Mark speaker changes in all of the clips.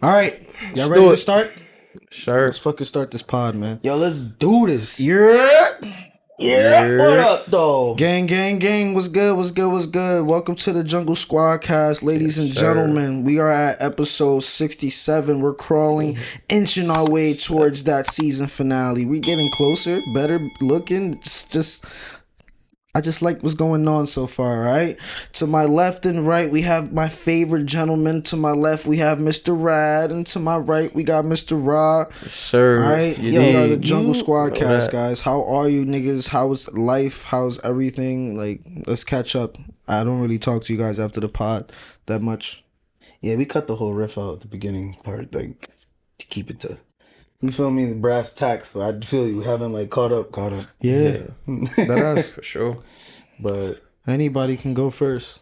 Speaker 1: All right, y'all
Speaker 2: Let's
Speaker 1: ready
Speaker 2: do
Speaker 1: to
Speaker 2: it.
Speaker 1: start?
Speaker 2: Sure.
Speaker 1: Let's fucking start this pod, man.
Speaker 3: Yo, let's do this.
Speaker 1: Yeah.
Speaker 3: What up, though?
Speaker 1: Gang, gang, gang. What's good? What's good? What's good? Welcome to the Jungle Squad cast, ladies and
Speaker 2: sir.
Speaker 1: gentlemen. We are at episode 67. We're crawling, inching our way towards that season finale. We're getting closer, better looking. I just like what's going on so far, right? To my left and right, we have my favorite gentleman. To my left, we have Mr. Rad. And to my right, we got Mr. Rah.
Speaker 2: Sir.
Speaker 1: All right?
Speaker 2: You
Speaker 1: We are the
Speaker 2: dig.
Speaker 1: Jungle Squad
Speaker 2: know
Speaker 1: cast,
Speaker 2: that.
Speaker 1: guys. How are you niggas? How's life? How's everything? Like, let's catch up. I don't really talk to you guys after the pod that much.
Speaker 3: Yeah, we cut the whole riff out at the beginning part, like, to keep it to, you feel me, the brass tacks. So I feel you haven't, like, caught up.
Speaker 1: Yeah. That us.
Speaker 2: For sure.
Speaker 3: But
Speaker 1: Anybody can go first.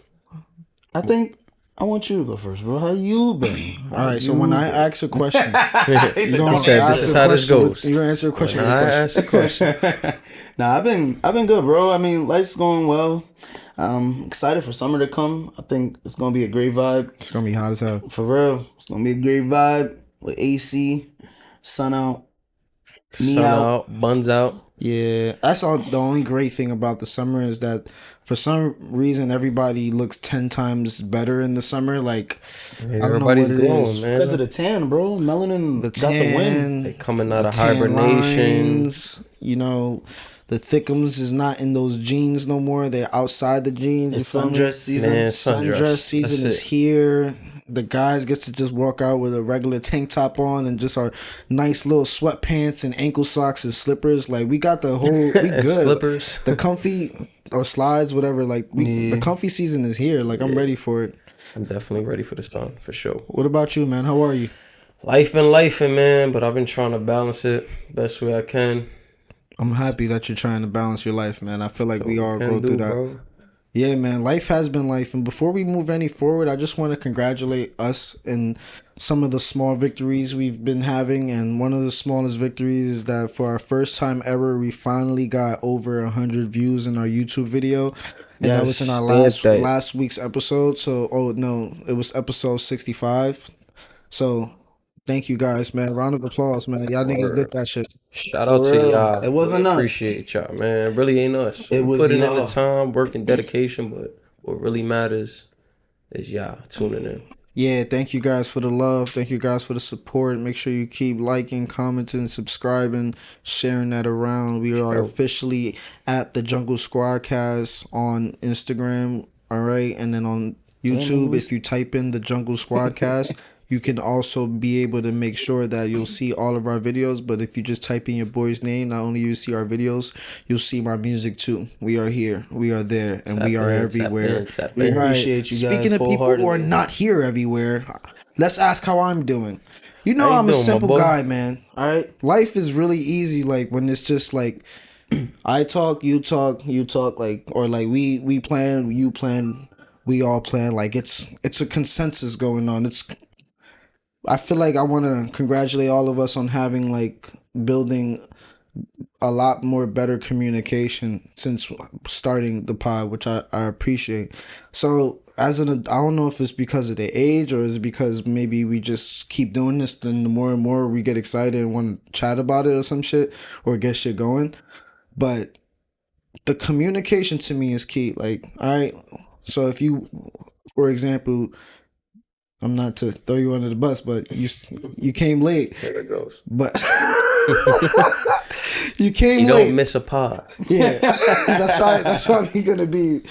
Speaker 3: I think I want you to go first, bro. How you been?
Speaker 1: All right, so when I ask a question, you don't
Speaker 2: He said
Speaker 1: ask
Speaker 2: this is
Speaker 1: a
Speaker 2: how this
Speaker 1: question.
Speaker 2: goes.
Speaker 1: You're going to answer a question
Speaker 2: When
Speaker 1: with a
Speaker 2: I
Speaker 1: question.
Speaker 2: ask a question.
Speaker 3: Nah, I've been good, bro. I mean, life's going well. I'm excited for summer to come. I think it's gonna be a great vibe.
Speaker 1: It's going to be hot as hell.
Speaker 3: For real. It's gonna be a great vibe with AC, sun out, me
Speaker 2: Sun
Speaker 3: out.
Speaker 2: out, buns out.
Speaker 1: Yeah, that's all. The only great thing about the summer is that for some reason everybody looks 10 times better in the summer. Like, I don't know what
Speaker 2: Everybody's
Speaker 1: it
Speaker 2: glowing,
Speaker 1: is.
Speaker 2: man.
Speaker 3: Because of the tan, bro. Melanin
Speaker 1: The
Speaker 3: got the win.
Speaker 2: They
Speaker 1: tan,
Speaker 2: coming out
Speaker 1: the
Speaker 2: of
Speaker 1: tan
Speaker 2: hibernation.
Speaker 1: lines, you know, the thickums is not in those jeans no more. They're outside the jeans.
Speaker 3: It's
Speaker 1: You feel me?
Speaker 3: sundress season.
Speaker 2: Man,
Speaker 1: Sundress season
Speaker 2: That's
Speaker 1: is
Speaker 2: it.
Speaker 1: here. The guys get to just walk out with a regular tank top on and just our nice little sweatpants and ankle socks and slippers. Like, we got the whole, we
Speaker 2: And
Speaker 1: good.
Speaker 2: slippers.
Speaker 1: The comfy or slides, whatever. Like, the comfy season is here. Like, I'm ready for it.
Speaker 2: I'm definitely ready for the sun, for sure.
Speaker 1: What about you, man? How are you?
Speaker 2: Life been lifing, man, but I've been trying to balance it best way I can.
Speaker 1: I'm happy that you're trying to balance your life, man. I feel like we all
Speaker 2: Can
Speaker 1: go
Speaker 2: do,
Speaker 1: through that.
Speaker 2: bro.
Speaker 1: Yeah, man, life has been life. And before we move any forward, I just want to congratulate us in some of the small victories we've been having. And one of the smallest victories is that for our first time ever, we finally got over 100 views in our YouTube video. And that was in our last week's episode. So, oh no, it was episode 65. So, thank you guys, man. Round of applause, man. Y'all niggas did that shit.
Speaker 2: Shout out
Speaker 3: For
Speaker 2: to
Speaker 3: real.
Speaker 2: y'all.
Speaker 3: It wasn't
Speaker 2: We
Speaker 3: us.
Speaker 2: appreciate y'all, man. It really ain't us.
Speaker 3: It
Speaker 2: We
Speaker 3: was
Speaker 2: putting in
Speaker 3: y'all.
Speaker 2: the time, work, and dedication, but what really matters is y'all tuning in.
Speaker 1: Yeah, thank you guys for the love. Thank you guys for the support. Make sure you keep liking, commenting, subscribing, sharing that around. We are officially at the Jungle Squadcast on Instagram. All right. And then on YouTube, if you type in the Jungle Squadcast, you can also be able to make sure that you'll see all of our videos. But if you just type in your boy's name, not only you see our videos, you'll see my music too. We are here, we are there, and we are everywhere.
Speaker 3: We
Speaker 1: Right.
Speaker 3: appreciate you guys.
Speaker 1: Speaking of people who are
Speaker 3: wholeheartedly.
Speaker 1: not here everywhere, let's ask how I'm doing. You know,
Speaker 2: How you
Speaker 1: I'm a
Speaker 2: doing, my
Speaker 1: simple
Speaker 2: boy?
Speaker 1: guy, man. All right, life is really easy. Like when it's just like I talk, you talk, you talk, like, or like we plan, you plan, we all plan. Like it's a consensus going on. I feel like I want to congratulate all of us on having like building a lot more better communication since starting the pod, which I appreciate. So I don't know if it's because of the age or is it because maybe we just keep doing this, then the more and more we get excited and want to chat about it or some shit or get shit going. But the communication to me is key. Like, all right, so if you, for example, I'm not to throw you under the bus, but you came late.
Speaker 2: There it goes.
Speaker 1: But you came
Speaker 2: You
Speaker 1: late.
Speaker 2: don't miss a pod.
Speaker 1: Yeah, that's probably gonna be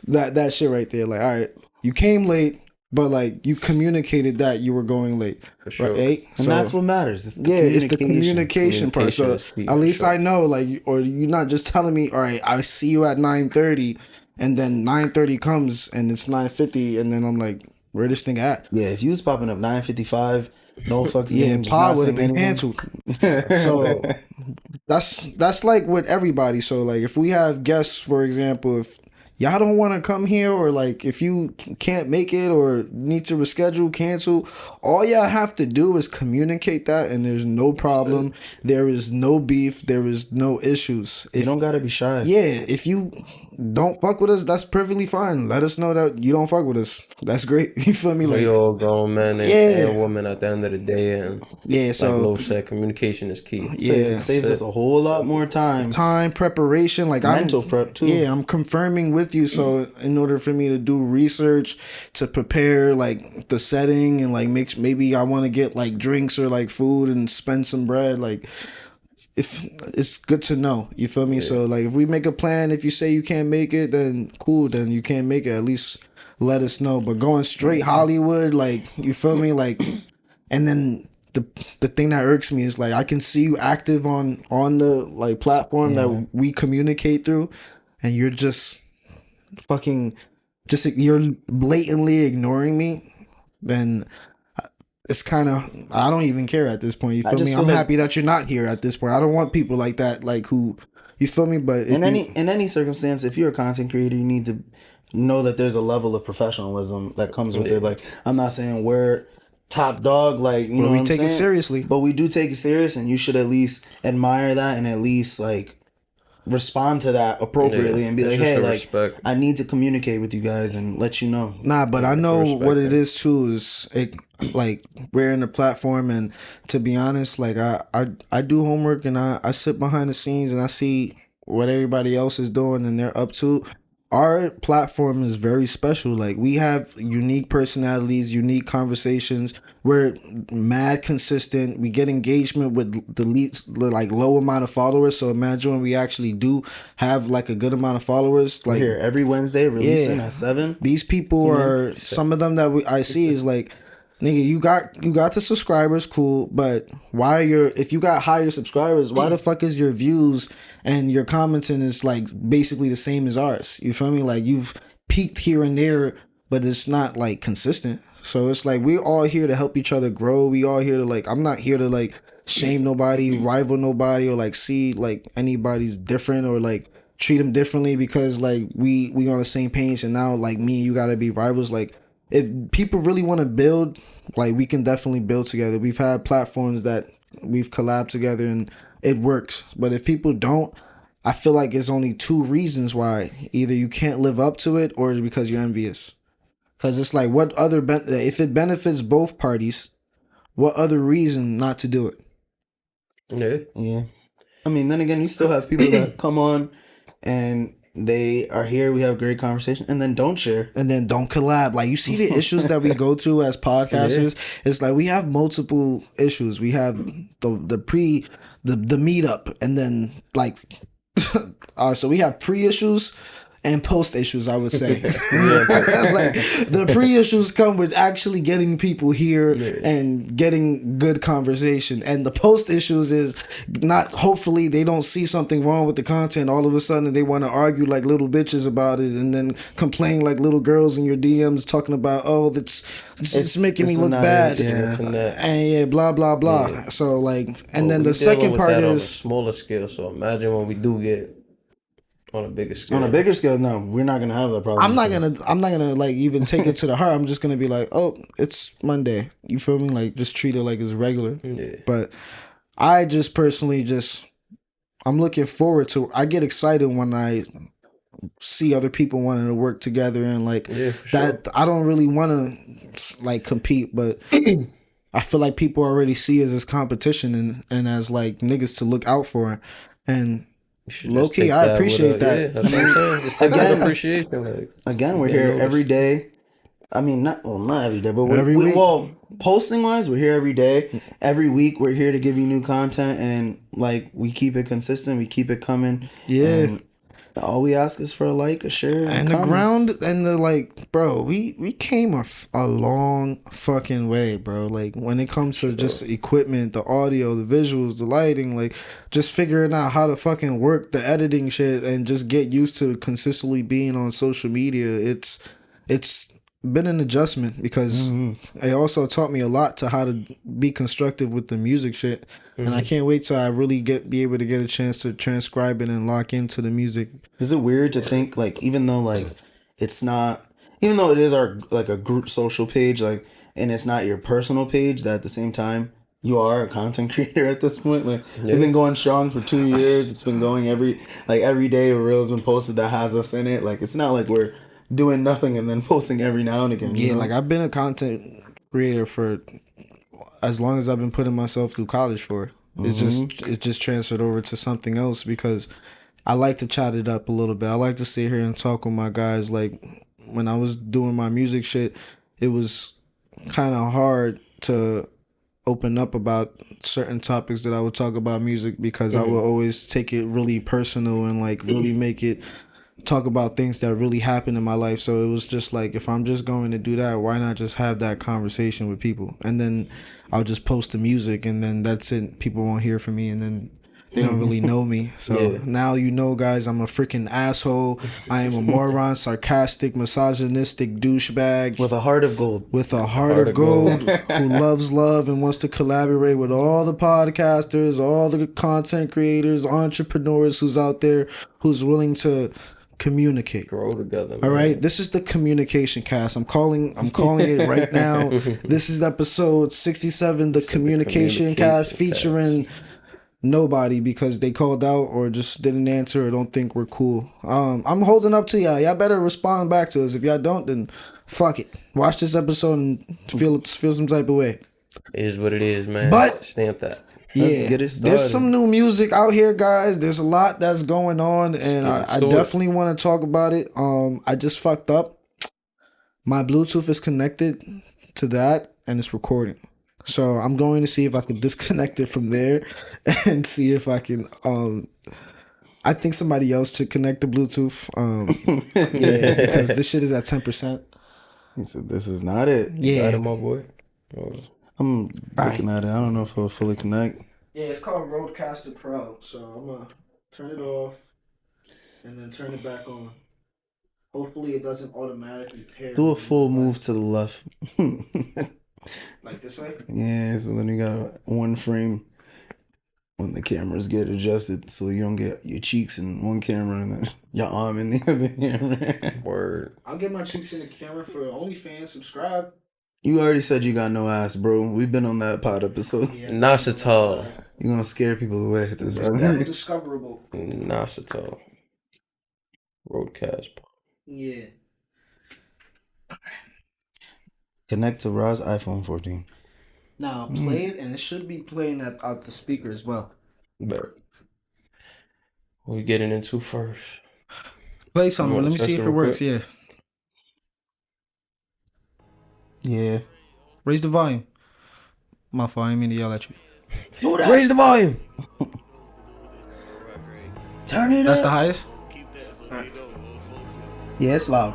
Speaker 1: that shit right there. Like, all right, you came late, but like you communicated that you were going late.
Speaker 2: For sure.
Speaker 1: Right?
Speaker 3: And that's what matters. It's the
Speaker 1: It's the communication part. So
Speaker 2: Communication is key,
Speaker 1: at
Speaker 2: for
Speaker 1: least
Speaker 2: sure.
Speaker 1: I know, like, or you're not just telling me, all right, I see you at 9:30, and then 9:30 comes and it's 9:50, and then I'm like, where this thing at?
Speaker 3: Yeah, if you was popping up 9:55, no fucks
Speaker 1: Yeah,
Speaker 3: given, just
Speaker 1: pod
Speaker 3: not
Speaker 1: would have
Speaker 3: saying
Speaker 1: been
Speaker 3: anything.
Speaker 1: canceled. So that's like with everybody. So like if we have guests, for example, if y'all don't want to come here, or like if you can't make it or need to reschedule, cancel, all y'all have to do is communicate that, and there's no problem. There is no beef. There is no issues.
Speaker 3: You don't gotta be shy.
Speaker 1: Yeah, if you don't fuck with us, that's perfectly fine. Let us know that you don't fuck with us. That's great. You feel me? Like,
Speaker 2: we all grown men and women at the end of the day, and
Speaker 1: yeah. So
Speaker 2: like Lo said, communication is key.
Speaker 3: So it
Speaker 1: yeah,
Speaker 3: saves us a whole lot more time.
Speaker 1: preparation, like
Speaker 3: Mental prep too.
Speaker 1: Yeah, I'm confirming with you. So in order for me to do research, to prepare like the setting and like maybe I want to get like drinks or like food and spend some bread, like. If it's good to know, you feel me? So like if we make a plan, if you say you can't make it, then cool, then you can't make it. At least let us know. But going straight Hollywood, like, you feel me? Like, and then the thing that irks me is like I can see you active on the like platform that we communicate through, and you're just fucking you're blatantly ignoring me. Then it's kind of, I don't even care at this point. You feel me? I'm happy that you're not here at this point. I don't want people like that, like who, you feel me? But
Speaker 3: in any circumstance, if you're a content creator, you need to know that there's a level of professionalism that comes with it. Like, I'm not saying we're top dog, like, you know, we take it seriously, but we do take it serious, and you should at least admire that and at least like respond to that appropriately and be like, hey, like, respect. I need to communicate with you guys and let you know.
Speaker 1: Nah, but I know what it is too, is it, like, we're in the platform, and to be honest, like I do homework, and I sit behind the scenes and I see what everybody else is doing and they're up to. Our platform is very special. Like, we have unique personalities, unique conversations. We're mad consistent. We get engagement with the least, like, low amount of followers. So imagine when we actually do have like a good amount of followers. Like,
Speaker 3: we're here every Wednesday, releasing at 7.
Speaker 1: These people are some of them that I see is like, nigga, you got the subscribers, cool, but if you got higher subscribers, why the fuck is your views and your commenting is like basically the same as ours? You feel me? Like, you've peaked here and there, but it's not like consistent. So it's like, we're all here to help each other grow. We all here to, like, I'm not here to like shame nobody, rival nobody, or like see like anybody's different or like treat them differently because like we on the same page, and now like me and you gotta be rivals. Like, if people really want to build, like, we can definitely build together. We've had platforms that we've collabed together and it works. But if people don't, I feel like it's only 2 reasons why. Either you can't live up to it, or it's because you're envious. Because it's like, what other if it benefits both parties, what other reason not to do it?
Speaker 3: Yeah. I mean, then again, you still have people that come on and they are here, we have great conversation, and then don't share,
Speaker 1: and then don't collab. Like, you see the issues that we go through as podcasters. It's like we have multiple issues. We have the meetup, and then like so we have pre-issues and post issues, I would say. Like, the pre-issues come with actually getting people here and getting good conversation, and the post issues is not, hopefully they don't see something wrong with the content, all of a sudden they want to argue like little bitches about it, and then complain like little girls in your DMs talking about, oh, it's making me look bad, and blah blah blah. So like, and then the second part is on a
Speaker 2: smaller scale. So imagine when we do get on a bigger scale.
Speaker 3: On a bigger scale, no, we're not gonna have that problem.
Speaker 1: I'm not gonna like even take it to the heart. I'm just gonna be like, oh, it's Monday. You feel me? Like, just treat it like it's regular. Yeah. But I just personally I'm looking forward to. I get excited when I see other people wanting to work together, and like that. I don't really want to like compete, but I feel like people already see us as competition and as like niggas to look out for, and low key, I appreciate that.
Speaker 2: Yeah, that's what I'm saying. Again, appreciation. Like,
Speaker 3: again, we're here every day. I mean, not every day, but every week. Well, posting wise, we're here every day. Every week, we're here to give you new content, and like, we keep it consistent. We keep it coming.
Speaker 1: Yeah.
Speaker 3: And all we ask is for a like, a share,
Speaker 1: and the ground, and the like, bro. We came a long fucking way, bro. Like, when it comes to just equipment, the audio, the visuals, the lighting, like, just figuring out how to fucking work the editing shit, and just get used to consistently being on social media. It's been an adjustment, because it also taught me a lot to how to be constructive with the music shit, and I can't wait till I really be able to get a chance to transcribe it and lock into the music.
Speaker 3: Is it weird to think, like, even though it is our like a group social page, like, and it's not your personal page, that at the same time You are a content creator at this point. Like we've been going strong for 2 years. It's been going every day. A reel's been posted that has us in it. Like it's not like we're doing nothing and then posting every now and again.
Speaker 1: Yeah, like I've been a content creator for as long as I've been putting myself through college for. It just transferred over to something else because I like to chat it up a little bit. I like to sit here and talk with my guys. Like when I was doing my music shit, it was kind of hard to open up about certain topics that I would talk about music because I would always take it really personal and like really make it talk about things that really happened in my life. So it was just like, if I'm just going to do that, why not just have that conversation with people? And then I'll just post the music and then that's it. People won't hear from me and then they don't really know me. So now you know, guys, I'm a freaking asshole. I am a moron, sarcastic, misogynistic douchebag.
Speaker 3: With a heart of gold.
Speaker 1: With a heart of gold. Who loves love and wants to collaborate with all the podcasters, all the content creators, entrepreneurs who's out there, who's willing to communicate.
Speaker 2: Grow together, man.
Speaker 1: All right? This is the communication cast. I'm calling it right now. This is episode 67, the communication cast featuring... nobody because they called out or just didn't answer or don't think we're cool. I'm holding up to y'all. Y'all better respond back to us. If y'all don't, then fuck it. Watch this episode and feel some type of way.
Speaker 2: It is what it is, man.
Speaker 1: But
Speaker 2: stamp that.
Speaker 1: Yeah, there's some new music out here, guys. There's a lot that's going on, and I definitely want to talk about it. I just fucked up. My Bluetooth is connected to that, and it's recording. So I'm going to see if I can disconnect it from there and see if I can I think somebody else should connect the Bluetooth. Yeah, because this shit is at 10%.
Speaker 3: He said this is not it.
Speaker 1: Yeah.
Speaker 2: Got it, my boy.
Speaker 3: I'm looking at it. I don't know if it'll fully connect.
Speaker 1: Yeah, it's called Rodecaster Pro. So I'm gonna turn it off and then turn it back on. Hopefully it doesn't automatically pair.
Speaker 3: Do a full move to the left.
Speaker 1: Like this way?
Speaker 3: Yeah, so then you got one frame when the cameras get adjusted so you don't get your cheeks in one camera and then your arm in the other camera.
Speaker 2: Word.
Speaker 1: I'll get my cheeks in the camera for OnlyFans. Subscribe.
Speaker 3: You already said you got no ass, bro. We've been on that pod episode.
Speaker 2: Yeah, not at all.
Speaker 3: You're gonna scare people away at this.
Speaker 1: It's undiscoverable.
Speaker 2: Not at all. Roadcast.
Speaker 1: Yeah.
Speaker 3: Connect to Rah's iPhone 14.
Speaker 1: Now play it, and it should be playing out the speaker as well.
Speaker 2: But what we getting into first?
Speaker 1: Play something. Let me see if it works. Yeah.
Speaker 3: Yeah.
Speaker 1: Raise the volume. My fault. I didn't mean to yell at you.
Speaker 2: Raise the volume.
Speaker 3: Turn it up.
Speaker 1: That's the highest?
Speaker 3: Right. Yeah, it's loud.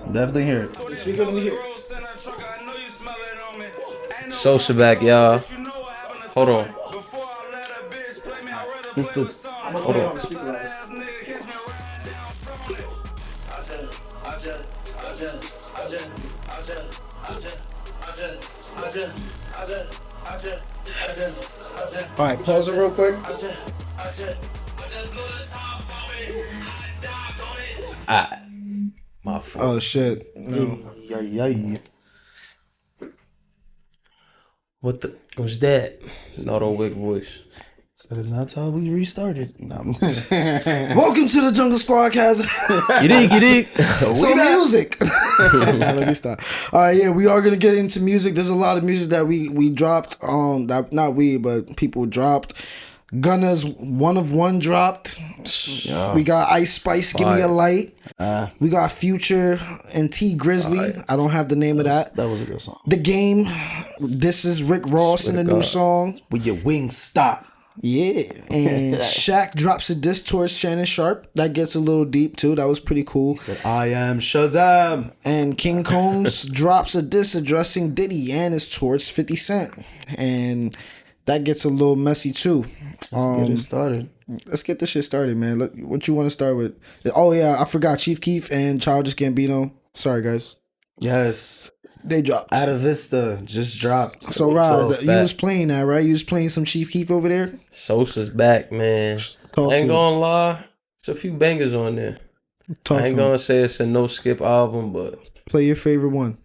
Speaker 3: I'm definitely hear it.
Speaker 1: Speaker, let me hear it.
Speaker 2: Soulja back, y'all. Hold on.
Speaker 1: Hold on. All right, pause it real quick.
Speaker 2: My fault.
Speaker 1: Oh shit! No.
Speaker 2: What the was that? Not a weak voice.
Speaker 3: So that's how we restarted. No.
Speaker 1: Welcome to the Jungle Squad, cast.
Speaker 2: You dig?
Speaker 1: So music. Let me stop. All right, yeah, we are gonna get into music. There's a lot of music that we dropped. That not we, but people dropped. Gunna's One of One dropped. Yeah. We got Ice Spice, Give Me a Light. We got Future and T Grizzley. I don't have the name of that.
Speaker 3: That was a good song.
Speaker 1: The Game. This is Rick Ross in a new song.
Speaker 3: With your wings stop.
Speaker 1: Yeah. And Shaq drops a diss towards Shannon Sharpe. That gets a little deep too. That was pretty cool.
Speaker 3: He said, I am Shazam.
Speaker 1: And Kev Kombs drops a diss addressing Diddy and is towards 50 Cent. And that gets a little messy too.
Speaker 3: Let's get it started.
Speaker 1: Let's get this shit started, man. Look, what you want to start with? Oh yeah, I forgot Chief Keef and Childish Gambino. Sorry guys.
Speaker 3: Yes.
Speaker 1: They dropped.
Speaker 3: Atavista just dropped.
Speaker 1: So Rod, you was playing that, right? You was playing some Chief Keef over there?
Speaker 2: Sosa's back, man. Ain't gonna lie. There's a few bangers on there. I ain't gonna say it's a no skip album, but
Speaker 1: play your favorite one.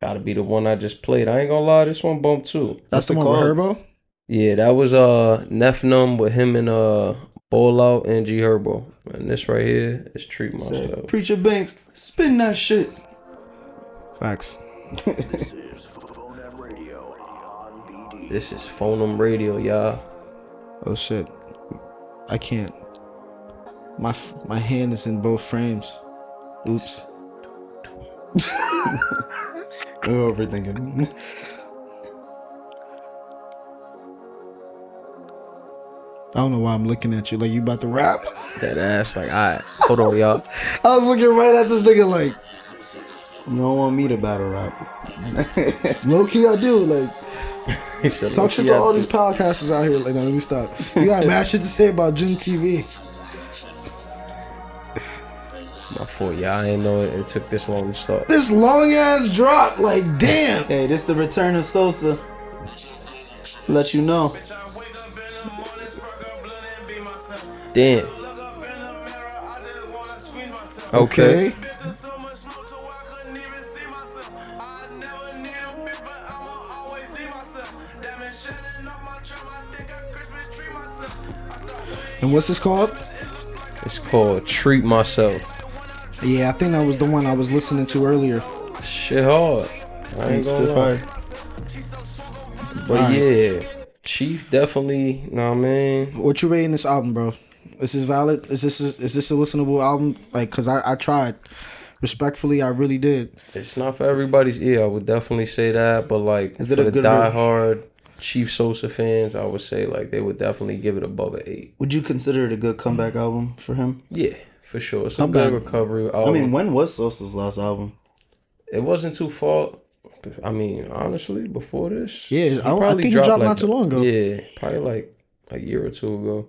Speaker 2: gotta be the one I just played. I ain't gonna lie, this one bumped too.
Speaker 1: That's the one with Herbo?
Speaker 2: Yeah, that was Nephnum with him and Ball Out and G Herbo. And this right here is Treat Myself.
Speaker 3: Preacher Banks, spin that shit.
Speaker 1: Facts.
Speaker 2: This is Phonum Radio, y'all.
Speaker 1: Oh shit. I can't. My hand is in both frames. Oops.
Speaker 3: We're overthinking.
Speaker 1: I don't know why I'm looking at you like you about to rap.
Speaker 2: That ass, like, alright, hold on, y'all.
Speaker 1: I was looking right at this nigga like,
Speaker 3: you don't want me to battle rap.
Speaker 1: Low key I do, like. Talk shit to all these podcasters out here. Like, no, let me stop. You got mad shit to say about Gen TV.
Speaker 2: My fault, y'all. I didn't know it took this long to start.
Speaker 1: This long ass drop, like, damn.
Speaker 3: Hey, this the return of Sosa. Let you know.
Speaker 2: Damn. Okay.
Speaker 1: And what's this called?
Speaker 2: It's called Treat Myself.
Speaker 1: Yeah, I think that was the one I was listening to earlier.
Speaker 2: Shit hard. I ain't gonna lie. But yeah, Chief definitely, nah man.
Speaker 1: What you rating this album, bro? Is this valid? Is this a listenable album? Like, cause I tried. Respectfully, I really did.
Speaker 2: It's not for everybody's ear. I would definitely say that. But like for the diehard Chief Sosa fans, I would say like they would definitely give it above an 8.
Speaker 3: Would you consider it a good comeback album for him?
Speaker 2: Yeah, for sure. It's a good recovery album.
Speaker 3: I mean, when was Sosa's last album?
Speaker 2: It wasn't too far. I mean, honestly, before this,
Speaker 1: yeah, I think he dropped not too long ago.
Speaker 2: Yeah, probably like a year or two ago.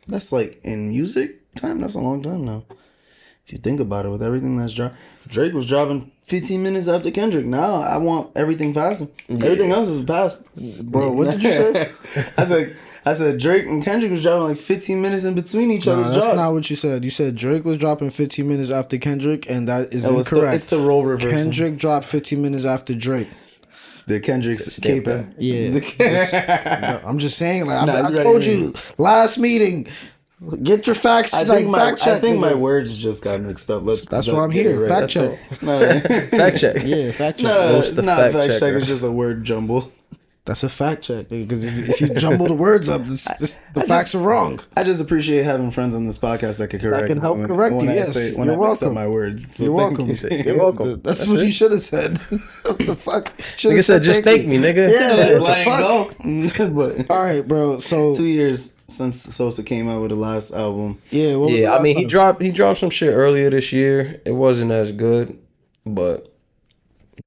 Speaker 3: That's like in music time. That's a long time now. If you think about it, with everything that's dropped, Drake was dropping 15 minutes after Kendrick. Now I want everything faster. Yeah. Everything else is past.
Speaker 1: Bro, what did you say?
Speaker 3: I said Drake and Kendrick was dropping like 15 minutes in between each other's drops.
Speaker 1: That's not what you said. You said Drake was dropping 15 minutes after Kendrick, and that is incorrect.
Speaker 3: It's the role reversal.
Speaker 1: Kendrick dropped 15 minutes after Drake.
Speaker 3: The Kendrick's caping.
Speaker 1: Yeah. I'm just saying, like, I told you last meeting. Get your facts. Fact check.
Speaker 3: I think my words just got mixed up.
Speaker 1: That's why I'm here. Right. Fact check.
Speaker 3: It's not a
Speaker 2: fact check.
Speaker 1: Yeah, fact check.
Speaker 3: It's not fact check. It's just a word jumble.
Speaker 1: That's a fact check, because if you jumble the words up, the facts are wrong.
Speaker 3: I just appreciate having friends on this podcast that can correct.
Speaker 1: I can help correct you. Yes,
Speaker 3: when I mix up my words.
Speaker 1: So you're welcome.
Speaker 2: You're welcome.
Speaker 1: That's what you should have said. What the fuck?
Speaker 2: Nigga said just thank me, nigga.
Speaker 1: Yeah, what the fuck? But, all right, bro. So
Speaker 3: 2 years since Sosa came out with the last album.
Speaker 1: Yeah.
Speaker 2: I mean, he dropped some shit earlier this year. It wasn't as good, but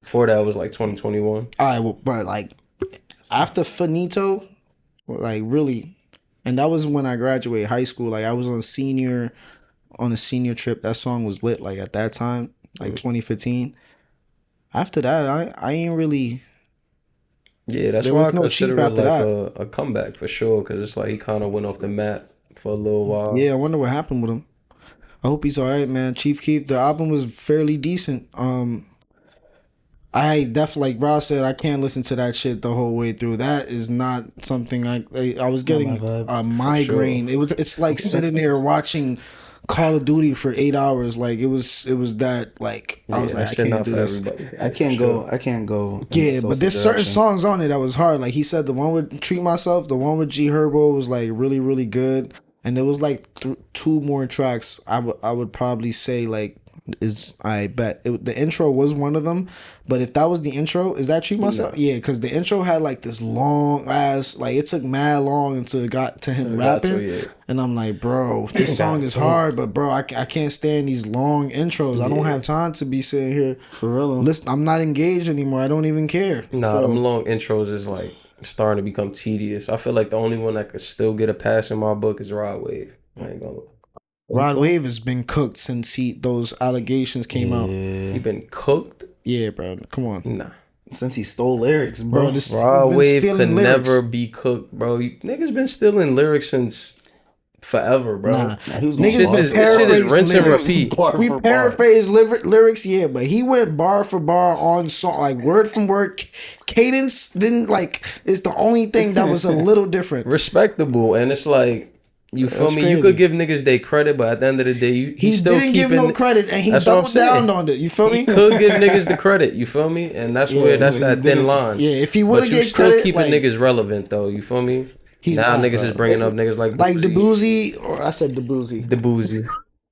Speaker 2: before that was like 2021.
Speaker 1: All right, well, but like. After Finito, like really, and that was when I graduated high school. Like I was on a senior trip. That song was lit. Like at that time, like 2015. After that, I ain't really.
Speaker 2: Yeah, that's why I consider it like a comeback for sure. Because it's like he kind of went off the map for a little while.
Speaker 1: Yeah, I wonder what happened with him. I hope he's all right, man. Chief Keef. The album was fairly decent. I definitely, like Ross said, I can't listen to that shit the whole way through. That is not something I was getting a migraine. Sure. It's like sitting there watching Call of Duty for 8 hours. Like it was that like I was like I can't do this.
Speaker 3: I can't go.
Speaker 1: Yeah, but there's certain songs on it that was hard. Like he said, the one with Treat Myself, the one with G Herbo was like really really good, and there was like 2 more tracks. I would probably say like. The intro was one of them, but if that was the intro, is that Treat Myself? Yeah, because the intro had like this long ass, like it took mad long until it got to him rapping, and I'm like, bro, this song is hard, but bro, I can't stand these long intros. I don't have time to be sitting here
Speaker 3: for real.
Speaker 1: Listen, I'm not engaged anymore. I don't even care.
Speaker 2: Nah, them long intros is like starting to become tedious. I feel like the only one that could still get a pass in my book is Rod Wave. I ain't gonna.
Speaker 1: Rod Wave has been cooked since those allegations came out.
Speaker 2: He been cooked?
Speaker 1: Yeah, bro. Come on.
Speaker 2: Nah.
Speaker 3: Since he stole lyrics, bro.
Speaker 2: Rod Wave could never be cooked, bro. Niggas been stealing lyrics since forever, bro.
Speaker 1: Nah. Niggas been
Speaker 2: paraphrasing rinse and repeat.
Speaker 1: We paraphrase lyrics, yeah, but he went bar for bar on song, like word from word. Cadence didn't like. It's the only thing that was a little different.
Speaker 2: Respectable, and it's like. You feel me? Crazy. You could give niggas their credit, but at the end of the day,
Speaker 1: he still didn't give no credit, and he doubled down on it. You feel me?
Speaker 2: He could give niggas the credit. You feel me? And that's where that's that thin line.
Speaker 1: Yeah, if he would have get
Speaker 2: still
Speaker 1: credit,
Speaker 2: keeping niggas relevant though. You feel me? Now niggas is bringing up niggas like
Speaker 1: the Boozy, or I said the Boozy.
Speaker 2: The Boozy.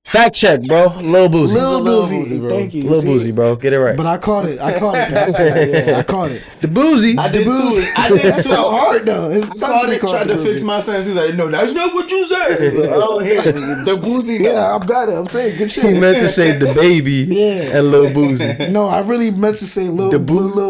Speaker 2: Fact check, bro. Lil Boozy.
Speaker 1: Lil Boozy, bro. Thank you.
Speaker 2: Lil Boozy, bro. Get it right.
Speaker 1: But I caught it. I caught it.
Speaker 2: The Boozy.
Speaker 3: I did too.
Speaker 1: It's so hard though. It's
Speaker 3: tried to fix my sentence. He's like, no, that's not what you said. The Boozy.
Speaker 1: Yeah, I've got it. I'm saying good shit.
Speaker 2: He meant to say the baby and Lil Boozy.
Speaker 1: No, I really meant to say Lil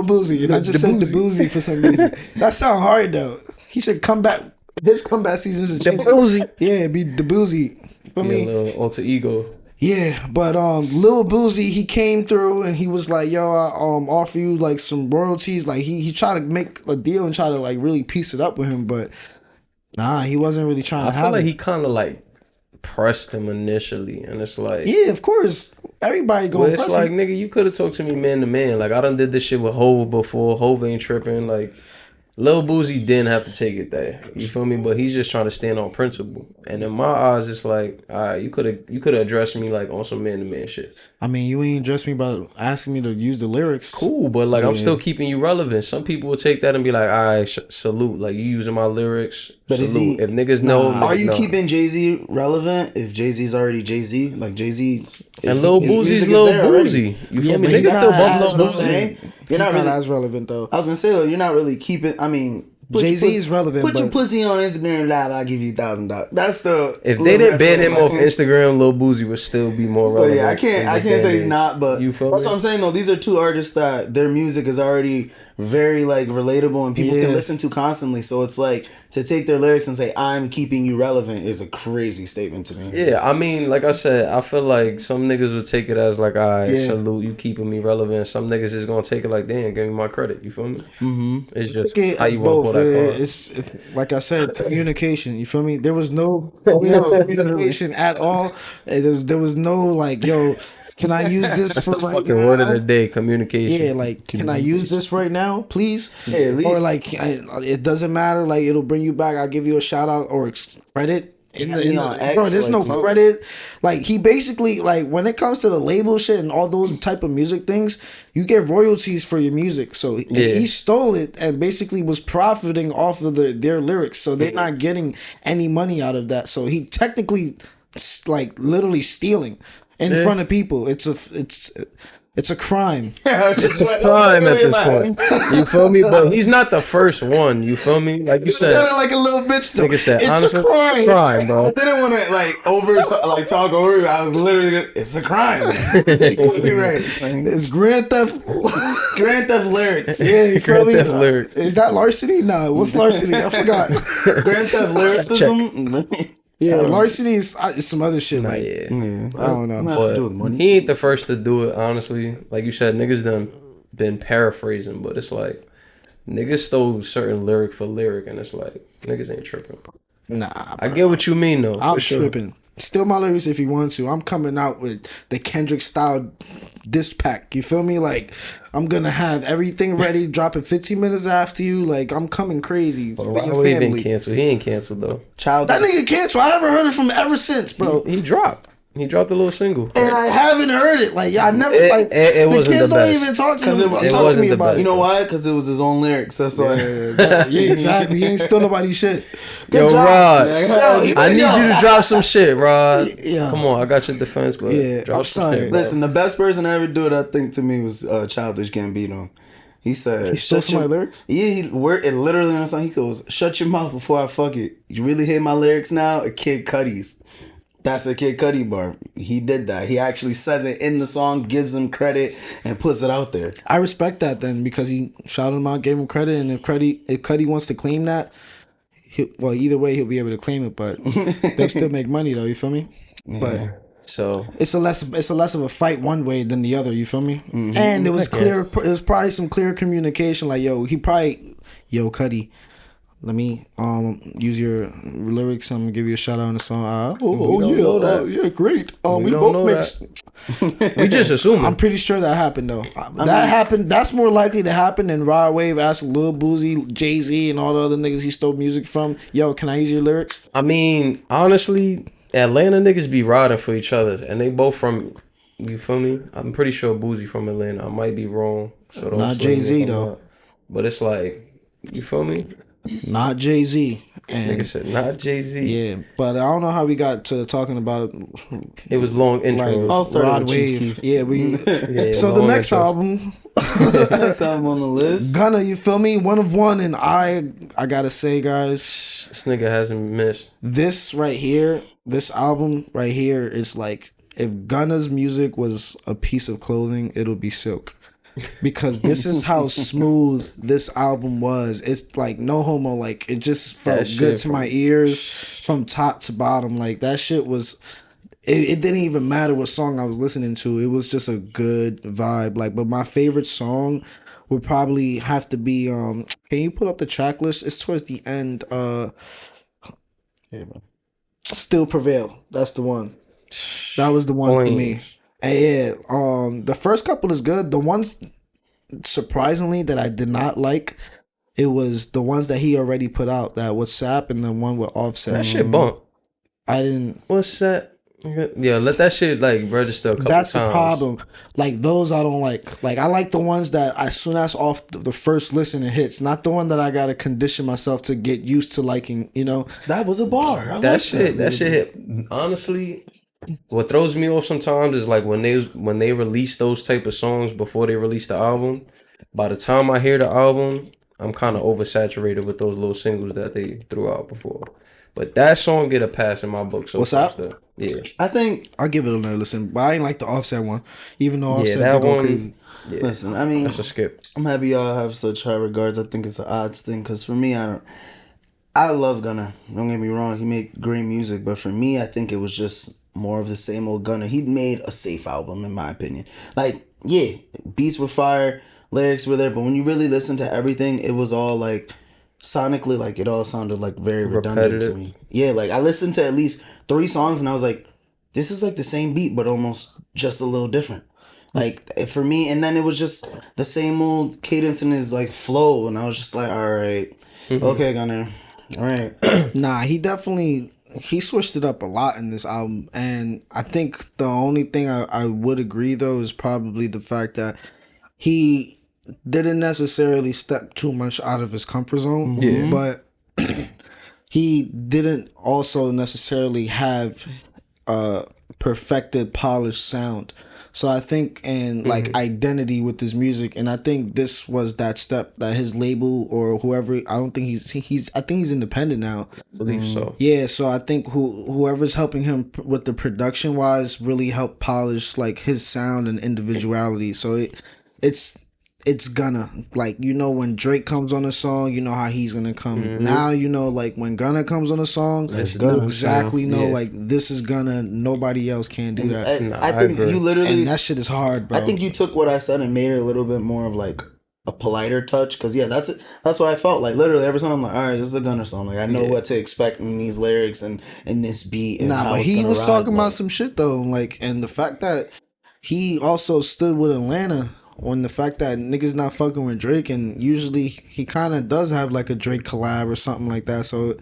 Speaker 1: Boozy, and I just said the Boozy for some reason. That sound hard though. He should come back. His comeback season should change.
Speaker 2: The Boozy.
Speaker 1: Yeah, be the Boozy. For me,
Speaker 2: little alter ego.
Speaker 1: Yeah, but Lil Boozy, he came through and he was like, "Yo, I offer you like some royalties." Like he tried to make a deal and try to like really piece it up with him, but nah, he wasn't really trying to have it. I feel
Speaker 2: like he kind of like pressed him initially, and it's like,
Speaker 1: yeah, of course, everybody going.
Speaker 2: It's like, nigga, you could have talked to me man to man. Like I done did this shit with Hov before. Hov ain't tripping. Like Lil Boozy didn't have to take it there. You feel me? But he's just trying to stand on principle. And in my eyes, it's like, all right, you could have addressed me like on some man to man shit.
Speaker 1: I mean, you ain't addressed me by asking me to use the lyrics.
Speaker 2: Cool, but like I'm still keeping you relevant. Some people will take that and be like, all right, salute. Like you using my lyrics. But salute. If niggas know,
Speaker 3: are you keeping Jay-Z relevant? If Jay-Z's already Jay-Z, like Jay-Z,
Speaker 2: and Lil Boozy's Lil Boozy. You feel me? Niggas still
Speaker 1: Lil Boozy. You're not really as relevant though.
Speaker 3: I was gonna say though, you're not really keeping. I mean,
Speaker 1: Jay-Z is relevant.
Speaker 3: Put your pussy on Instagram Live. I'll give you $1,000. That's the.
Speaker 2: If they didn't ban him off Instagram, Lil Boozy would still be more relevant.
Speaker 3: So yeah, I can't say he's not, but that's what I'm saying though. These are two artists that their music is already very like relatable and people can listen to constantly. So it's like to take their lyrics and say I'm keeping you relevant is a crazy statement to me.
Speaker 2: Yeah, I mean, like I said, I feel like some niggas would take it as like, I salute you keeping me relevant. Some niggas is gonna take it like, damn, give me my credit. You feel me?
Speaker 1: Mm-hmm.
Speaker 2: It's just how you want to pull that card.
Speaker 1: It's like I said, communication. You feel me? There was no communication at all. There was no like, yo, can I use this for
Speaker 2: the fucking word of the day? Communication.
Speaker 1: Yeah, like, can I use this right now, please? Yeah, at least. Or like, it doesn't matter. Like, it'll bring you back. I'll give you a shout out or credit. Bro, there's no credit. Like, he basically, like, when it comes to the label shit and all those type of music things, you get royalties for your music. So he stole it and basically was profiting off of their lyrics. So they're not getting any money out of that. So he technically, like, literally stealing in front of people. It's a crime.
Speaker 2: It's a crime at this point. You feel me? But he's not the first one. You feel me? Like you said,
Speaker 1: sounded like a little bitch. Though.
Speaker 2: Nigga said,
Speaker 1: it's a crime,
Speaker 2: bro.
Speaker 3: I didn't want to like talk over it. I was literally, it's a crime.
Speaker 1: It's Grand Theft
Speaker 3: lyrics.
Speaker 1: Yeah, you feel me?
Speaker 2: Lyrics.
Speaker 1: Is that larceny? No, what's larceny? I forgot.
Speaker 3: Grand Theft lyricism.
Speaker 1: Yeah, larceny is some other shit. Like, I don't know.
Speaker 2: But he ain't the first to do it, honestly. Like you said, niggas done been paraphrasing, but it's like niggas stole certain lyric for lyric, and it's like niggas ain't tripping.
Speaker 1: Nah, bro.
Speaker 2: I get what you mean though.
Speaker 1: I'm tripping. Steal my lyrics if you want to. I'm coming out with the Kendrick style diss pack. You feel me? Like, I'm gonna have everything ready, drop it 15 minutes after you. Like, I'm coming crazy for your family.
Speaker 2: He been canceled. He ain't canceled though.
Speaker 1: That nigga canceled. I haven't heard it from ever since, bro.
Speaker 2: He dropped. He dropped a little single,
Speaker 1: and I haven't heard it. Like, I never
Speaker 2: it the kids
Speaker 1: don't even talk to me about it.
Speaker 3: You know why? Because it was his own lyrics. That's why.
Speaker 1: Yeah, exactly. He ain't steal nobody's shit.
Speaker 2: Good job. Rod. I need you to drop some shit, Rod. Yeah. Come on, I got your defense, but
Speaker 1: I'm sorry.
Speaker 3: Shit, listen, the best person to ever do it, I think, to me was Childish Gambino. He said,
Speaker 1: he stole some of my lyrics?
Speaker 3: Yeah, it literally on something. He goes, shut your mouth before I fuck it. You really hate my lyrics now? A Kid Cudi's. That's a Kid Cudi bar. He did that. He actually says it in the song, gives him credit, and puts it out there.
Speaker 1: I respect that then, because he shouted him out, gave him credit, and if Cudi wants to claim that, either way he'll be able to claim it, but they'll still make money though. You feel me? Yeah. But
Speaker 2: so
Speaker 1: it's a less of a fight one way than the other. You feel me? Mm-hmm. And it was clear. There was probably some clear communication. Like, Cudi, Let me use your lyrics. I'm gonna give you a shout out on the song.
Speaker 3: Yeah, great.
Speaker 2: We both mixed. We just assuming.
Speaker 1: I'm pretty sure that happened though. Happened. That's more likely to happen than Rod Wave asked Lil Boozy, Jay-Z, and all the other niggas he stole music from. Yo, can I use your lyrics?
Speaker 2: I mean, honestly, Atlanta niggas be riding for each other, and they both from. You feel me? I'm pretty sure Boozy from Atlanta. I might be wrong. So don't
Speaker 1: not Jay-Z though.
Speaker 2: But it's like, you feel me?
Speaker 1: Not Jay-Z.
Speaker 2: Nigga said not Jay-Z.
Speaker 1: Yeah, but I don't know how we got to talking about.
Speaker 2: It was long intro.
Speaker 1: Like, Rod Wave. Yeah, we. Yeah, so the next album.
Speaker 3: Next album on the list.
Speaker 1: Gunna, you feel me? One of one, and I gotta say, guys,
Speaker 2: this nigga hasn't missed.
Speaker 1: This right here, this album right here is like, if Gunna's music was a piece of clothing, it'll be silk. Because this is how smooth this album was. It's like no homo, like it just felt good to my ears from top to bottom. Like that shit was, it didn't even matter what song I was listening to. It was just a good vibe. Like, but my favorite song would probably have to be can you put up the track list? It's towards the end. Still Prevail. That's the one. That was the one for me. And yeah, the first couple is good. The ones, surprisingly, that I did not like, it was the ones that he already put out. That was Sap and the one with Offset.
Speaker 2: That shit bump.
Speaker 1: I didn't.
Speaker 2: What's that? Yeah, let that shit like register a couple
Speaker 1: That's
Speaker 2: times.
Speaker 1: The problem. Like those I don't like. Like I like the ones that as soon as off the first listen it hits. Not the one that I gotta condition myself to get used to liking. You know.
Speaker 3: That was a bar.
Speaker 2: That shit hit. Honestly, what throws me off sometimes is like when they release those type of songs before they release the album. By the time I hear the album, I'm kind of oversaturated with those little singles that they threw out before. But that song get a pass in my book. So
Speaker 1: what's up?
Speaker 2: Yeah,
Speaker 3: I think
Speaker 1: I'll give it another listen. But I ain't like the Offset one, even though Offset
Speaker 2: that
Speaker 1: go
Speaker 2: one,
Speaker 1: crazy.
Speaker 2: Yeah.
Speaker 3: Listen, I mean,
Speaker 2: that's a skip.
Speaker 3: I'm happy y'all have such high regards. I think it's an odds thing because for me, I love Gunna. Don't get me wrong, he made great music, but for me, I think it was just more of the same old Gunna. He made a safe album, in my opinion. Like, yeah, beats were fire, lyrics were there, but when you really listen to everything, it was all like sonically, like it all sounded like very redundant to me. Yeah, like I listened to at least 3 songs and I was like, this is like the same beat, but almost just a little different. Like for me, and then it was just the same old cadence in his like flow, and I was just like, all right, okay, Gunna, all right.
Speaker 1: Nah, he switched it up a lot in this album, and I think the only thing I would agree though is probably the fact that he didn't necessarily step too much out of his comfort zone, but he didn't also necessarily have a perfected, polished sound. So I think in like identity with his music, and I think this was that step that his label or whoever, I don't think I think he's independent now.
Speaker 2: I believe so.
Speaker 1: Yeah, so I think whoever's helping him with the production wise really helped polish like his sound and individuality. So it's Gunna. Like, you know, when Drake comes on a song, you know how he's gonna come. Now, you know, like when Gunna comes on a song, you exactly know, like this is Gunna. Nobody else can do that.
Speaker 3: I think you literally,
Speaker 1: and that shit is hard, bro.
Speaker 3: I think you took what I said and made it a little bit more of like a politer touch. Cause yeah, that's it. That's what I felt like. Literally every time I'm like, all right, this is a Gunna song. Like I know what to expect in these lyrics and in this beat. And
Speaker 1: but he was talking about some shit though. Like, and the fact that he also stood with Atlanta. On the fact that niggas not fucking with Drake, and usually he kind of does have like a Drake collab or something like that. So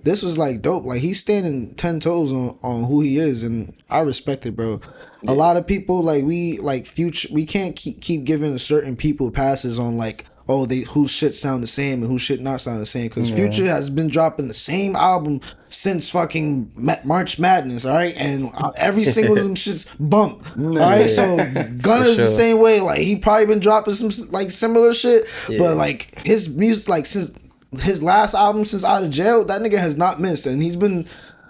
Speaker 1: this was like dope. Like he's standing 10 toes on who he is, and I respect it, bro. Yeah. A lot of people like Future. We can't keep giving certain people passes on like, oh, whose shit sound the same and whose shit not sound the same. Because Future has been dropping the same album since fucking March Madness, all right? And every single of them shit's bump, all right? So Gunna is the same way. Like, he probably been dropping some, like, similar shit. Yeah. But, like, his music, like, since his last album, since Out of Jail, that nigga has not missed. And he's been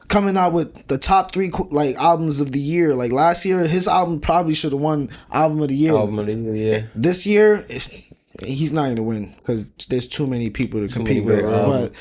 Speaker 1: coming out with the top 3 like albums of the year. Like, last year, his album probably should have won Album of the Year.
Speaker 2: Album of the Year, yeah.
Speaker 1: This year, he's not going to win because there's too many people to compete with. But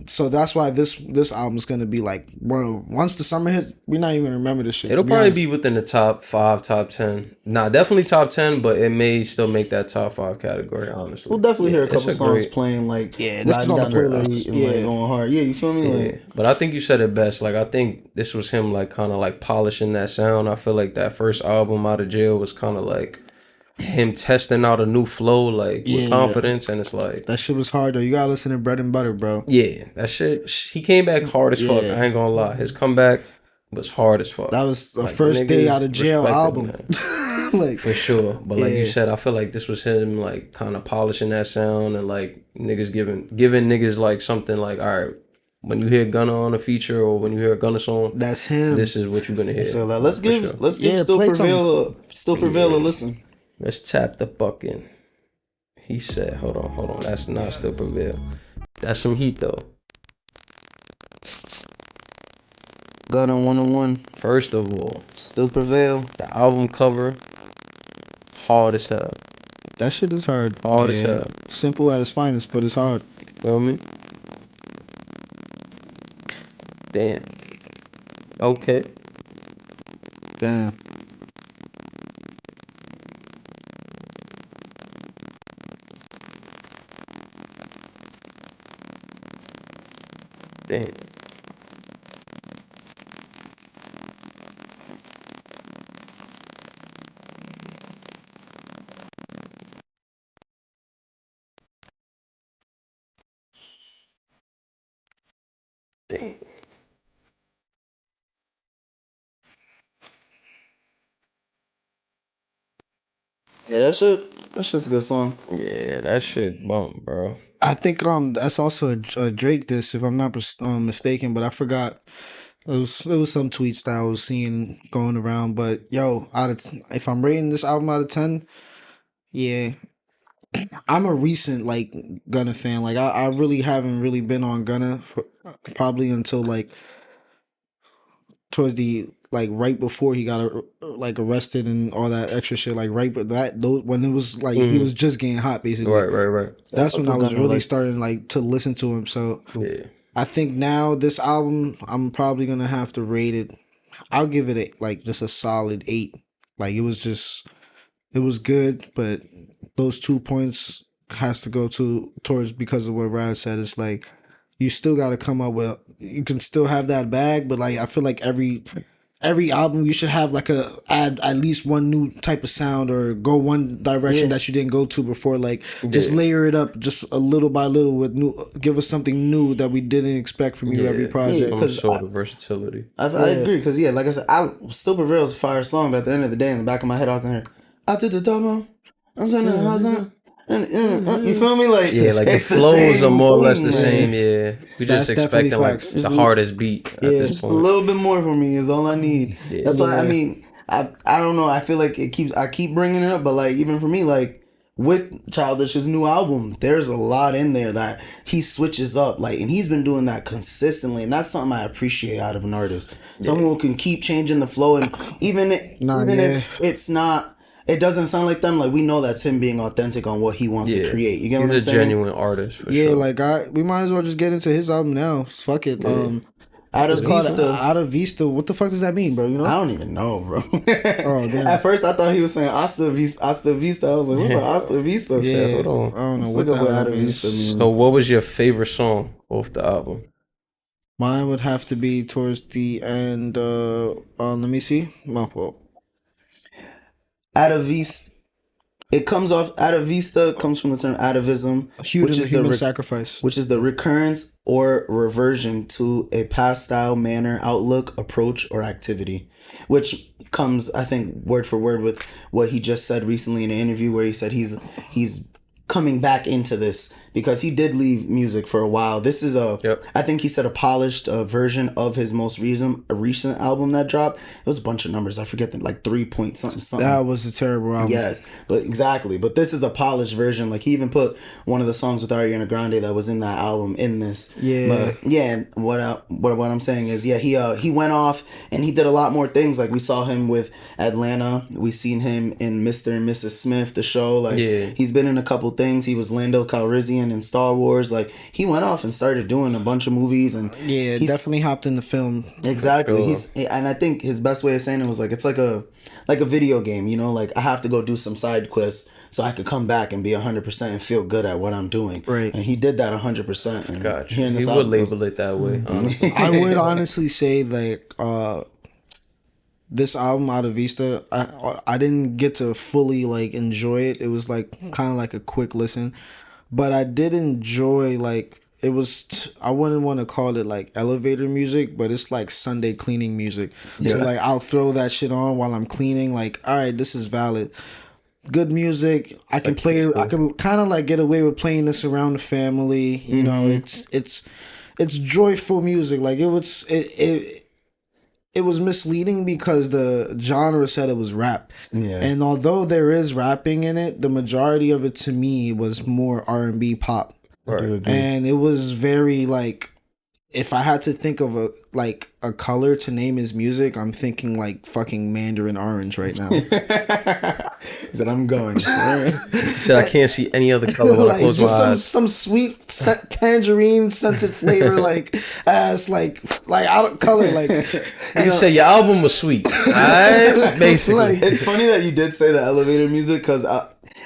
Speaker 1: so that's why this album is going to be like, bro, once the summer hits, we're not even going to remember this shit.
Speaker 2: It'll probably be within the top 5, top 10. Nah, definitely top 10, but it may still make that top 5 category, honestly.
Speaker 3: We'll definitely hear a couple songs playing, like,
Speaker 1: this is on the playlist.
Speaker 3: Like, going hard. Yeah, you feel me? Like,
Speaker 2: but I think you said it best. Like, I think this was him, like, kind of, like, polishing that sound. I feel like that first album out of jail was kind of, like, him testing out a new flow, like, with confidence, and it's like...
Speaker 1: That shit was hard, though. You gotta listen to Bread and Butter, bro.
Speaker 2: Yeah, that shit... He came back hard as fuck. I ain't gonna lie. His comeback was hard as fuck.
Speaker 1: That was the first day out of jail album.
Speaker 2: Like, for sure. But like you said, I feel like this was him, like, kind of polishing that sound and, like, niggas giving niggas, like, something like, all right, when you hear Gunna on a feature or when you hear a Gunna song,
Speaker 1: that's him.
Speaker 2: This is what you're gonna hear.
Speaker 3: So, like, let's give Still Prevail a listen.
Speaker 2: Let's tap the fucking. He said, hold on. That's not Still Prevail. That's some heat, though.
Speaker 3: Gunna 101.
Speaker 2: First of all,
Speaker 3: Still Prevail.
Speaker 2: The album cover, hard as hell.
Speaker 1: That shit is hard.
Speaker 2: Hard as hell.
Speaker 1: Simple at its finest, but it's hard.
Speaker 2: Feel me? Damn. Okay.
Speaker 1: Damn.
Speaker 2: Damn. Damn.
Speaker 3: Yeah, that's just a good song.
Speaker 2: Yeah, that shit bump, bro.
Speaker 1: I think that's also a Drake diss, if I'm not mistaken, but I forgot. There was some tweets that I was seeing going around, but yo, if I'm rating this album out of 10, yeah, I'm a recent like Gunna fan. Like I really haven't really been on Gunna for, probably until like towards the like right before he got like arrested and all that extra shit. Like right, but when it was like he was just getting hot, basically.
Speaker 2: Right.
Speaker 1: That's when I was really starting like to listen to him. So
Speaker 2: yeah.
Speaker 1: I think now this album, I'm probably gonna have to rate it. I'll give it just a solid 8. Like it was good, but those 2 points has to go towards because of what Rad said. It's like you still got to come up with. You can still have that bag, but like I feel like every album you should have like add at least one new type of sound or go one direction that you didn't go to before. Like just layer it up just a little by little with give us something new that we didn't expect from you every project.
Speaker 2: Because the versatility.
Speaker 3: I agree because like I said, Still Prevail is a fire song. But at the end of the day, in the back of my head, I can hear I took the top. I'm trying to house on. You feel me? Like
Speaker 2: like the flows are more or less the same. Yeah, we just expecting like the hardest beat. At this
Speaker 3: just
Speaker 2: point.
Speaker 3: A little bit more for me is all I need.
Speaker 2: Yeah.
Speaker 3: That's why I mean I don't know. I feel like I keep bringing it up, but like even for me, like with Childish's new album, there's a lot in there that he switches up, like, and he's been doing that consistently, and that's something I appreciate out of an artist. Someone who can keep changing the flow, and even if it's not. It doesn't sound like them. Like we know that's him being authentic on what he wants to create. You get what I'm saying?
Speaker 2: He's a genuine artist. For sure.
Speaker 1: Like we might as well just get into his album now. Fuck it. Atavista. What the fuck does that mean, bro? You know?
Speaker 3: I don't even know, bro.
Speaker 1: Oh, damn.
Speaker 3: At first, I thought he was saying Hasta Vista. I was like, what's Hasta Vista?
Speaker 1: Yeah,
Speaker 2: hold on.
Speaker 1: I don't know what that means.
Speaker 2: So, what was your favorite song off the album?
Speaker 1: Mine would have to be towards the end. Let me see. My fault.
Speaker 3: Atavista. Atavista comes from the term atavism,
Speaker 1: which is human sacrifice,
Speaker 3: which is the recurrence or reversion to a past style, manner, outlook, approach, or activity. Which comes, I think, word for word with what he just said recently in an interview, where he said he's coming back into this because he did leave music for a while. This is I think he said a polished version of his most recent album that dropped. It was a bunch of numbers. I forget the like 3 point something.
Speaker 1: That was a terrible album.
Speaker 3: Yes, but exactly. But this is a polished version. Like he even put one of the songs with Ariana Grande that was in that album in this.
Speaker 1: Yeah.
Speaker 3: But yeah, what I'm saying is, yeah, he went off and he did a lot more things. Like we saw him with Atlanta. We seen him in Mr. and Mrs. Smith, the show. Like he's been in a couple things. He was Lando Calrissian in Star Wars. Like he went off and started doing a bunch of movies, and
Speaker 1: definitely hopped in the film.
Speaker 3: Exactly. And I think his best way of saying it was like, it's like a video game, you know, like I have to go do some side quests so I could come back and be 100% and feel good at what I'm doing.
Speaker 1: Right.
Speaker 3: And he did that 100%. And
Speaker 2: gotcha. He would label it that way.
Speaker 1: I would honestly say like this album Atavista, I didn't get to fully like enjoy it. It was like kind of like a quick listen, but I did enjoy like it was I wouldn't want to call it like elevator music, but it's like Sunday cleaning music. So like I'll throw that shit on while I'm cleaning, like, all right, this is valid. Good music. I can play it. I can kind of like get away with playing this around the family. You know, it's joyful music. Like it was misleading because the genre said it was rap. Yeah. And although there is rapping in it, the majority of it to me was more R&B pop.
Speaker 2: Right.
Speaker 1: And it was very like, if I had to think of a color to name his music, I'm thinking like fucking mandarin orange right now.
Speaker 3: That I'm going.
Speaker 2: So I can't see any other color when I close my eyes.
Speaker 1: Some sweet tangerine scented flavor, like ass, like out of color, like.
Speaker 2: You said your album was sweet. Right? Basically,
Speaker 3: like, it's funny that you did say the elevator music because.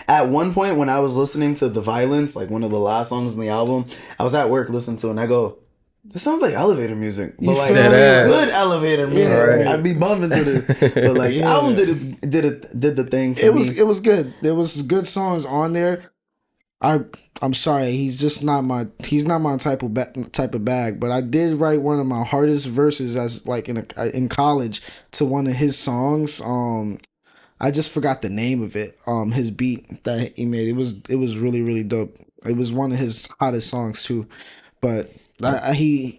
Speaker 3: At one point when I was listening to The Violence, like one of the last songs in the album, I was at work listening to it and I go, this sounds like elevator music. But like good elevator music. Yeah, right. I'd be bumping to this. But like the album did the thing for me.
Speaker 1: It was good. There was good songs on there. I'm sorry, he's not my type of bag, but I did write one of my hardest verses as like in college to one of his songs. I just forgot the name of it. His beat that he made. It was really, really dope. It was one of his hottest songs too. But I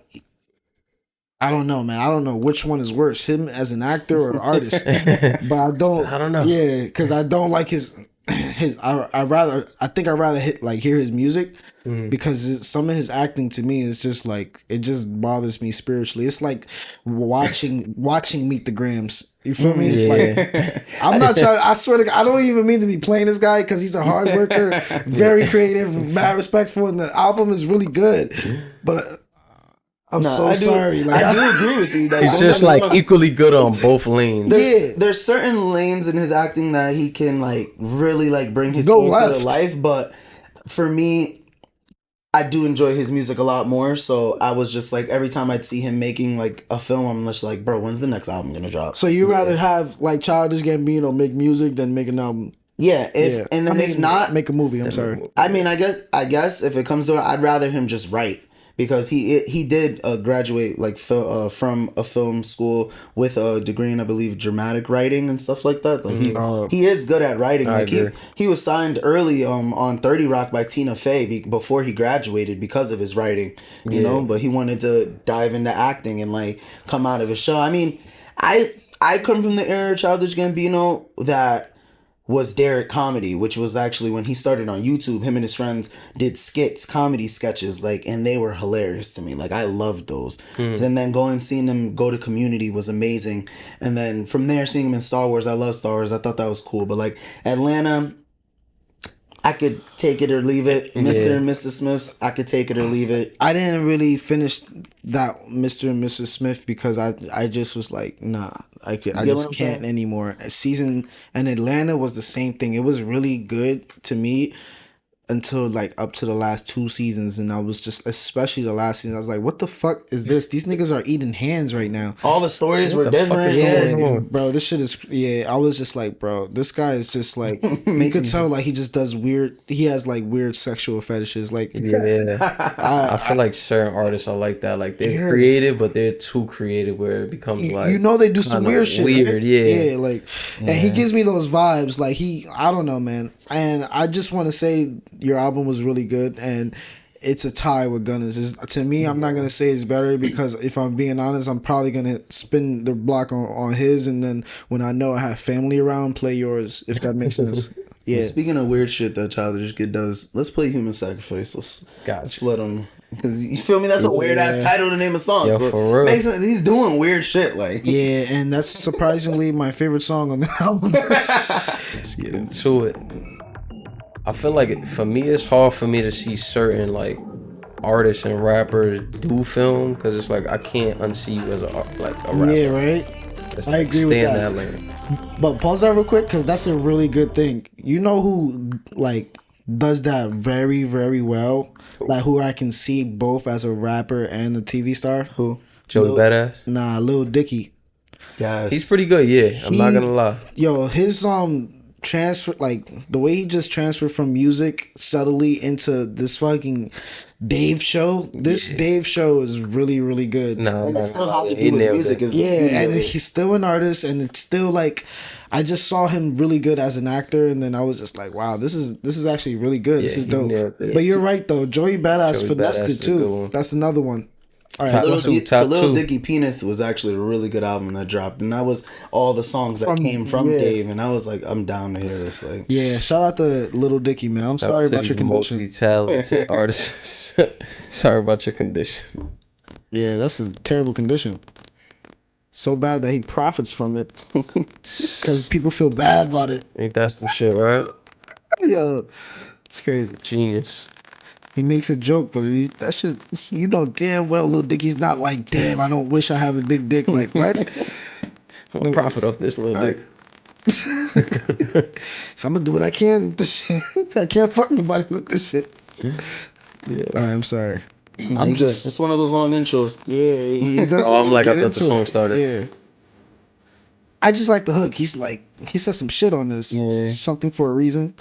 Speaker 1: don't know, man. I don't know which one is worse, him as an actor or artist. But I don't know. Yeah, because I don't like his. I'd rather hear his music because some of his acting to me is just like it just bothers me spiritually. It's like watching Meet the Grams. You feel me?
Speaker 2: Yeah.
Speaker 1: Like, I'm not trying. I swear to God, I don't even mean to be playing this guy because he's a hard worker, very creative, mad respectful, and the album is really good. But I'm sorry. Like,
Speaker 3: I do agree with you.
Speaker 2: He's just like equally good on both lanes.
Speaker 3: There's certain lanes in his acting that he can like really like bring his own to life. But for me, I do enjoy his music a lot more. So I was just like, every time I'd see him making like a film, I'm just like, bro, when's the next album gonna drop?
Speaker 1: So you rather have like Childish Gambino make music than make an album?
Speaker 3: Yeah, and then if not
Speaker 1: make a movie. I'm sorry.
Speaker 3: I mean, I guess if it comes to it, I'd rather him just write. Because he did graduate like from a film school with a degree in, I believe, dramatic writing and stuff like that. Like he is good at writing. Like he was signed early on 30 Rock by Tina Fey before he graduated because of his writing. You know, but he wanted to dive into acting and like come out of his show. I mean, I come from the era of Childish Gambino that was Derek Comedy, which was actually when he started on YouTube. Him and his friends did skits, comedy sketches, like, and they were hilarious to me. Like, I loved those. And then seeing him go to Community was amazing. And then from there, seeing him in Star Wars, I love Star Wars. I thought that was cool. But like Atlanta, I could take it or leave it. Mr. and Mrs. Smiths, I could take it or leave it.
Speaker 1: I didn't really finish that Mr. and Mrs. Smith because I just was like, nah, I just can't anymore. Season and Atlanta was the same thing. It was really good to me until like up to the last 2 seasons, and I was just, especially the last season, I was like, what the fuck is this? These niggas are eating hands right now.
Speaker 3: All the stories were different.
Speaker 1: Yeah, bro, this shit is, I was just like, bro, this guy is just like, you could tell like he just does weird, he has like weird sexual fetishes. Like,
Speaker 2: I feel like certain artists are like that. Like they're creative, but they're too creative where it becomes like,
Speaker 1: you know, they do some weird shit.
Speaker 2: Weird,
Speaker 1: yeah, like, and he gives me those vibes. Like I don't know, man. And I just want to say your album was really good, and it's a tie with Gunna's. To me, I'm not gonna say it's better because if I'm being honest, I'm probably gonna spin the block on his, and then when I know I have family around, play yours. If that makes sense. Yeah.
Speaker 3: And speaking of weird shit that Childish Gambino does, let's play Human Sacrifice. Let's let him. Because you feel me? That's a weird ass title to name a song.
Speaker 2: Yo,
Speaker 3: so
Speaker 2: for real.
Speaker 3: Makes sense. He's doing weird shit. Like
Speaker 1: yeah, and that's surprisingly my favorite song on the album.
Speaker 2: Let's get into it. I feel like for me, it's hard for me to see certain like artists and rappers do film because it's like I can't unsee you as a rapper.
Speaker 1: Yeah, right. I agree with that.
Speaker 2: Lane.
Speaker 1: But pause that real quick because that's a really good thing. You know who like does that very, very well? Like who I can see both as a rapper and a TV star? Who?
Speaker 2: Joey Badass?
Speaker 1: Nah, Lil Dicky.
Speaker 3: Yes.
Speaker 2: He's pretty good, yeah. I'm not gonna lie.
Speaker 1: Yo, his transfer, like the way he just transferred from music subtly into this fucking Dave show. This Dave show is really, really good.
Speaker 3: No, and it's still how to do with music.
Speaker 1: And he's still an artist, and it's still like I just saw him really good as an actor, and then I was just like, wow, this is actually really good. Yeah, this is dope. But you're right though, Joey Badass finessed it too. That's another one.
Speaker 3: All right, Lil Dicky Peanut was actually a really good album that dropped, and that was all the songs that came from Dave, and I was like, I'm down to hear this. Like,
Speaker 1: yeah, shout out to Lil Dicky, man. I'm sorry about your condition.
Speaker 2: Multi-talented artist. Sorry about your condition.
Speaker 1: Yeah, that's a terrible condition. So bad that he profits from it because people feel bad about it.
Speaker 2: Ain't that some shit, right?
Speaker 1: Yo, it's crazy.
Speaker 2: Genius.
Speaker 1: He makes a joke, but that shit, you know damn well Lil Dicky's not like, damn, I don't wish I have a big dick. Like, what?
Speaker 2: I'm gonna profit off this little dick.
Speaker 1: So I'm gonna do what I can with this shit. I can't fuck nobody with this shit. Yeah. All right, I'm sorry.
Speaker 3: I'm just. It's one of those long intros.
Speaker 1: Yeah. He does.
Speaker 2: I'm like, I thought the song started.
Speaker 1: Yeah. I just like the hook. He said some shit on this. Yeah. Something for a reason.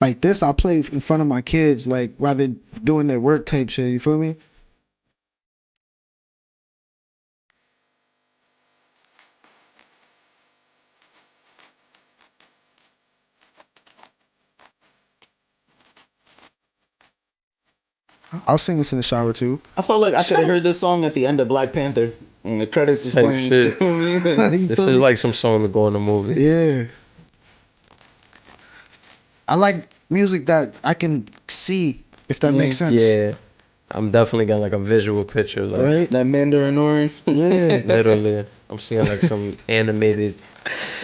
Speaker 1: Like this, I'll play in front of my kids, like while they're doing their work type shit. You feel me? I'll sing this in the shower too.
Speaker 3: I felt like I could have heard this song at the end of Black Panther, and the credits is playing.
Speaker 2: Shit. This is like some song to go in the movie.
Speaker 1: Yeah. I like music that I can see, if that makes sense.
Speaker 2: Yeah. I'm definitely got like a visual picture. Like,
Speaker 1: right?
Speaker 3: That Mandarin orange.
Speaker 1: Yeah.
Speaker 2: Literally. I'm seeing like some animated.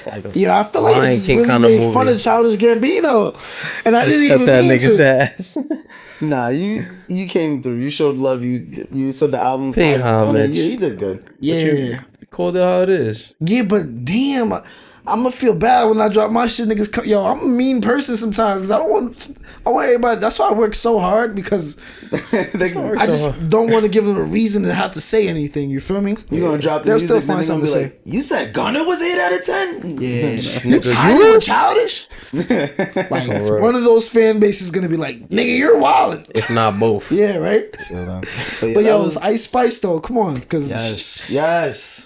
Speaker 2: Like
Speaker 1: I feel like it's really made fun of Childish Gambino. And I didn't even
Speaker 2: that nigga's ass.
Speaker 3: Nah, you came through. You showed love. You said the album.
Speaker 2: Yeah,
Speaker 3: you did good.
Speaker 1: Yeah.
Speaker 2: You called it how it is.
Speaker 1: Yeah, but damn, I'm gonna feel bad when I drop my shit, niggas. Yo, I'm a mean person sometimes because I want everybody. That's why I work so hard because I just don't want to give them a reason to have to say anything. You feel me?
Speaker 3: You gonna drop the
Speaker 1: They'll
Speaker 3: music,
Speaker 1: still find something to say.
Speaker 3: Like, you said Gunna was 8 out of 10.
Speaker 1: Yeah, you tired with Childish? Like one of those fan bases is gonna be like, nigga, you're wildin'.
Speaker 2: If not both.
Speaker 1: Yeah, right. But yo, it's Ice Spice though. Come on, because
Speaker 3: yes.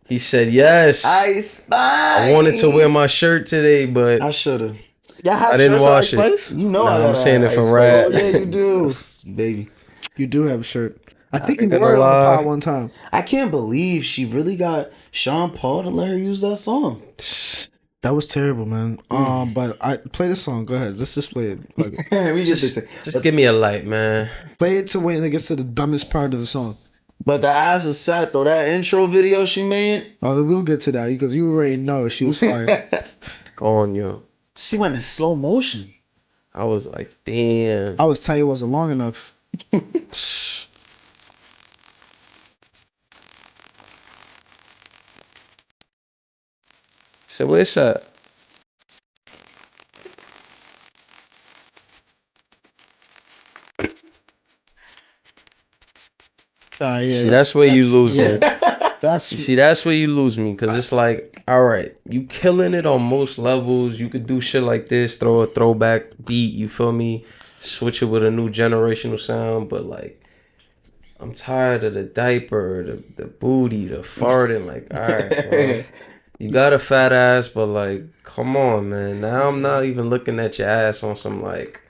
Speaker 2: He said yes.
Speaker 3: Ice Spice.
Speaker 2: I wanted to wear my shirt today, but
Speaker 3: I should have.
Speaker 2: I didn't wash it.
Speaker 3: You know,
Speaker 2: I'm saying it from Rad.
Speaker 3: Yeah, you do, baby.
Speaker 1: You do have a shirt. I think you wore it on the pod one time.
Speaker 3: I can't believe she really got Sean Paul to let her use that song.
Speaker 1: That was terrible, man. But I play the song. Go ahead. Let's just play it.
Speaker 3: We just
Speaker 2: give me a light, man.
Speaker 1: Play it to when it gets to the dumbest part of the song.
Speaker 3: But the ass is sad though. That intro video she made.
Speaker 1: Oh, we'll get to that because you already know she was fire.
Speaker 2: Go on, yo.
Speaker 3: She went in slow motion.
Speaker 2: I was like, damn.
Speaker 1: I was telling you it wasn't long enough.
Speaker 2: So where's that?
Speaker 1: Yeah,
Speaker 2: see, that's where you lose me.
Speaker 1: That's
Speaker 2: where you lose me because it's like, all right, you killing it on most levels. You could do shit like this, throw a throwback beat. You feel me? Switch it with a new generational sound, but like, I'm tired of the diaper, the booty, the farting. Like, all right, bro. You got a fat ass, but like, come on, man. Now I'm not even looking at your ass on some like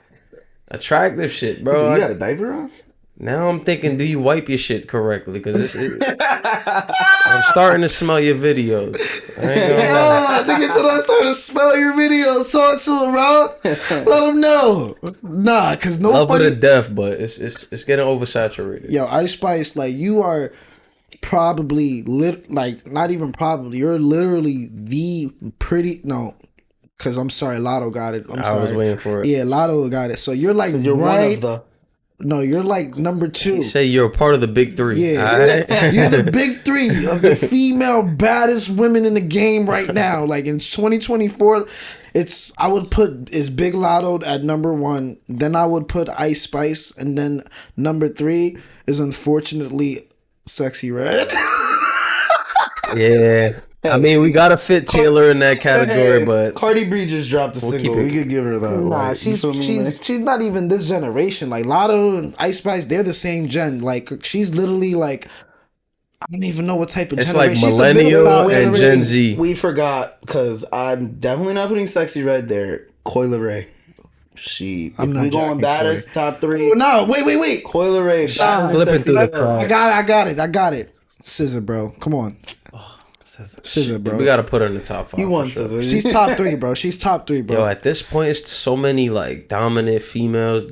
Speaker 2: attractive shit, bro.
Speaker 3: You got a diaper on?
Speaker 2: Now I'm thinking, do you wipe your shit correctly? Because I'm starting to smell your videos. I ain't gonna lie.
Speaker 1: Nigga said I'm starting to smell your videos. Talk to him, bro. Let him know. Nah, because
Speaker 2: nobody... Love it to death, but it's getting oversaturated.
Speaker 1: Yo, Ice Spice, like, you are probably, not even probably, you're literally the pretty... No, because I'm sorry, Lotto got it. I
Speaker 2: was waiting for it.
Speaker 1: Yeah, Lotto got it. So you're like
Speaker 3: you're
Speaker 1: right...
Speaker 3: one of the...
Speaker 1: No, you're like number 2.
Speaker 2: You say you're a part of the big 3.
Speaker 1: Yeah, you're the big 3 of the female baddest women in the game right now. Like in 2024, I would put Big Lotto at number 1. Then I would put Ice Spice, and then number 3 is unfortunately Sexy Red.
Speaker 2: Yeah. I mean, we gotta fit Taylor in that category, but
Speaker 3: Cardi B just dropped a single. We could give her that.
Speaker 1: Nah, she's not even this generation. Like Lotto and Ice Spice, they're the same gen. Like she's literally like, I don't even know what type of generation.
Speaker 2: It's like millennial and Gen Z.
Speaker 3: We forgot because I'm definitely not putting Sexy Red there. Coil Ray. We going baddest top 3.
Speaker 1: Oh, no, wait.
Speaker 3: Coil Ray.
Speaker 2: Slipping through the crowd.
Speaker 1: I got it. SZA, bro. Come on. SZA, bro.
Speaker 2: We gotta put her in the top 5.
Speaker 3: You want SZA?
Speaker 1: She's top 3, bro. She's top 3, bro.
Speaker 2: Yo, at this point, it's so many like dominant females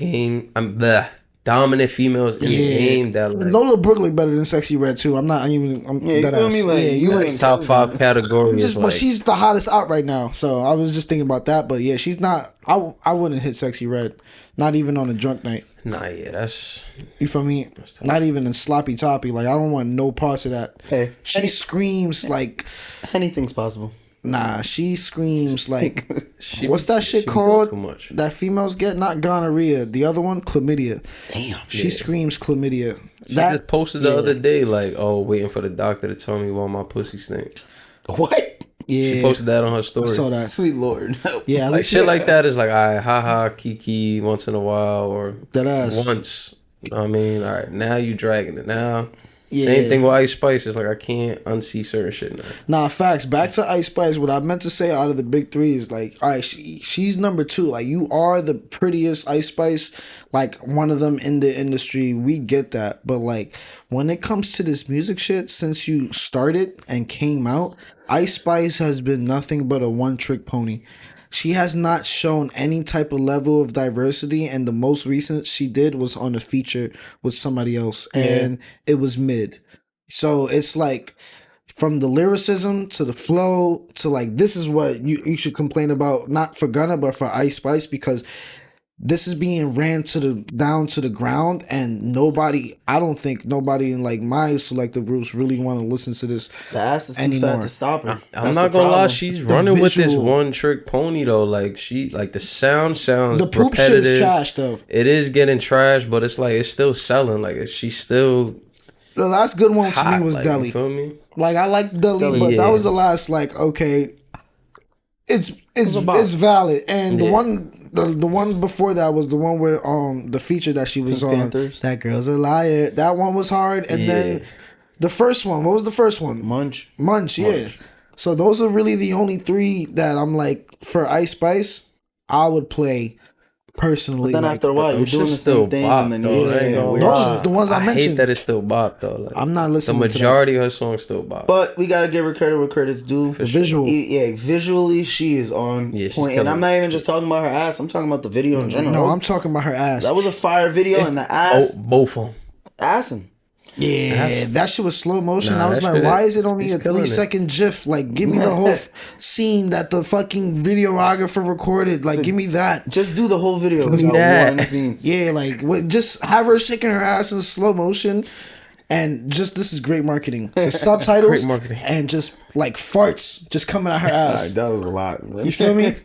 Speaker 2: dominant females in the game that like,
Speaker 1: Lola Brooklyn better than Sexy Red too. I'm that ass.
Speaker 2: You like top 5 category.
Speaker 1: But she's the hottest out right now. So I was just thinking about that. But yeah, she's not. I wouldn't hit Sexy Red, not even on a drunk night.
Speaker 2: Nah, yeah, that's...
Speaker 1: You feel me? Not even in sloppy toppy. Like, I don't want no parts of that.
Speaker 3: Hey.
Speaker 1: She screams like...
Speaker 3: Anything's possible.
Speaker 1: Nah, she screams like... what's that shit called? That females get? Not gonorrhea. The other one? Chlamydia.
Speaker 3: Damn.
Speaker 1: She screams chlamydia.
Speaker 2: She just posted the other day like, oh, waiting for the doctor to tell me why my pussy stink.
Speaker 3: What?
Speaker 2: Yeah, she posted that on her story.
Speaker 1: I saw that.
Speaker 3: Sweet Lord.
Speaker 1: Yeah,
Speaker 2: like shit like that is like, all right, haha, kiki once in a while or
Speaker 1: that ass.
Speaker 2: Once. I mean, all right, now you dragging it now. Yeah. Same thing with Ice Spice. It's like I can't unsee certain shit now.
Speaker 1: Nah, facts. Back to Ice Spice. What I meant to say out of the big 3 is like, all right, she's number 2. Like you are the prettiest Ice Spice. Like one of them in the industry. We get that, but like when it comes to this music shit, since you started and came out, Ice Spice has been nothing but a one-trick pony. She has not shown any type of level of diversity, and the most recent she did was on a feature with somebody else, and it was mid. So it's like from the lyricism to the flow to like this is what you should complain about, not for Gunna but for Ice Spice, because this is being ran down to the ground, and I don't think nobody in like my selective groups really want to listen to this.
Speaker 3: The ass is too fat to stop her.
Speaker 2: I'm not gonna lie, she's running with this one trick pony though. Like the sound sounds
Speaker 1: the poop
Speaker 2: repetitive.
Speaker 1: Shit is trash though.
Speaker 2: It is getting trash, but it's like it's still selling. Like she's still.
Speaker 1: The last good one to me was
Speaker 2: like,
Speaker 1: Deli.
Speaker 2: You feel me?
Speaker 1: Like I like Deli, but that was the last. Like okay, it's valid, and the one before that was the one where the feature that she was on.
Speaker 3: Panthers.
Speaker 1: That girl's a liar. That one was hard, and then the first one. What was the first one?
Speaker 3: Munch.
Speaker 1: Yeah. So those are really the only 3 that I'm like for Ice Spice. I would play personally.
Speaker 3: But then after a while, you're doing the same thing, and then
Speaker 1: those the ones I mentioned.
Speaker 2: I hate that it's still bop though. Like,
Speaker 1: I'm not listening.
Speaker 2: The majority of her songs still bop.
Speaker 3: But we gotta give her credit where credit's due.
Speaker 1: The visual,
Speaker 3: visually she is on point. And I'm not even just talking about her ass. I'm talking about the video in general.
Speaker 1: No, I'm talking about her ass.
Speaker 3: That was a fire video, and the ass.
Speaker 2: Both of them.
Speaker 3: Assing.
Speaker 1: Yeah, that shit was slow motion. I was like, why is it only a 3-second GIF? Like, give me the whole scene that the fucking videographer recorded. Like, give me that.
Speaker 3: Just do the whole video. One scene.
Speaker 1: Yeah, like, just have her shaking her ass in slow motion. And just, this is great marketing. The subtitles and just like farts just coming out her ass.
Speaker 3: That was a lot. Man.
Speaker 1: You feel me?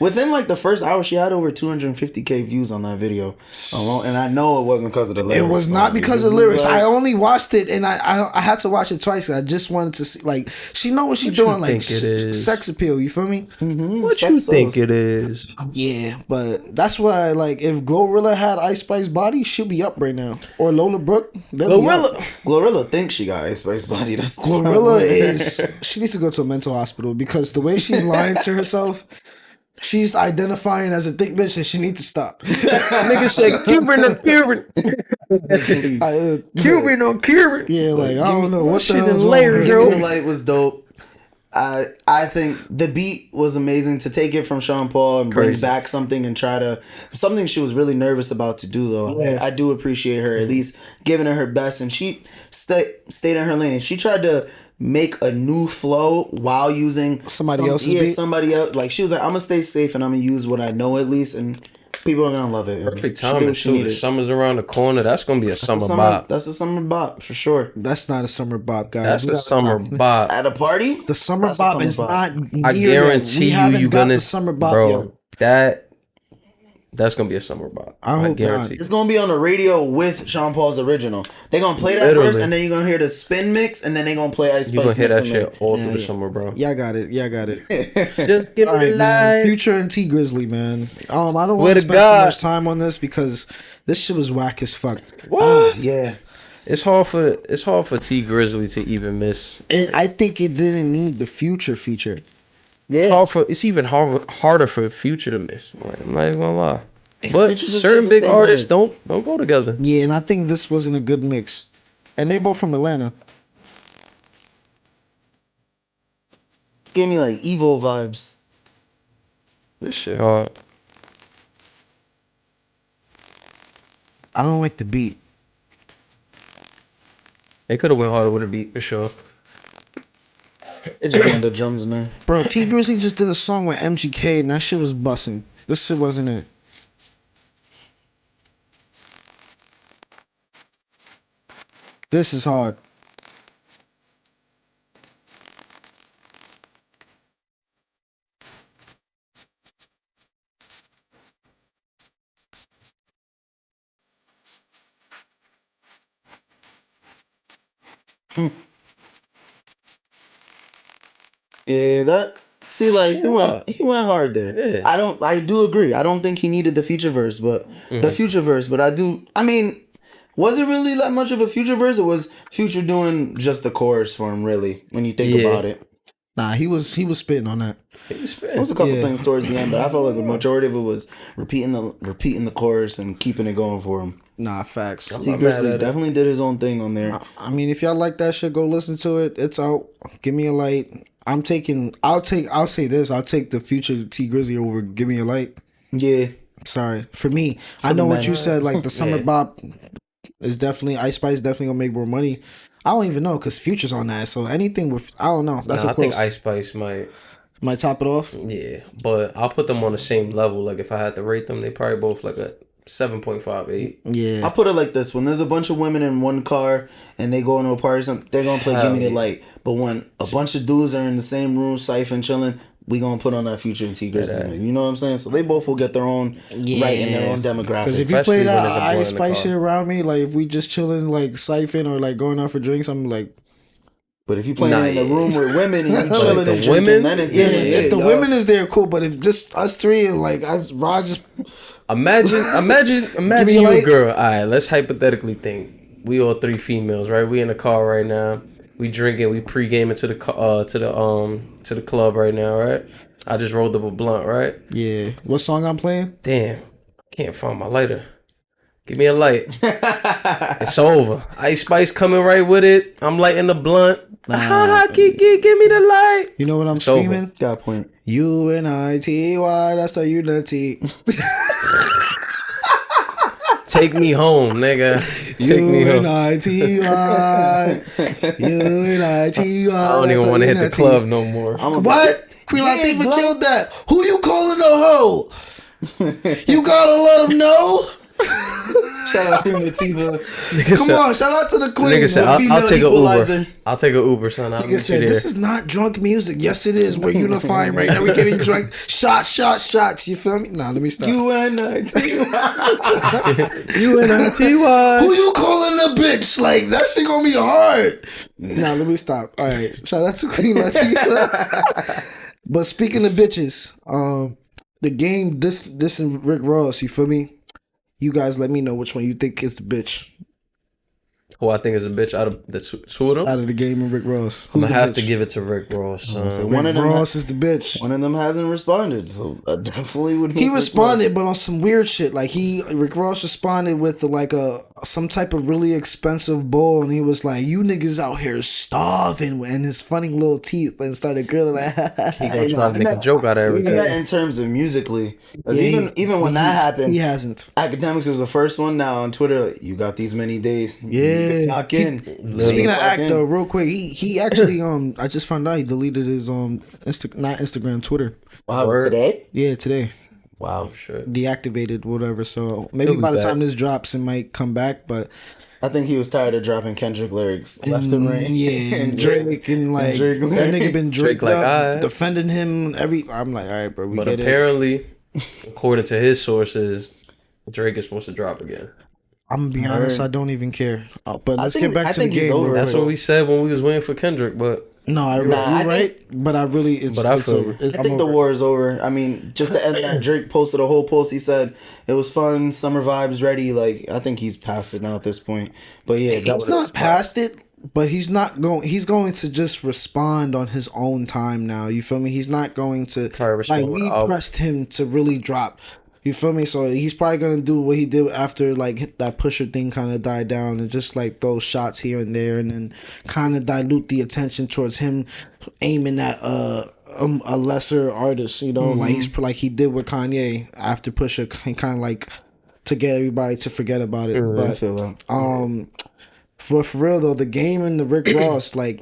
Speaker 3: Within like the first hour, she had over 250K views on that video alone. And I know it wasn't because of the lyrics.
Speaker 1: It was not because of the lyrics. I only watched it and I had to watch it twice. I just wanted to see, like, she know what she's doing, like sex appeal. You feel me?
Speaker 2: Mm-hmm. What you think it is?
Speaker 1: Yeah, but that's what I like. If Glorilla had Ice Spice body, she'll be up right now. Or Lola Brooke.
Speaker 3: Glorilla thinks she got Ice Spice body. That's
Speaker 1: Glorilla is. She needs to go to a mental hospital because the way she's lying to herself, she's identifying as a thick bitch and she needs to stop.
Speaker 2: Nigga said Cuban or Cuban. Cuban or Cuban.
Speaker 1: Yeah, like I don't know what the hell is
Speaker 3: wrong. Give Me the Light was dope. I think the beat was amazing. To take it from Sean Paul and bring back something and try to something she was really nervous about to do though. Yeah. I do appreciate her at least giving her best, and she stayed in her lane. She tried to make a new flow while using
Speaker 1: somebody else's beat.
Speaker 3: Somebody else. Like she was like, I'm gonna stay safe and I'm gonna use what I know at least, and people are gonna love it.
Speaker 2: Perfect timing too. The summer's around the corner. That's gonna be a summer bop.
Speaker 3: That's a summer bop for sure.
Speaker 1: That's not a summer bop, guys.
Speaker 2: That's a summer bop
Speaker 3: at a party.
Speaker 1: The summer bop is not.
Speaker 2: I guarantee you gonna
Speaker 1: the summer bop,
Speaker 2: bro. That's gonna be a summer bop. I guarantee.
Speaker 3: It's gonna be on the radio with Sean Paul's original. They're gonna play that first, and then you're gonna hear the spin mix, and then they're gonna play Ice Spice.
Speaker 2: You're gonna hear that shit all through the summer, bro.
Speaker 1: Yeah, I got it.
Speaker 2: Just give me the light.
Speaker 1: Future and T Grizzly, man. I don't want to spend too much time on this because this shit was whack as fuck.
Speaker 2: What?
Speaker 3: Yeah.
Speaker 2: It's hard for T Grizzly to even miss.
Speaker 1: And I think it didn't need the Future feature.
Speaker 3: Yeah,
Speaker 2: it's even harder for Future to miss. Like, I'm not even gonna lie, but certain big artists don't go together.
Speaker 1: Yeah, and I think this wasn't a good mix, and they both from Atlanta.
Speaker 3: Gave me like Evo vibes.
Speaker 2: This shit hard.
Speaker 1: I don't like the beat.
Speaker 2: They could have went harder with a beat for sure.
Speaker 3: It just had the drums in there.
Speaker 1: Bro, T Grizzly just did a song with MGK and that shit was busting. This shit wasn't it. This is hard.
Speaker 3: Yeah, he went hard there. Yeah. I do agree. I don't think he needed the Future verse, but the Future verse, but I mean, was it really that much of a Future verse, or was Future doing just the chorus for him, really, when you think about it?
Speaker 1: Nah, he was spitting on that.
Speaker 3: There was a couple things towards the end, but I felt like the majority of it was repeating the chorus and keeping it going for him.
Speaker 1: Nah, facts.
Speaker 3: T Grizzly definitely did his own thing on there.
Speaker 1: I mean, if y'all like that shit, go listen to it. It's out. Give Me a Light. I'll say this. I'll take the Future T Grizzly over Give Me a Light.
Speaker 3: Yeah.
Speaker 1: Sorry. For me, I know what you said, like the summer bop is definitely, Ice Spice definitely gonna make more money. I don't even know because Future's on that. So anything with, I don't know. That's
Speaker 2: I think Ice Spice might
Speaker 1: top it off.
Speaker 2: Yeah, but I'll put them on the same level. Like if I had to rate them, they probably both like a 7.58.
Speaker 1: Yeah.
Speaker 3: I'll put it like this. When there's a bunch of women in one car and they go into a party or something, they're going to play Give Me the Light. But when a bunch of dudes are in the same room, siphon, chilling, we going to put on that Future and T Grizzly. You know what I'm saying? So they both will get their own right in their own demographic.
Speaker 1: Because if you play that Ice Spice shit around me, like if we just chilling, like siphon or like going out for drinks, I'm like...
Speaker 3: But if you playing in a room with women and you chilling and drinking,
Speaker 2: women,
Speaker 3: then it's
Speaker 1: if the women is there, cool. But if just us three and like Rod just...
Speaker 2: Imagine you a girl. All right, let's hypothetically think we all three females, right? We in the car right now. We drinking. We pre-gaming to the club right now, right? I just rolled up a blunt, right?
Speaker 1: Yeah. What song I'm playing?
Speaker 2: Damn, can't find my lighter. Give me a light. It's over. Ice Spice coming right with it. I'm lighting the blunt. Kiki, give me the light.
Speaker 1: You know what I'm screaming?
Speaker 3: Over. Got a point.
Speaker 1: U-N-I-T-Y, that's the unity.
Speaker 2: Take me home, nigga. Take me home.
Speaker 1: U-N-I-T-Y. U-N-I-T-Y.
Speaker 2: I don't even want to hit the club no more.
Speaker 1: What? Queen Latifah killed that. Who you calling a hoe? You gotta let them know.
Speaker 3: Shout out to Queen Latifah.
Speaker 1: Come on, shout out to the Queen.
Speaker 2: Nigga said, I'll take an Uber. I'll take an Uber, son.
Speaker 1: Nigga said, this is not drunk music. Yes, it is. We're unifying right now. We're getting drunk. Shots. You feel me? Nah, let me stop.
Speaker 3: U-N-I-T-Y.
Speaker 2: U-N-I-T-Y.
Speaker 1: Who you calling a bitch? Like, that shit gonna be hard. Nah, let me stop. All right. Shout out to Queen Latifah. But speaking of bitches, the game, this and Rick Ross, you feel me? You guys let me know which one you think is the bitch.
Speaker 2: who I think is a bitch out of the two of them.
Speaker 1: Out of the game of Rick Ross.
Speaker 2: I'm gonna have to give it to Rick Ross.
Speaker 1: Rick Ross is the bitch.
Speaker 3: One of them hasn't responded, so I definitely would.
Speaker 1: He responded, but on some weird shit. Like Rick Ross responded with some type of really expensive bowl, and he was like, "You niggas out here starving," and his funny little teeth, and started grilling like.
Speaker 2: He gonna try to make a joke out of everything.
Speaker 3: In terms of musically, even when that happened,
Speaker 1: he hasn't.
Speaker 3: Academics was the first one. Now on Twitter, like, you got these many days.
Speaker 1: Yeah,
Speaker 3: lock in.
Speaker 1: Speaking of act though, real quick, he actually I just found out he deleted his not Instagram, Twitter.
Speaker 3: Wow, today?
Speaker 1: Yeah, today.
Speaker 3: Wow,
Speaker 2: shit.
Speaker 1: Deactivated, whatever. So maybe by the time this drops, it might come back. But
Speaker 3: I think he was tired of dropping Kendrick lyrics left and right.
Speaker 1: Yeah, and Drake and like Drake that nigga been Drake like, up, defending him. I'm like, all right, bro.
Speaker 2: But apparently, according to his sources, Drake is supposed to drop again.
Speaker 1: I'm gonna be honest, I don't even care. But let's get back to the game.
Speaker 2: That's what we said when we was waiting for Kendrick, but
Speaker 1: no, you're right. But I really, it's over.
Speaker 3: I think the war is over. I mean, just the end of that, Drake posted a whole post. He said it was fun, summer vibes ready. Like, I think he's past it now at this point. But yeah,
Speaker 1: he's not past it. But he's not going. He's going to just respond on his own time now. You feel me? He's not going to like we pressed him to really drop. You feel me? So he's probably gonna do what he did after like that Pusher thing kind of died down and just like throw shots here and there and then kind of dilute the attention towards him aiming at a lesser artist. You know, like he's like he did with Kanye after Pusher, kind of like to get everybody to forget about it. But
Speaker 3: I feel that.
Speaker 1: But for real though, the game and the Rick Ross like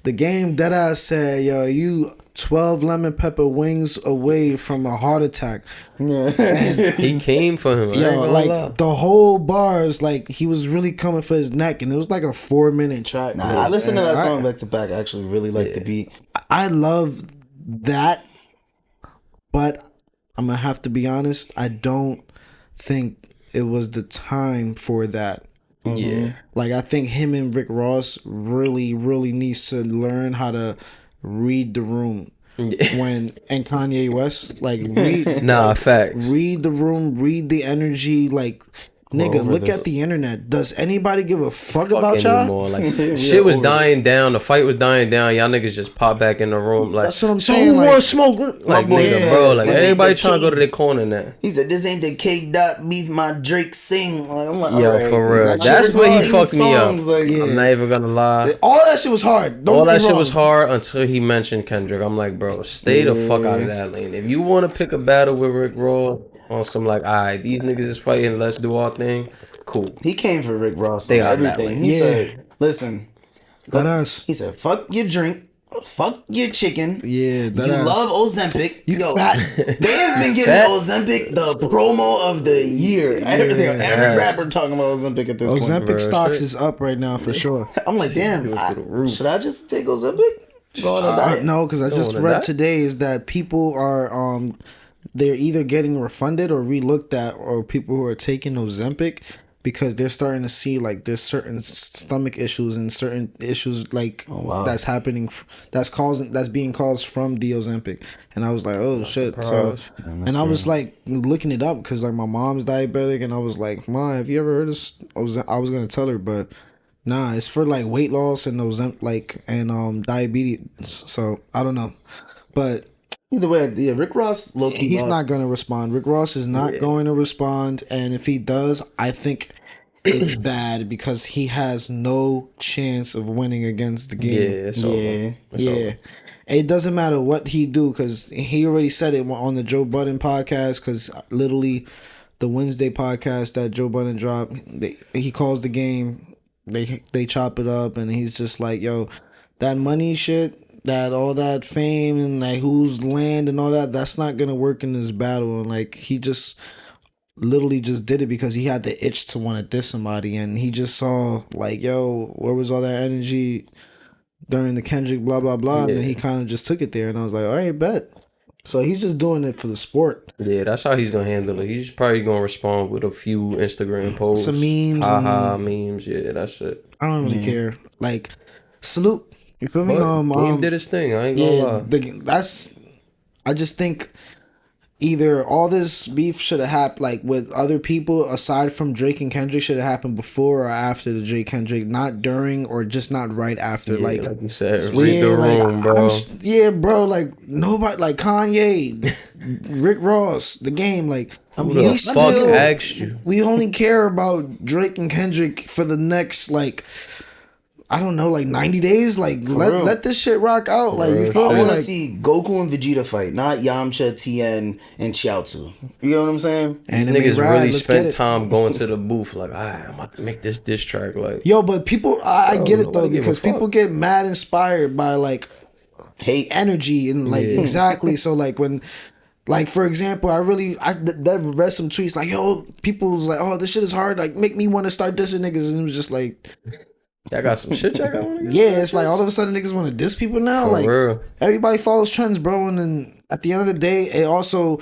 Speaker 1: the game deadass said, yo, you 12 lemon pepper wings away from a heart attack.
Speaker 2: He came for him.
Speaker 1: Yo, like the whole bars, like he was really coming for his neck, and it was like a 4-minute track.
Speaker 3: I listened to that song back to back. I actually really like the beat.
Speaker 1: I love that, but I'm gonna have to be honest. I don't think it was the time for that.
Speaker 2: Yeah,
Speaker 1: like I think him and Rick Ross really needs to learn how to read the room and Kanye West like read
Speaker 2: fact.
Speaker 1: Read the room, read the energy, like nigga, look at the internet. Does anybody give a fuck about y'all?
Speaker 2: Anymore. Like shit was dying down, the fight was dying down. Y'all niggas just pop back in the room. Like
Speaker 1: that's what I'm saying.
Speaker 2: Who
Speaker 1: like,
Speaker 2: want smoke? Like nigga, bro. Like everybody trying to go to their corner now.
Speaker 3: He said, "This ain't the K dot beef my Drake sing." Like, I'm like,
Speaker 2: yo, for real. Like, that's where he fucked me up.
Speaker 3: Like,
Speaker 2: I'm not even gonna lie.
Speaker 1: All that shit was hard.
Speaker 2: All that shit was hard until he mentioned Kendrick. I'm like, bro, stay the fuck out of that lane. If you want to pick a battle with Rick Ross on some like, alright, these niggas is fighting, let's do our thing. Cool.
Speaker 3: He came for Rick Ross on everything. He said, listen. He said, fuck your drink. Fuck your chicken.
Speaker 1: Yeah,
Speaker 3: love Ozempic.
Speaker 1: You fat.
Speaker 3: They have been giving Ozempic the promo of the year. Every rapper talking about Ozempic at this point.
Speaker 1: Ozempic stocks is up right now for sure.
Speaker 3: I'm like, damn. Should I just take Ozempic?
Speaker 1: No, because I just read today is that people are they're either getting refunded or relooked at, or people who are taking Ozempic because they're starting to see like there's certain stomach issues and certain issues like that's happening that's being caused from the Ozempic. And I was like, oh shit. So and I was like looking it up because like my mom's diabetic and I was like, Mom, have you ever heard of I was gonna tell her, but nah, it's for like weight loss and Ozempic and diabetes. So I don't know, but
Speaker 3: either way, yeah, Rick Ross, low-key,
Speaker 1: he's not going to respond. Rick Ross is not going to respond, and if he does, I think it's bad because he has no chance of winning against the game. Yeah. It doesn't matter what he do because he already said it on the Joe Budden podcast. Because literally, the Wednesday podcast that Joe Budden dropped, he calls the game. They chop it up, and he's just like, "Yo, that money shit." That all that fame and like whose land and all that's not gonna work in this battle. And like he just literally just did it because he had the itch to want to diss somebody, and he just saw like, yo, where was all that energy during the Kendrick blah blah blah, and then he kind of just took it there, and I was like, all right, bet. So he's just doing it for the sport.
Speaker 2: Yeah, that's how he's gonna handle it. He's probably gonna respond with a few Instagram posts,
Speaker 1: some memes,
Speaker 2: memes. Yeah, that's it.
Speaker 1: I don't really care. Like, salute. You feel me?
Speaker 2: Game did his thing. I ain't gonna lie.
Speaker 1: I just think either all this beef should have happened like with other people aside from Drake and Kendrick should have happened before or after the Drake Kendrick, not during or just not right after.
Speaker 2: Yeah,
Speaker 1: like
Speaker 2: you said, read the room, bro.
Speaker 1: Bro. Like nobody, like Kanye, Rick Ross, The Game. Like
Speaker 2: who the fuck asked you?
Speaker 1: We only care about Drake and Kendrick for the next like. I don't know, like 90 days. Like let this shit rock out. Like you feel me?
Speaker 3: I want to
Speaker 1: like,
Speaker 3: see Goku and Vegeta fight, not Yamcha, Tien, and Chiaotzu. You know what I'm saying?
Speaker 2: And niggas really spent time going to the booth. Like, I'm about to make this diss track. Like,
Speaker 1: yo, but people, I get it though because people get mad inspired by like hate energy and like exactly. So like when. Like, for example, I read some tweets like, yo, people was like, oh, this shit is hard. Like, make me want to start dissing niggas. And it was just like...
Speaker 2: I got some shit y'all got on.
Speaker 1: Yeah, it's like all of a sudden niggas want to diss people now.
Speaker 2: For
Speaker 1: like,
Speaker 2: real.
Speaker 1: Everybody follows trends, bro. And then at the end of the day, it also...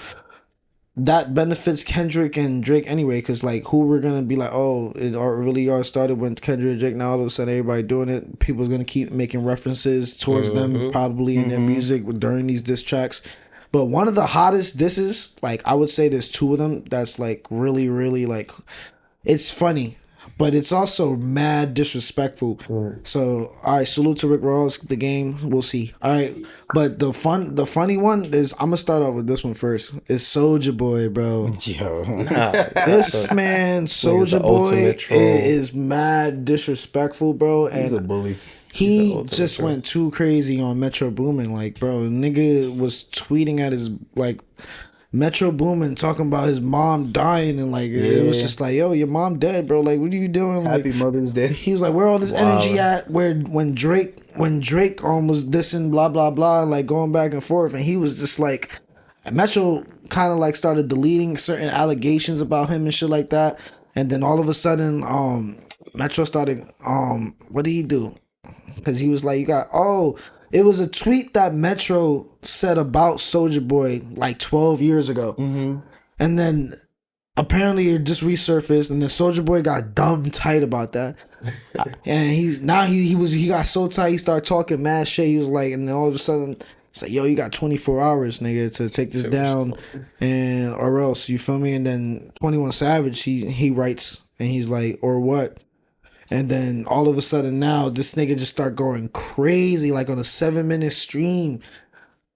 Speaker 1: That benefits Kendrick and Drake anyway. Because, like, who we're going to be like, oh, it really all started when Kendrick and Drake. Now all of a sudden everybody doing it. People's going to keep making references towards them probably in their music during these diss tracks. But one of the hottest disses, like I would say there's two of them that's like really, really like, it's funny, but it's also mad disrespectful. So, all right, salute to Rick Ross, The Game, we'll see. All right, but the funny one is, I'm gonna start off with this one first. It's Soulja Boy, bro.
Speaker 3: Yo.
Speaker 1: This man, Soulja Boy, is mad disrespectful, bro. And
Speaker 3: he's a bully.
Speaker 1: He just went too crazy on Metro Boomin. Like, bro, nigga was tweeting at his, like, Metro Boomin talking about his mom dying. And, like, it was just like, yo, your mom dead, bro. Like, what are you doing?
Speaker 3: Happy
Speaker 1: like,
Speaker 3: Mother's Day.
Speaker 1: He was like, where all this energy at? When Drake was dissing, blah, blah, blah, like, going back and forth. And he was just like, Metro kind of, like, started deleting certain allegations about him and shit like that. And then all of a sudden, Metro started, what did he do? Because he was like, it was a tweet that Metro said about Soulja Boy like 12 years ago. And then apparently it just resurfaced, and then Soulja Boy got dumb tight about that. And he got so tight, he started talking mad shit. He was like, and then all of a sudden, it's like, yo, you got 24 hours, nigga, to take this down, and or else, you feel me? And then 21 Savage, he writes, and he's like, or what? And then all of a sudden now, this nigga just start going crazy, like on a 7-minute stream.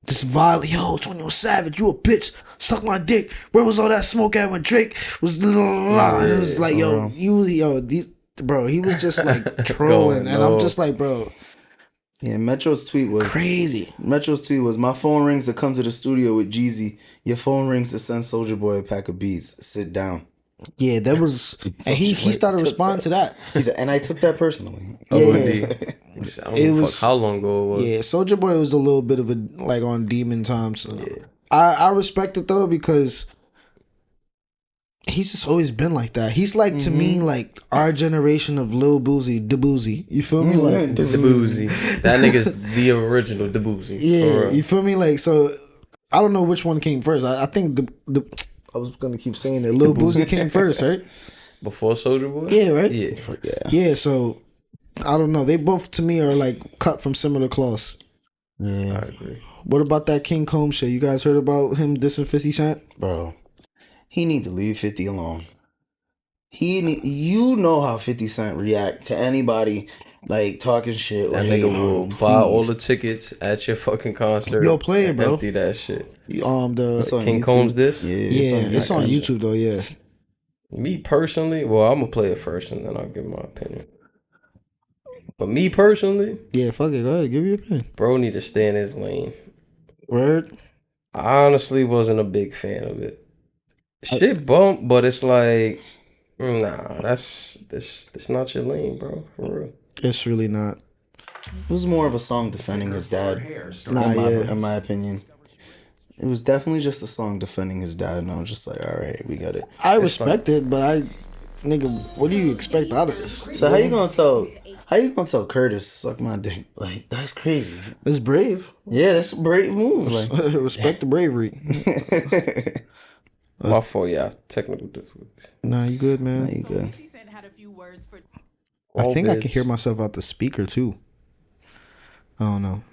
Speaker 1: Just violent, yo, 21 Savage, you a bitch, suck my dick. Where was all that smoke at when Drake was and it was like, bro, he was just like trolling. And I'm just like, bro.
Speaker 3: Yeah, Metro's tweet was
Speaker 1: crazy.
Speaker 3: Metro's tweet was, my phone rings to come to the studio with Jeezy. Your phone rings to send Soulja Boy a pack of beats. Sit down.
Speaker 1: Yeah, that was, and he started responding to that.
Speaker 3: He said, and I took that personally.
Speaker 1: It was
Speaker 2: how long ago it was.
Speaker 1: Yeah, Soulja Boy was a little bit of a like on demon time. So I respect it though, because he's just always been like that. He's like to me like our generation of Lil Boozy, Da Boozy. You feel me? Like
Speaker 2: Da Boozy. That nigga's the original Da Boozy.
Speaker 1: Yeah, you feel me? Like, so I don't know which one came first. I think the I was gonna keep saying that Lil Boozy came first, right?
Speaker 2: Before Soulja Boy?
Speaker 1: Yeah, right?
Speaker 2: Yeah.
Speaker 1: So I don't know. They both to me are like cut from similar cloths.
Speaker 3: Yeah.
Speaker 2: I agree.
Speaker 1: What about that King Kombs shit? You guys heard about him dissing 50 Cent?
Speaker 3: Bro, he need to leave 50 alone. You know how 50 Cent react to anybody like talking shit.
Speaker 2: That nigga will buy all the tickets at your fucking concert.
Speaker 1: Yo, play it, bro.
Speaker 2: Empty that shit.
Speaker 1: The
Speaker 2: King Kombs this?
Speaker 1: Yeah, it's on YouTube though. Yeah.
Speaker 2: Me personally, well, I'm gonna play it first and then I'll give my opinion. But me personally,
Speaker 1: yeah, fuck it, go ahead, give your opinion.
Speaker 2: Bro need to stay in his lane.
Speaker 1: Word.
Speaker 2: I honestly wasn't a big fan of it. Shit bump, but it's like, nah, that's not your lane, bro. For real.
Speaker 1: It's really not.
Speaker 3: It was more of a song defending his dad. In my opinion. It was definitely just a song defending his dad, and I was just like, all right, we got it.
Speaker 1: I respect it, but nigga, what do you expect out of this?
Speaker 3: So how you gonna tell Curtis suck my dick? Like, that's crazy.
Speaker 1: It's brave.
Speaker 3: Yeah, that's a brave move. Like,
Speaker 1: respect the bravery.
Speaker 2: My fault, yeah. Technical difficulty.
Speaker 1: Nah, you good, man.
Speaker 3: Nah, you good.
Speaker 1: I think I can hear myself out the speaker too. I don't know.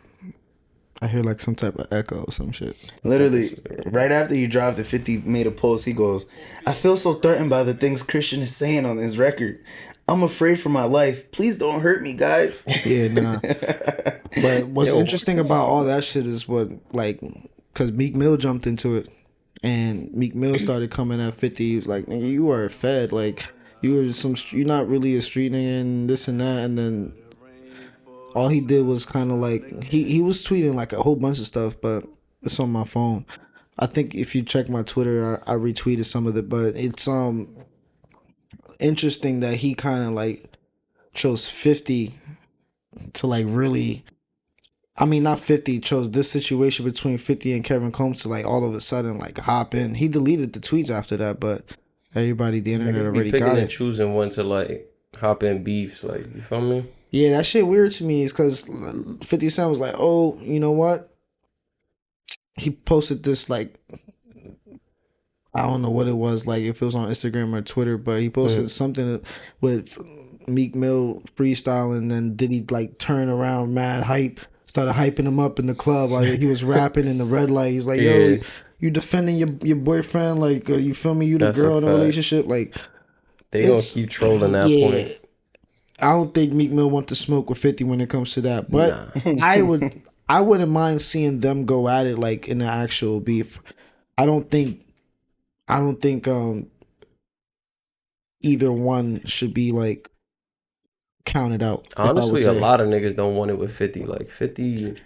Speaker 1: I hear like some type of echo or some shit.
Speaker 3: Literally, right after he dropped it, 50 made a post. He goes, I feel so threatened by the things Christian is saying on his record. I'm afraid for my life. Please don't hurt me, guys.
Speaker 1: Yeah, nah. But what's interesting about all that shit is what, like, because Meek Mill jumped into it. And Meek Mill started coming at 50. He was like, nigga, you are a fed. Like, you're not really a street nigga and this and that. And then all he did was kind of like he was tweeting like a whole bunch of stuff, but it's on my phone. I think if you check my Twitter, I retweeted some of it, but it's interesting that he kind of like chose 50 to like really. I mean, not 50, chose this situation between 50 and Kev Kombs to like all of a sudden like hop in. He deleted the tweets after that, but everybody, the internet already got it.
Speaker 2: Choosing when to like hop in beefs, like, you feel me?
Speaker 1: Yeah, that shit weird to me is because 50 Cent was like, oh, you know what? He posted this, like, I don't know what it was, like, if it was on Instagram or Twitter, but he posted something with Meek Mill freestyle, and then did he, like, turn around mad hype, started hyping him up in the club. Like, he was rapping in the red light. He's like, yo, you defending your boyfriend? Like, you feel me? You the girl in a relationship? Like,
Speaker 2: they gonna keep trolling that point.
Speaker 1: I don't think Meek Mill wants to smoke with 50 when it comes to that, but I wouldn't mind seeing them go at it like in the actual beef. I don't think either one should be like counted out.
Speaker 2: Honestly, a lot of niggas don't want it with 50. Like 50,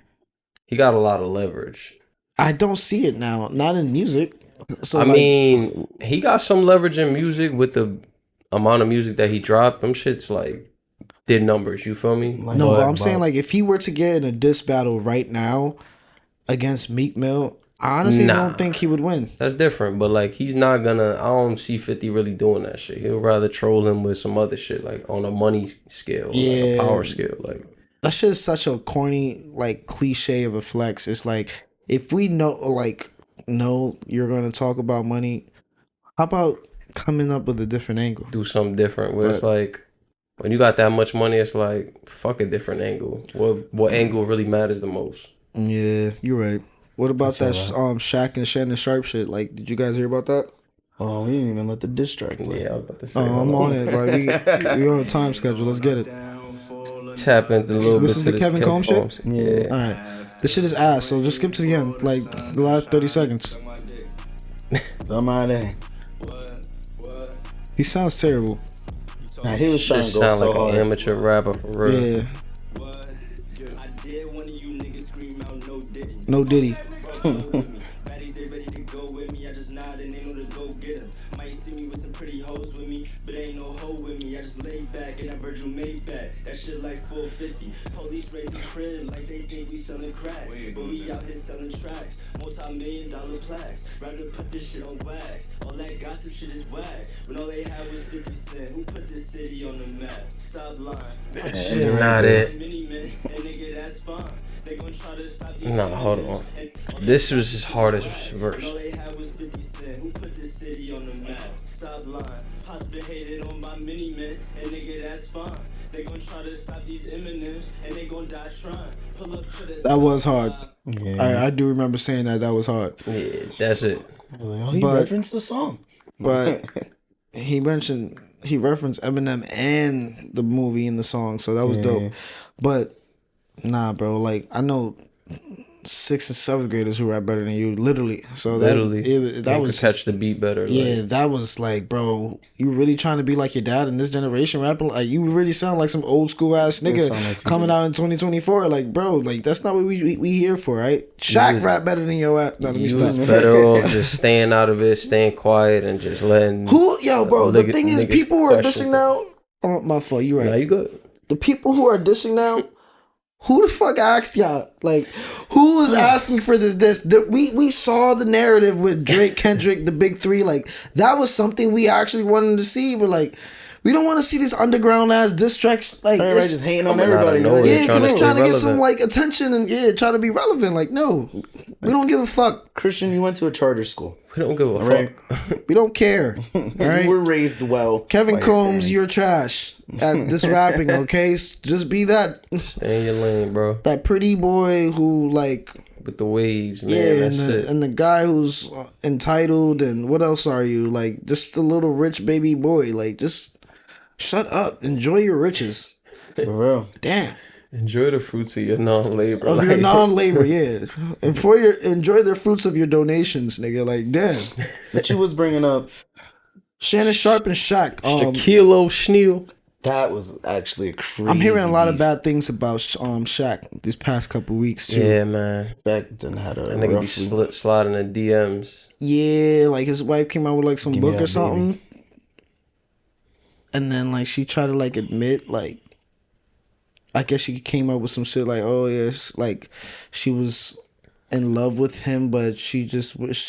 Speaker 2: he got a lot of leverage.
Speaker 1: I don't see it now, not in music. So
Speaker 2: I mean, he got some leverage in music with the amount of music that he dropped. Them shits like did numbers, you feel me?
Speaker 1: No, but I'm saying like if he were to get in a diss battle right now against Meek Mill, I honestly don't think he would win.
Speaker 2: That's different, but like he's not gonna. I don't see 50 really doing that shit. He'll rather troll him with some other shit, like on a money scale, like a power scale. Like
Speaker 1: that shit is such a corny, like cliche of a flex. It's like if we know you're gonna talk about money, how about coming up with a different angle?
Speaker 2: Do something different. Where it's like, when you got that much money, it's like, fuck a different angle. What angle really matters the most?
Speaker 1: Yeah, you're right. What about that Shaq and Shannon Sharpe shit? Like, did you guys hear about that?
Speaker 3: Oh, we didn't even let the diss track play.
Speaker 2: Yeah, I was about to say.
Speaker 1: I'm on it. Like, we on a time schedule. Let's get it.
Speaker 2: Tap into a little bit.
Speaker 1: This is the Kev Kombs shit?
Speaker 3: Yeah.
Speaker 1: All right. This shit is ass, so just skip to the end. Like, the last 30 seconds.
Speaker 3: Somebody.
Speaker 1: He sounds terrible.
Speaker 3: Nah, he was trying to go
Speaker 2: sound
Speaker 3: so
Speaker 2: like
Speaker 3: hard.
Speaker 2: an amateur rapper for real.
Speaker 1: Yeah. No Diddy.
Speaker 4: That shit like 450. Police raid the crib like they think we selling crack. But we out here selling tracks. Multi-million-dollar plaques. Rather put this shit on wax. All that gossip shit is whack. When all they had was 50 Cent. Who put this city on the map? Stop lying.
Speaker 2: That shit not it. Nah, hold on. This was his hardest verse.
Speaker 4: All they had was 50 Cent. Who put this city on the map? Stop lying. Pops been hated on by many men. And nigga, that's fine. They gon' try to stop these M&Ms and they gon' die trying. Pull up to the
Speaker 1: That was hard.
Speaker 3: Yeah.
Speaker 1: I do remember saying that was hard.
Speaker 2: Yeah, that's it.
Speaker 3: Oh, he referenced the song.
Speaker 1: But he referenced Eminem and the movie in the song, so that was dope. But nah, bro, like I know 6th and 7th graders who rap better than you, literally. So that was
Speaker 2: catch the beat better.
Speaker 1: Yeah, that was like, bro, you really trying to be like your dad in this generation rapping? Like, you really sound like some old school ass nigga coming out in 2024. Like, bro, like that's not what we here for, right? Shaq rap better than your ass. No, let me stop.
Speaker 2: Better off just staying out of it, staying quiet, and just letting.
Speaker 1: Bro, the thing is, people who are dissing now. Oh, my fault. You right.
Speaker 2: Nah, you good.
Speaker 1: The people who are dissing now. Who the fuck asked y'all? Like, who was asking for this? We saw the narrative with Drake, Kendrick, the big three. Like, that was something we actually wanted to see. But like, We don't want to see these underground ass diss tracks. Like,
Speaker 3: everybody just hating on everybody.
Speaker 1: Yeah, because they're trying to get some like attention and try to be relevant. Like, no, we don't give a fuck.
Speaker 3: Christian, you went to a charter school.
Speaker 2: We don't give a fuck.
Speaker 1: We don't care. Right?
Speaker 3: You were raised well.
Speaker 1: Kevin Kombs, you're trash at this rapping. Okay, just be that.
Speaker 2: Stay in your lane, bro.
Speaker 1: That pretty boy who like.
Speaker 2: With the waves, man.
Speaker 1: And the guy who's entitled, and what else are you? Like, just a little rich baby boy. Like, just shut up. Enjoy your riches.
Speaker 3: For real.
Speaker 1: Damn.
Speaker 2: Enjoy the fruits of your non-labor.
Speaker 1: Of your non-labor, yeah. And enjoy the fruits of your donations, nigga. Like, damn.
Speaker 3: But you was bringing up
Speaker 1: Shannon Sharpe and Shaq.
Speaker 2: Shaquille O'Neal.
Speaker 3: That was actually a crazy.
Speaker 1: I'm hearing a lot of bad things about Shaq these past couple weeks too.
Speaker 2: Yeah, man.
Speaker 3: Shaq done had a
Speaker 2: nigga be sliding the DMs.
Speaker 1: Yeah, like his wife came out with like some book or something, baby. And then like she tried to like admit like, I guess she came up with some shit like, oh yes, like she was in love with him, but she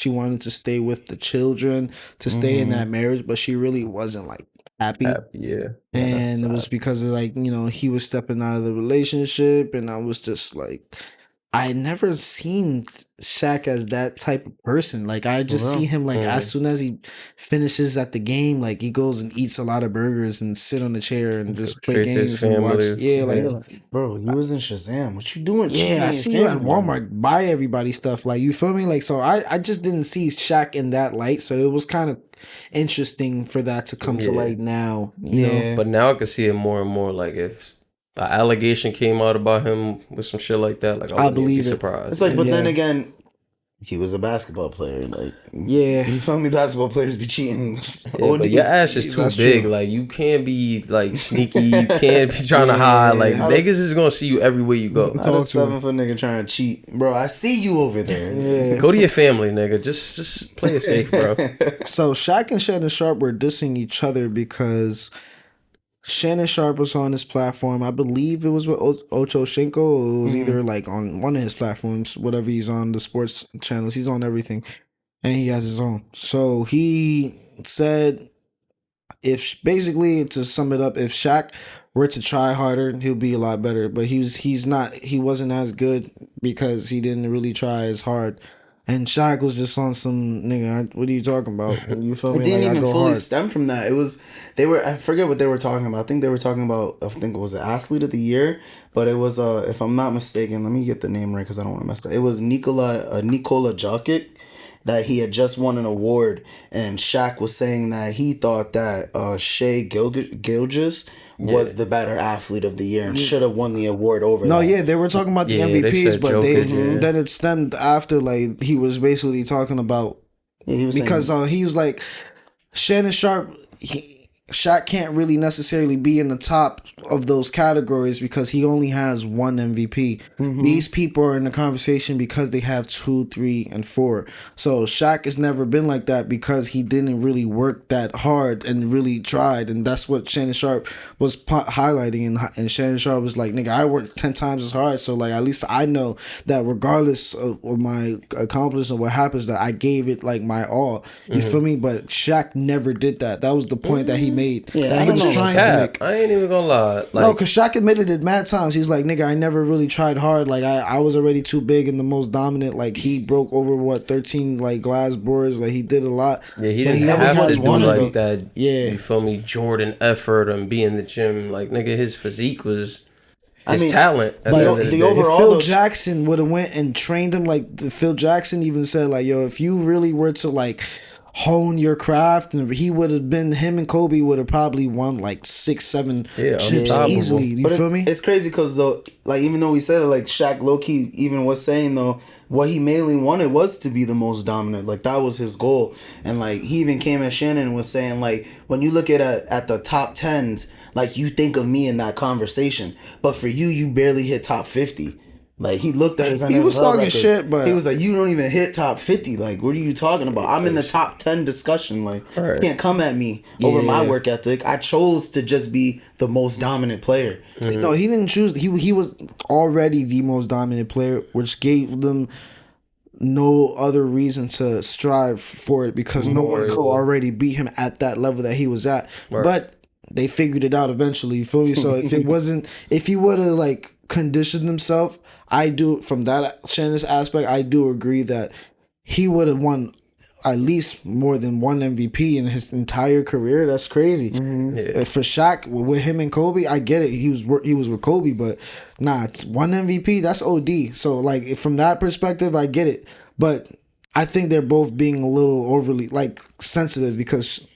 Speaker 1: wanted to stay with the children to stay in that marriage, but she really wasn't like happy.
Speaker 2: Yeah.
Speaker 1: And it was because of like, you know, he was stepping out of the relationship, and I was just like, I never seen Shaq as that type of person. Like, I just see him like as soon as he finishes at the game, like he goes and eats a lot of burgers and sit on the chair and just play games and watch. Yeah, like,
Speaker 3: bro, you was in Shazam. What you doing?
Speaker 1: Yeah, I see you at Walmart buy everybody stuff. Like, you feel me? Like, so I just didn't see Shaq in that light. So it was kind of interesting for that to come to light now. You know?
Speaker 2: But now I can see it more and more. Like, if an allegation came out about him with some shit like that, like, I believe be surprised.
Speaker 3: It's like, but then again, he was a basketball player. Like, you feel me? Basketball players be cheating.
Speaker 2: But your ass is too big. True. Like, you can't be like sneaky. You can't be trying to hide. Like, niggas is gonna see you everywhere you go.
Speaker 3: How does 7-foot nigga trying to cheat, bro? I see you over there.
Speaker 2: Go to your family, nigga. Just play it safe, bro.
Speaker 1: So Shaq and Shannon Sharpe were dissing each other because Shannon Sharpe was on his platform. I believe it was with Ocho Cinco. Or it was either like on one of his platforms, whatever he's on, the sports channels. He's on everything. And he has his own. So he said, basically to sum it up, if Shaq were to try harder, he'll be a lot better. But he wasn't as good because he didn't really try as hard. And Shaq was just on some nigga. What are you talking about? You feel me?
Speaker 3: It didn't even fully stem from that. It was I forget what they were talking about. I think they were talking about. I think it was the athlete of the year, but it was if I'm not mistaken, let me get the name right because I don't want to mess up. It was Nikola Jokic, that he had just won an award, and Shaq was saying that he thought that Shai Gilgeous was the better athlete of the year and should have won the award over.
Speaker 1: No, they were talking about the MVPs, but then it stemmed after, like, he was basically talking about because he was like, Shannon Sharpe, Shaq can't really necessarily be in the top of those categories because he only has one MVP. These people are in the conversation because they have 2, 3, and 4. So Shaq has never been like that because he didn't really work that hard and really tried. And that's what Shannon Sharpe was highlighting. And Shannon Sharpe was like, nigga, I worked 10 times as hard. So, like, at least I know that regardless of my accomplishments or what happens, that I gave it, like, my all. You feel me? But Shaq never did that. That was the point that he made.
Speaker 2: That he was trying to make. I ain't even gonna lie. Like,
Speaker 1: no, because Shaq admitted it mad times. He's like, nigga, I never really tried hard. Like, I was already too big and the most dominant. Like, he broke over 13 like glass boards. Like, he did a lot.
Speaker 2: Yeah, he didn't have to do like that. Yeah, you feel me? Jordan effort and be in the gym. Like, nigga, his physique was his talent.
Speaker 1: But the overall, if Phil Jackson would have went and trained him, like Phil Jackson even said, like, yo, if you really were to like hone your craft, and he would have been, him and Kobe would have probably won like 6, 7 chips easily. You feel me?
Speaker 3: It's crazy because though, like, even though we said it, like, Shaq low-key even was saying though, what he mainly wanted was to be the most dominant. Like, that was his goal. And like, he even came at Shannon and was saying, like, when you look at the top 10s, like, you think of me in that conversation, but for you barely hit top 50. Like, he looked at his NFL
Speaker 1: he was talking
Speaker 3: record.
Speaker 1: Shit, but
Speaker 3: he was like, you don't even hit top 50. Like, what are you talking about? I'm in the top 10 discussion. Like, you can't come at me over my work ethic. I chose to just be the most dominant player.
Speaker 1: No, he didn't choose. He was already the most dominant player, which gave them no other reason to strive for it because no one could already beat him at that level that he was at. But they figured it out eventually. You feel me? So if he would have like conditioned himself, I do from that Shannon's aspect, I do agree that he would have won at least more than one MVP in his entire career. That's crazy. Yeah. For Shaq, with him and Kobe, I get it. He was with Kobe, but nah, it's one MVP. That's OD. So like from that perspective, I get it. But I think they're both being a little overly like sensitive because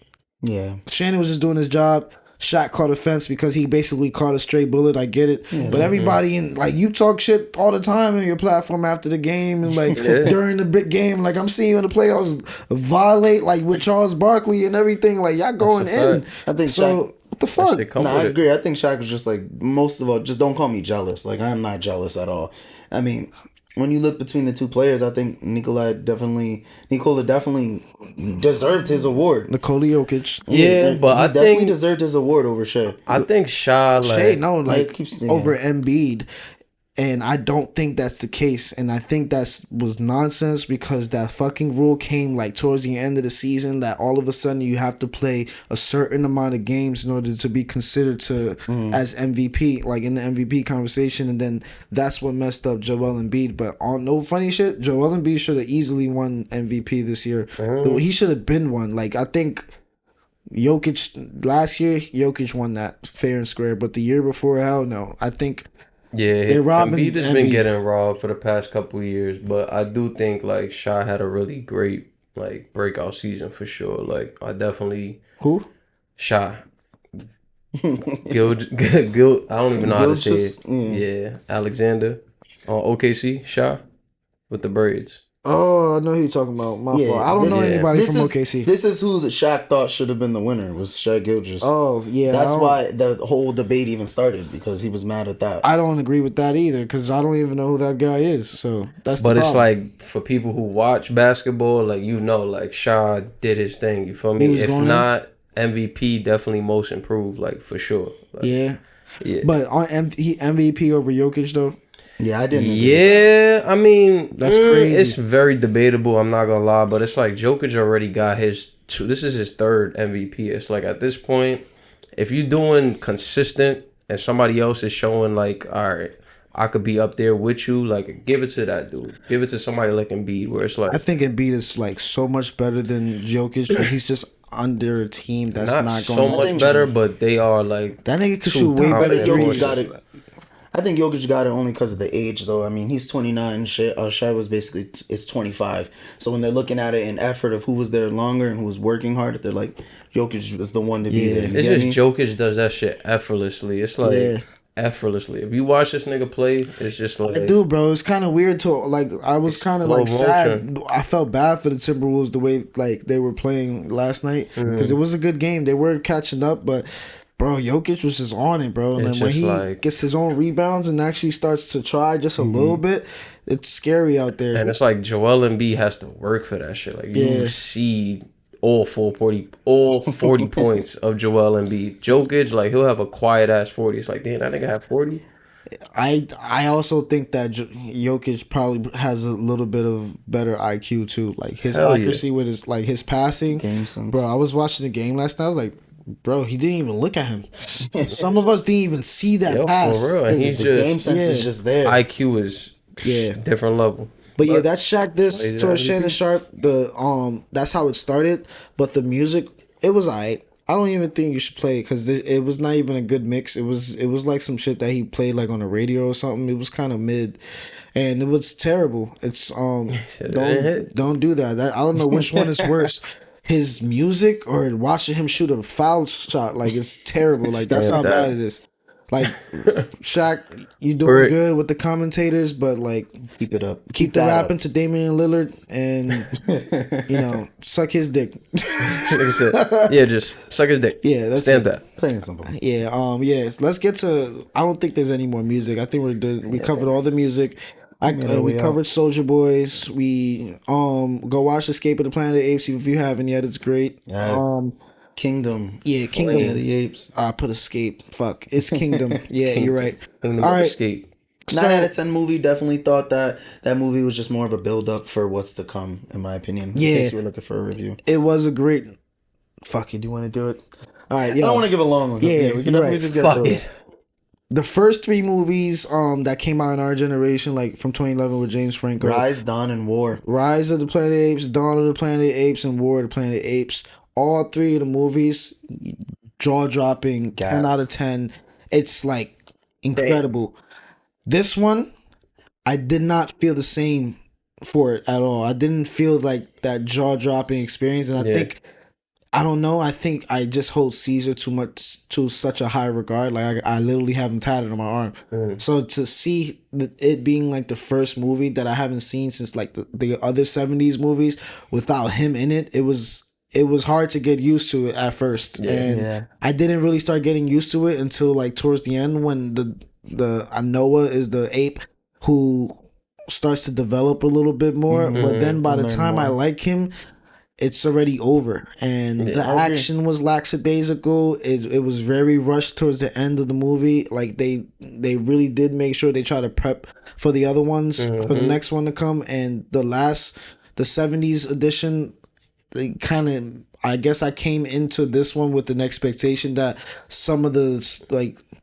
Speaker 1: Shannon was just doing his job. Shaq caught offense because he basically caught a stray bullet. I get it. Yeah, but everybody in like you talk shit all the time on your platform after the game and like during the big game. Like I'm seeing you in the playoffs violate like with Charles Barkley and everything. Like y'all going in. I think so. Shaq, what the fuck?
Speaker 3: No, I agree. I think Shaq was just like most of all. Just don't call me jealous. Like I am not jealous at all. I mean, when you look between the two players, I think Nikola definitely deserved his award.
Speaker 1: Nikola Jokic.
Speaker 2: Yeah, but I
Speaker 3: definitely
Speaker 2: think
Speaker 3: deserved his award over Shea.
Speaker 2: I think Shea
Speaker 1: over Embiid. And I don't think that's the case. And I think that was nonsense because that fucking rule came like towards the end of the season that all of a sudden you have to play a certain amount of games in order to be considered as MVP, like in the MVP conversation. And then that's what messed up Joel Embiid. But on no funny shit, Joel Embiid should have easily won MVP this year. He should have been one. Like I think Jokic last year, Jokic won that fair and square. But the year before, hell no. I think...
Speaker 2: Yeah, Embiid has been getting robbed for the past couple of years, but I do think like Shai had a really great like breakout season for sure. Like I definitely Shai. Gil, I don't even know how to say it. Yeah, Alexander on OKC, Shai with the braids.
Speaker 1: Oh, I know who you're talking about. My fault. I don't know anybody from OKC.
Speaker 3: This is who the Shaq thought should have been the winner, was Shaq Gilgeous.
Speaker 1: Oh, yeah.
Speaker 3: That's why the whole debate even started, because he was mad at that.
Speaker 1: I don't agree with that either, because I don't even know who that guy is. So that's the problem.
Speaker 2: It's like, for people who watch basketball, like, you know, like, Shaq did his thing. You feel me? If not, MVP definitely most improved, like, for sure. Like,
Speaker 1: yeah. But on MVP over Jokic, though?
Speaker 3: Yeah, I didn't.
Speaker 2: Yeah, I mean,
Speaker 1: that's crazy.
Speaker 2: It's very debatable. I'm not gonna lie, but it's like Jokic already got his two. This is his third MVP. It's like at this point, if you're doing consistent and somebody else is showing like, all right, I could be up there with you. Like, give it to that dude. Give it to somebody like Embiid, where it's like,
Speaker 1: I think Embiid is like so much better than Jokic, but he's just under a team that's not going
Speaker 2: so much better. But they are like
Speaker 1: that nigga could shoot way better.
Speaker 3: Jokic got it. I think Jokic got it only because of the age, though. I mean, he's 29. Shai was basically is 25. So when they're looking at it in effort of who was there longer and who was working hard, they're like, Jokic was the one to be there.
Speaker 2: It's just Jokic does that shit effortlessly. It's like effortlessly. If you watch this nigga play, it's just like
Speaker 1: I do, bro. It's kind of weird to like. I was kind of like sad. I felt bad for the Timberwolves the way like they were playing last night because it was a good game. They were catching up, but. Bro, Jokic was just on it, bro. And then when he gets his own rebounds and actually starts to try just a little bit, it's scary out there.
Speaker 2: And it's like Joel Embiid has to work for that shit. Like you see all 40 points of Joel Embiid. Jokic, like he'll have a quiet ass 40. It's like, damn, that nigga have 40.
Speaker 1: I also think that Jokic probably has a little bit of better IQ too. Like his accuracy with his passing. Bro, I was watching the game last night. I was like, bro, he didn't even look at him. Some of us didn't even see that pass.
Speaker 2: For real. And he's
Speaker 3: the game sense is just there.
Speaker 2: IQ is different level.
Speaker 1: But yeah, that Shaq diss towards Shannon Sharpe, that's how it started. But the music, it was alright. I don't even think you should play it because it was not even a good mix. It was like some shit that he played like on the radio or something. It was kind of mid, and it was terrible. It's don't do that. I don't know which one is worse. His music or watching him shoot a foul shot, like it's terrible. Like that's how bad it is. Like Shaq, you doing good with the commentators, but like
Speaker 3: keep it up.
Speaker 1: Keep the rapping to Damian Lillard and suck his dick.
Speaker 2: Yeah, just suck his dick.
Speaker 1: Yeah, that's
Speaker 2: stand that.
Speaker 3: Plain and simple.
Speaker 1: Yeah, Let's get to. I don't think there's any more music. I think we're done. We covered all the music. We covered Soulja Boys. We go watch Escape of the Planet of the Apes if you haven't yet. It's great.
Speaker 3: Kingdom.
Speaker 1: Yeah, Kingdom
Speaker 3: of the Apes.
Speaker 1: I put Escape. Fuck, it's Kingdom. Yeah, you're right.
Speaker 2: Kingdom all right. Escape.
Speaker 3: 9 out of 10 movie. Definitely thought that movie was just more of a build up for what's to come, in my opinion.
Speaker 1: Yeah,
Speaker 3: in case you were looking for a review.
Speaker 1: It was a great. Fuck it. Do you want to do it? All right,
Speaker 3: I don't want to give a long one.
Speaker 1: Yeah,
Speaker 3: we can definitely just get through it.
Speaker 1: The first 3 movies that came out in our generation, like from 2011 with James Franco.
Speaker 3: Rise, Dawn, and War.
Speaker 1: Rise of the Planet of the Apes, Dawn of the Planet of the Apes, and War of the Planet of the Apes. All 3 of the movies, jaw-dropping, 10 out of 10. It's like incredible. This one, I did not feel the same for it at all. I didn't feel like that jaw-dropping experience, and I think... I don't know. I think I just hold Caesar to such a high regard. Like I literally have him tatted on my arm. So to see it being like the first movie that I haven't seen since like the other 70s movies without him in it, it was hard to get used to it at first. I didn't really start getting used to it until like towards the end when the Noah is the ape who starts to develop a little bit more. But then by the time I like him, it's already over, and the action was lackadaisical. It was very rushed towards the end of the movie. Like they really did make sure they try to prep for the other ones for the next one to come. And the 70s edition, they kind of, I guess I came into this one with an expectation that some of the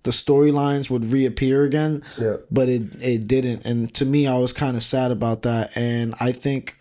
Speaker 1: storylines would reappear again, but it didn't. And to me, I was kind of sad about that. And I think.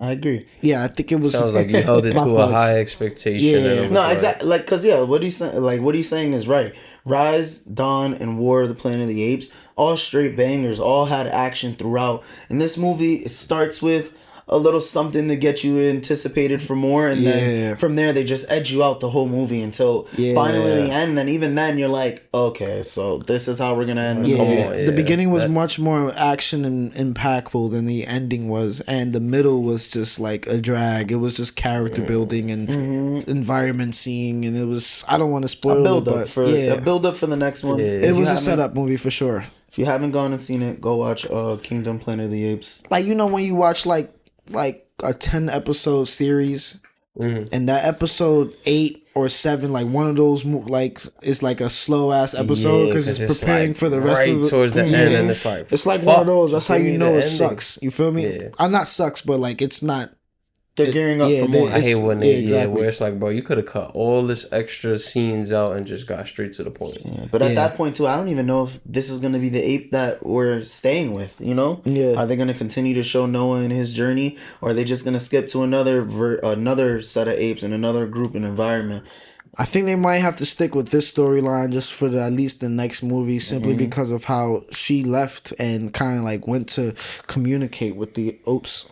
Speaker 3: I agree.
Speaker 1: Yeah, I think it was.
Speaker 2: Sounds like you held it to a high expectation.
Speaker 1: Yeah,
Speaker 3: no, exactly. Like, cause what he's saying is right. Rise, Dawn, and War of the Planet of the Apes, all straight bangers, all had action throughout. In this movie, it starts with a little something to get you anticipated for more, and then from there they just edge you out the whole movie until finally the end. And even then, you're like, okay, so this is how we're gonna end the movie.
Speaker 1: The beginning was much more action and impactful than the ending was, and the middle was just like a drag. It was just character building and environment seeing, and it was. I don't want to spoil it, but
Speaker 3: a build up for the next one.
Speaker 1: It was a setup movie for sure.
Speaker 3: If you haven't gone and seen it, go watch Kingdom Planet of the Apes.
Speaker 1: Like, you know, when you watch like a 10 episode series, and that episode 8 or 7, like one of those like it's like a slow ass episode because it's preparing for the rest of the
Speaker 2: towards the end, and it's like
Speaker 1: one of those. That's how you know it sucks. You feel me? I'm not sucks, but like it's not.
Speaker 3: They're gearing up for more.
Speaker 2: I hate when where it's like, bro, you could have cut all this extra scenes out and just got straight to the point.
Speaker 3: But at that point too, I don't even know if this is gonna be the ape that we're staying with. You know? Are they gonna continue to show Noah and his journey, or are they just gonna skip to another set of apes in another group and environment?
Speaker 1: I think they might have to stick with this storyline just for at least the next movie, simply because of how she left and kind of like went to communicate with the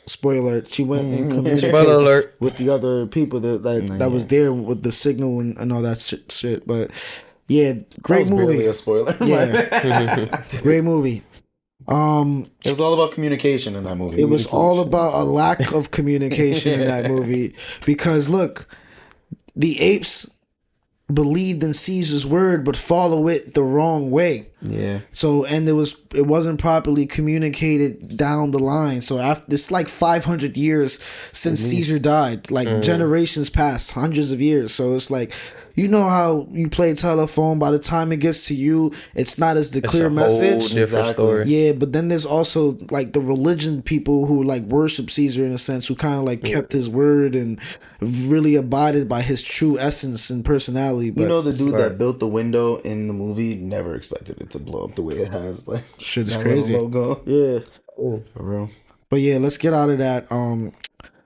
Speaker 1: spoiler. She went and communicated with the other people that was there with the signal and all that shit. But yeah, great movie.
Speaker 3: Barely a spoiler.
Speaker 1: Yeah, great movie.
Speaker 3: It was all about communication in that movie.
Speaker 1: It was all about a lack of communication in that movie because look, the apes believed in Caesar's word but follow it the wrong way. So and it wasn't properly communicated down the line. So after it's like 500 years since Caesar died, like generations passed, hundreds of years. So it's like, you know how you play telephone, by the time it gets to you, it's not as the clear message.
Speaker 2: Different story.
Speaker 1: Yeah, but then there's also like the religion people who like worship Caesar in a sense, who kind of like kept his word and really abided by his true essence and personality. But,
Speaker 3: you know, the dude that built the window in the movie never expected it to blow up the way it has. Like,
Speaker 1: shit is crazy.
Speaker 3: Logo.
Speaker 1: Yeah.
Speaker 3: Oh, for real.
Speaker 1: But yeah, let's get out of that.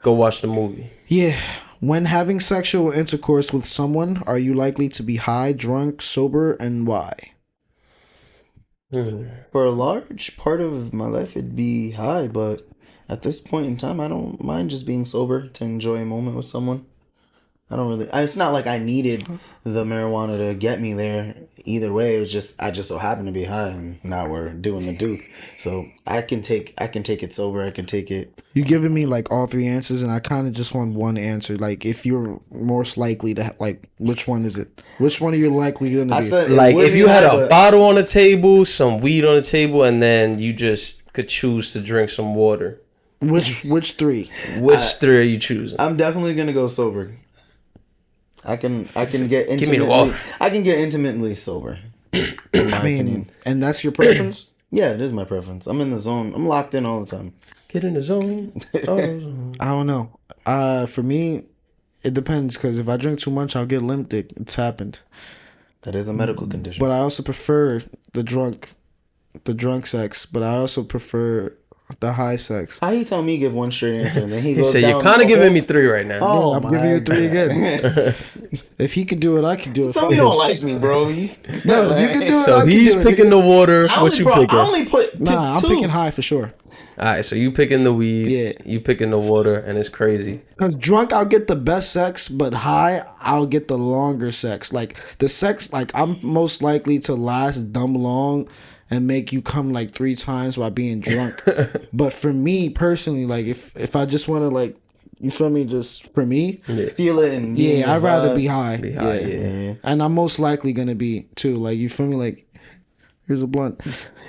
Speaker 2: Go watch the movie.
Speaker 1: Yeah. When having sexual intercourse with someone, are you likely to be high, drunk, sober, and why?
Speaker 3: For a large part of my life, it'd be high, but at this point in time, I don't mind just being sober to enjoy a moment with someone. I don't really. It's not like I needed the marijuana to get me there. Either way, it was just I just so happened to be high, and now we're doing the do. So I can take it sober. I can take it.
Speaker 1: You giving me like all 3 answers, and I kind of just want one answer. Like, if you're most likely to like, which one is it? Which one are you likely gonna be?
Speaker 2: Like, if you had a bottle on the table, some weed on the table, and then you just could choose to drink some water.
Speaker 1: Which 3?
Speaker 2: Which 3 are you choosing?
Speaker 3: I'm definitely gonna go sober. I can get intimately.
Speaker 2: Give me the water.
Speaker 3: I can get intimately sober.
Speaker 1: I mean, and that's your preference?
Speaker 3: Yeah, it is my preference. I'm in the zone. I'm locked in all the time.
Speaker 2: Get in the zone.
Speaker 1: I don't know. For me, it depends, because if I drink too much, I'll get limp dick. It's happened.
Speaker 3: That is a medical condition.
Speaker 1: But I also prefer the drunk sex. But I also prefer the high sex.
Speaker 3: How you tell me give one straight answer and then he goes
Speaker 2: said
Speaker 3: down
Speaker 2: you're kind of giving me 3 right now.
Speaker 1: Oh, I'm giving you 3 again. If he could do it, I could do it.
Speaker 3: Some you don't like me, bro.
Speaker 1: No, you can do it.
Speaker 2: So he's picking the water. What you picking?
Speaker 3: I only pick
Speaker 1: I'm
Speaker 3: 2.
Speaker 1: picking high for sure.
Speaker 2: All right, so you picking the weed.
Speaker 1: Yeah.
Speaker 2: You picking the water, and it's crazy.
Speaker 1: Cause drunk, I'll get the best sex, but high, I'll get the longer sex. Like the sex, like I'm most likely to last dumb long and make you come like 3 times by being drunk. But for me personally, like if I just want to like, you feel me, just for me,
Speaker 3: feel it and
Speaker 1: I'd rather be high.
Speaker 2: Be high, yeah.
Speaker 1: And I'm most likely gonna be too. Like you feel me, like here's a blunt.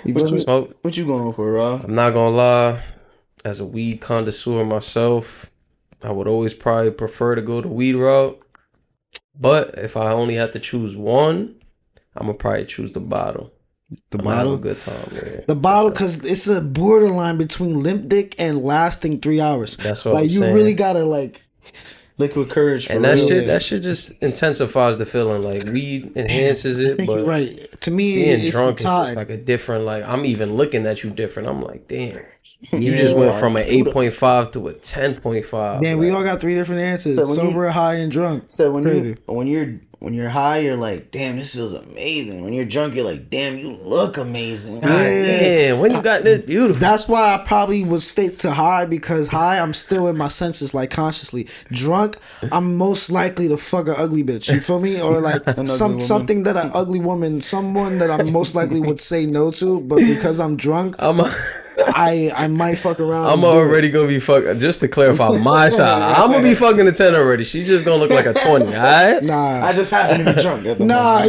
Speaker 3: What you going for, Rob?
Speaker 2: I'm not gonna lie. As a weed connoisseur myself, I would always probably prefer to go the weed route. But if I only had to choose one, I'm gonna probably choose the bottle.
Speaker 1: The bottle,
Speaker 2: a good time. Yeah.
Speaker 1: The bottle, because it's a borderline between limp dick and lasting 3 hours.
Speaker 2: That's what
Speaker 1: like
Speaker 2: I'm
Speaker 1: you
Speaker 2: saying.
Speaker 1: really gotta like
Speaker 3: liquid courage, for
Speaker 2: and that shit just intensifies the feeling. Like weed enhances it, but
Speaker 1: you're right. To me,
Speaker 2: being
Speaker 1: it's
Speaker 2: drunk
Speaker 1: time.
Speaker 2: is like a different. Like I'm even looking at you different. I'm like, damn, you just went from an 8.5 to a 10.5.
Speaker 1: Man, we all got 3 different answers: sober, high, and drunk.
Speaker 3: So when you're high, you're like, damn, this feels amazing. When you're drunk, you're like, damn, you look amazing.
Speaker 2: Yeah, when you got this beautiful.
Speaker 1: That's why I probably would stick to high, because high, I'm still in my senses, like consciously. Drunk, I'm most likely to fuck an ugly bitch. You feel me? Or like something that an ugly woman, someone that I most likely would say no to, but because I'm drunk, I might fuck around.
Speaker 2: I'm already gonna be fucking. Just to clarify my side, I'm gonna be fucking a 10 already. She's just gonna look like a 20. All right?
Speaker 1: Nah,
Speaker 3: I just happen to be drunk.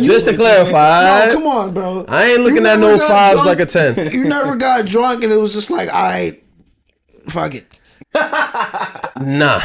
Speaker 2: Just to clarify.
Speaker 1: No, come on, bro.
Speaker 2: I ain't looking at no 5s like a 10.
Speaker 1: You never got drunk and it was just like, alright, fuck it.
Speaker 2: Nah.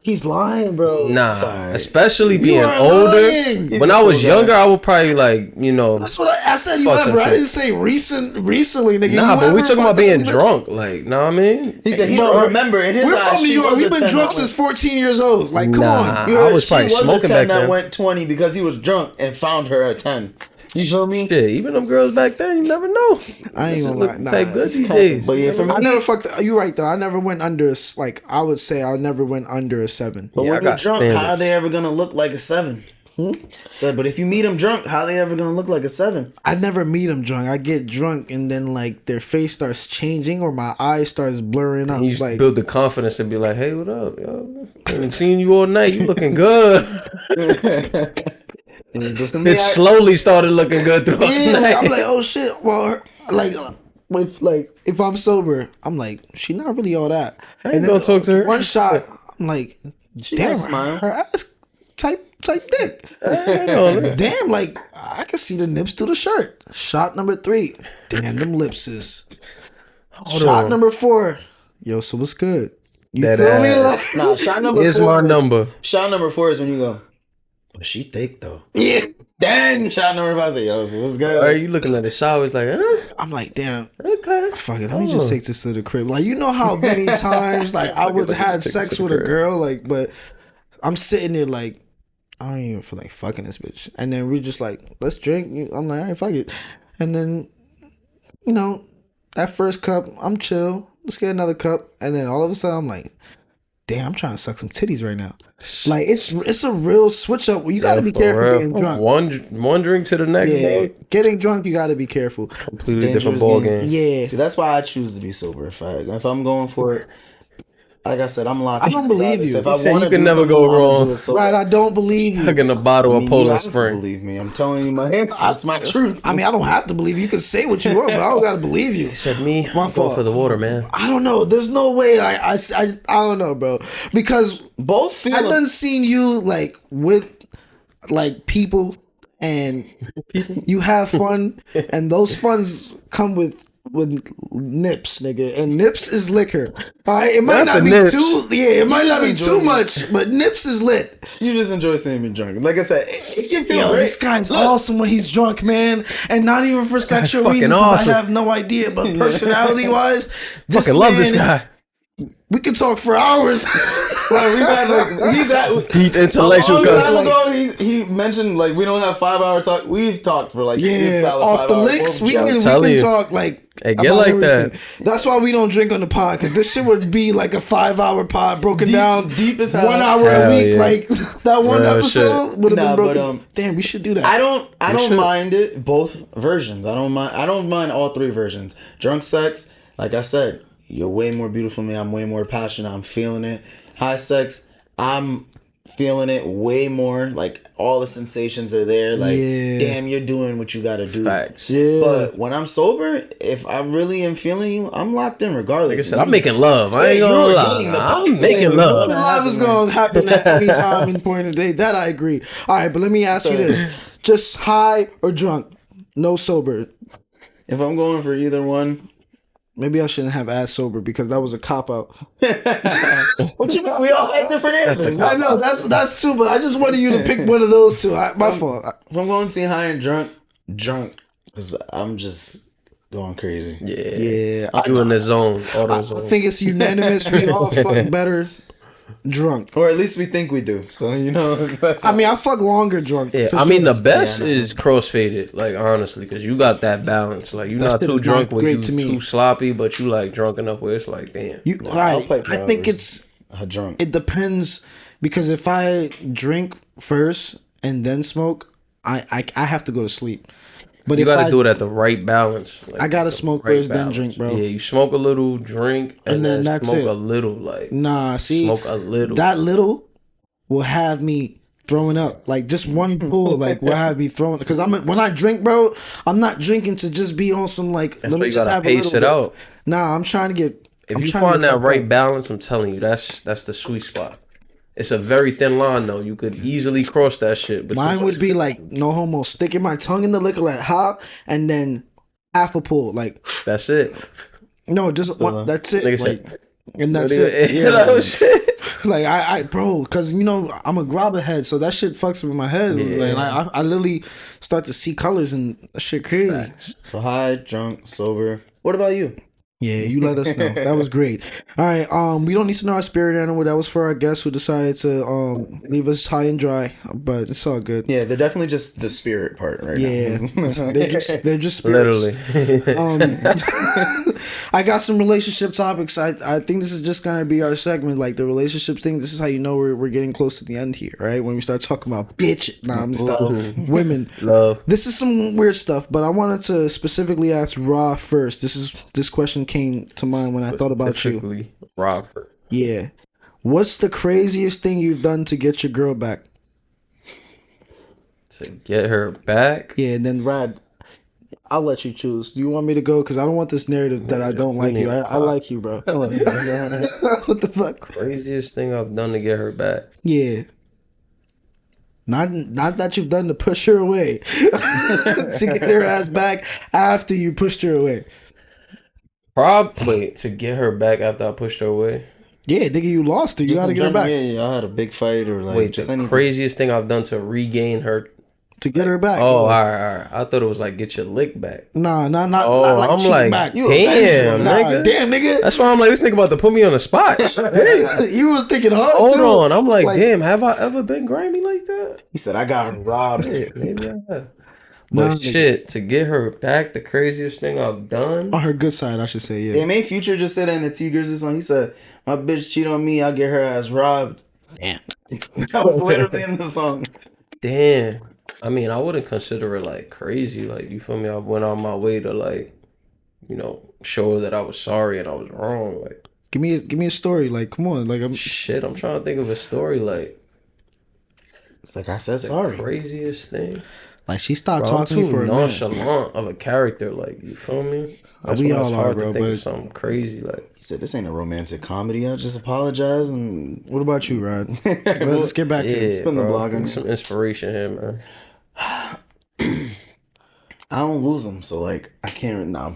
Speaker 1: He's lying, bro.
Speaker 2: Nah, especially being older. When I was younger, I would probably like, you know.
Speaker 1: That's what I said. You ever? I didn't say recently, nigga.
Speaker 2: Nah, but we talking about being drunk. Like, know what I mean?
Speaker 3: He said he don't remember. In his
Speaker 1: We're
Speaker 3: eyes,
Speaker 1: from New York. We've been drunk since 14 years old. Like, come on.
Speaker 2: You heard, I was probably smoking back then.
Speaker 3: That went 20 because he was drunk and found her at 10. You feel me?
Speaker 2: Yeah, even them girls back then, you never know.
Speaker 1: I ain't gonna lie. Nah,
Speaker 2: take good these days.
Speaker 3: But yeah, for me,
Speaker 1: I never fucked. You right though. I never went under. Like I would say, I never went under a 7.
Speaker 3: But when you're drunk, how are they ever gonna look like a 7? So, but if you meet them drunk, how are they ever gonna look like a 7?
Speaker 1: I never meet them drunk. I get drunk and then like their face starts changing or my eyes starts blurring up.
Speaker 2: You
Speaker 1: like
Speaker 2: build the confidence and be like, "Hey, what up, yo? I haven't seen you all night. You looking good." It slowly started looking good throughout the night.
Speaker 1: I'm like, oh shit. Well, like if I'm sober, I'm like, she not really all that.
Speaker 2: I ain't gonna talk to her.
Speaker 1: One shot, I'm like, damn,
Speaker 3: smile.
Speaker 1: her ass type dick. Damn, like I can see the nips through the shirt. Shot number 3, damn, them lips is. Shot number 4, yo, so what's good? You
Speaker 2: that
Speaker 1: feel me? Like,
Speaker 3: nah, shot number 4
Speaker 2: is my number.
Speaker 3: Shot number 4 is when you go, but she thick though.
Speaker 1: Yeah.
Speaker 3: Dang, shot number 5. I say, yo, so what's good?
Speaker 2: Are you looking at the shower? It's like,
Speaker 1: I'm like, damn.
Speaker 2: Okay.
Speaker 1: Fuck it. Let me just take this to the crib. Like, you know how many times like I would have had sex with a girl, like, but I'm sitting there like, I don't even feel like fucking this bitch. And then we're just like, let's drink. I'm like, all right, fuck it. And then, you know, that first cup, I'm chill. Let's get another cup. And then all of a sudden, I'm like, damn, I'm trying to suck some titties right now. Like it's a real switch up. You got to be careful getting drunk.
Speaker 2: One drink to the next.
Speaker 1: Yeah, getting drunk, you got to be careful.
Speaker 2: Completely different ball game.
Speaker 1: Yeah.
Speaker 3: See, that's why I choose to be sober. If I'm going for it, like I said, I'm locked.
Speaker 1: I don't believe you.
Speaker 3: If I
Speaker 2: said
Speaker 3: want
Speaker 2: you
Speaker 3: to,
Speaker 2: can never go wrong.
Speaker 1: Right, I don't believe you.
Speaker 2: Hugging a bottle of Poland Spring.
Speaker 3: Believe me, I'm telling you my answer. It's my truth.
Speaker 1: I mean, I don't have to believe you. You can say what you want, but I don't gotta believe you.
Speaker 2: He said me.
Speaker 1: My
Speaker 2: I'm
Speaker 1: fault.
Speaker 2: going for the water, man.
Speaker 1: I don't know. There's no way. I don't know, bro. Because
Speaker 3: Both feel.
Speaker 1: I done seen you like with like people, and you have fun, and those funs come with nips, nigga, and nips is liquor. All right, it might not be
Speaker 2: nips.
Speaker 1: too. Yeah, it might not be too much, but nips is lit.
Speaker 3: You just enjoy seeing me drunk. Like I said, it can
Speaker 1: Yo,
Speaker 3: feel
Speaker 1: this guy's awesome when he's drunk, man, and not even for sexual
Speaker 2: fucking
Speaker 1: reasons.
Speaker 2: awesome.
Speaker 1: I have no idea, but personality wise,
Speaker 2: Fucking love this guy.
Speaker 1: We could talk for hours.
Speaker 3: Like, we've had like he's at
Speaker 2: deep intellectual
Speaker 3: conversation. He mentioned like we don't have 5-hour talk. We've talked for like
Speaker 1: off the licks. We can talk like
Speaker 2: get like
Speaker 1: everything.
Speaker 2: that.
Speaker 1: That's why we don't drink on the pod, because this shit would be like a 5-hour pod broken down
Speaker 3: deep as hell.
Speaker 1: 1 hour a week. Like that one episode would have been broken.
Speaker 3: But,
Speaker 1: damn, we should do that.
Speaker 3: I don't mind it. Both versions. I don't mind all 3 versions. Drunk sex, like I said. You're way more beautiful than me. I'm way more passionate. I'm feeling it. High sex, I'm feeling it way more. Like, all the sensations are there. Like, damn, you're doing what you gotta do.
Speaker 2: Facts.
Speaker 1: Yeah.
Speaker 3: But when I'm sober, if I really am feeling you, I'm locked in regardless.
Speaker 2: Like I said, I'm making love. I ain't gonna lie. I'm making love.
Speaker 1: Love is gonna happen at any time and point of the day. That I agree. All right, but let me ask you this. Just high or drunk? No sober.
Speaker 3: If I'm going for either one...
Speaker 1: Maybe I shouldn't have asked sober, because that was a cop-out.
Speaker 3: What you mean? We all have different answers.
Speaker 1: I know, that's true, but I just wanted you to pick one of those two. My fault.
Speaker 3: If I'm going to see high and drunk, because I'm just going crazy.
Speaker 2: Yeah. I'm in the zone.
Speaker 1: I think it's unanimous. We all fuck better drunk.
Speaker 3: Or at least we think we do. So, you know.
Speaker 1: I fuck longer drunk.
Speaker 2: Yeah, I mean, the best is crossfaded, like, honestly, because you got that balance. Like, you're not too drunk where you too sloppy, but you, like, drunk enough where it's like, damn.
Speaker 1: I think it's
Speaker 3: drunk.
Speaker 1: It depends, because if I drink first and then smoke, I have to go to sleep. But
Speaker 2: you gotta do it at the right balance.
Speaker 1: Like, I gotta smoke first, then drink, bro.
Speaker 2: Yeah, you smoke a little, drink, and then that's smoke a little. Like, smoke a little.
Speaker 1: That little will have me throwing up. Like, just one pull, like, will have me throwing. Because when I drink, bro, I'm not drinking to just be on some like.
Speaker 2: That's let me you gotta pace it out.
Speaker 1: Nah, I'm trying to get.
Speaker 2: If you find that right balance, I'm telling you, that's the sweet spot. It's a very thin line, though. You could easily cross that shit. But
Speaker 1: mine would be like, no homo, sticking my tongue in the liquor like hot, and then half a pull, like.
Speaker 2: That's it.
Speaker 1: No, just one. That's it. Like, and that's
Speaker 2: it.
Speaker 1: Yeah. Like bro, because you know I'm a grabber head, so that shit fucks with my head. Yeah. Like, I literally start to see colors and that shit crazy.
Speaker 3: So high, drunk, sober. What about you?
Speaker 1: Yeah, you let us know. That was great. All right, we don't need to know our spirit animal. That was for our guests who decided to leave us high and dry, but it's all good.
Speaker 3: Yeah, they're definitely just the spirit part right now.
Speaker 1: they're just spirits.
Speaker 2: Literally.
Speaker 1: I got some relationship topics. I think this is just gonna be our segment, like the relationship thing. This is how you know we're getting close to the end here, right? When we start talking about bitch, women,
Speaker 2: love.
Speaker 1: This is some weird stuff, but I wanted to specifically ask Rah first. This question came to mind when I thought about you.
Speaker 2: Robert.
Speaker 1: Yeah. What's the craziest thing you've done to get your girl back?
Speaker 2: To get her back?
Speaker 1: Yeah, and then Rad, I'll let you choose. Do you want me to go? Because I don't want this narrative that I don't like you. I like you, bro. What the fuck?
Speaker 2: Craziest thing I've done to get her back?
Speaker 1: Yeah. Not that you've done to push her away. To get her ass back after you pushed her away.
Speaker 2: Probably to get her back after I pushed her away.
Speaker 1: Yeah, nigga, you lost her. You gotta get her back.
Speaker 3: Yeah, I had a big fight or like.
Speaker 2: Wait, just the craziest thing I've done to regain her.
Speaker 1: To get her back.
Speaker 2: Oh, all right. I thought it was like get your lick back.
Speaker 1: Nah, not
Speaker 2: like I'm like,
Speaker 1: back.
Speaker 2: Damn, nigga.
Speaker 1: Damn, nigga.
Speaker 2: That's why I'm like, this nigga about to put me on the spot.
Speaker 1: You was thinking hard
Speaker 2: Hold
Speaker 1: too.
Speaker 2: on. I'm like, damn, have I ever been grimy like that?
Speaker 3: He said, I got robbed.
Speaker 2: Maybe I have. But shit, to get her back, the craziest thing I've done.
Speaker 1: On her good side, I should say, yeah.
Speaker 3: Yeah, man, Future just said that in the T Grizzley song. He said, my bitch cheat on me, I'll get her ass robbed.
Speaker 1: Damn.
Speaker 3: That was literally in the song.
Speaker 2: Damn. I mean, I wouldn't consider it like crazy. Like, you feel me? I went on my way to like, you know, show her that I was sorry and I was wrong. Like,
Speaker 1: give me a story. Like, come on. Like, I'm
Speaker 2: trying to think of a story. Like,
Speaker 3: it's like I said sorry.
Speaker 2: Craziest thing.
Speaker 1: Like, she stopped talking to me for a minute.
Speaker 2: Nonchalant of a character, like, you feel me?
Speaker 1: We all are, bro.
Speaker 2: But something crazy, like.
Speaker 3: He said, "This ain't a romantic comedy. I'll just apologize." And
Speaker 1: what about you, Rod? Let's get back to
Speaker 3: spin the block.
Speaker 2: Some inspiration here, man.
Speaker 3: I don't lose them, so like I can't. No,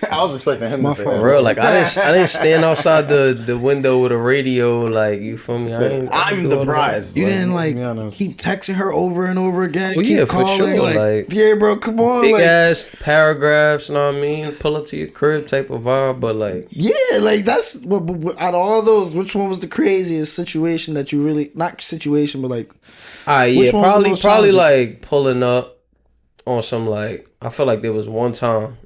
Speaker 3: I was expecting him to say that.
Speaker 2: Real, like I didn't stand outside the window with a radio. Like you feel me?
Speaker 3: I'm the prize.
Speaker 1: You didn't like keep texting her over and over again.
Speaker 2: Well,
Speaker 1: keep
Speaker 2: yeah,
Speaker 1: calling,
Speaker 2: for sure. Like
Speaker 1: yeah, bro, come on,
Speaker 2: big
Speaker 1: like,
Speaker 2: ass paragraphs. You know what I mean? Pull up to your crib type of vibe. But like,
Speaker 1: yeah, like that's what out of all those, which one was the craziest situation that you really not situation, but like,
Speaker 2: yeah, probably like pulling up on some like. I feel like there was one time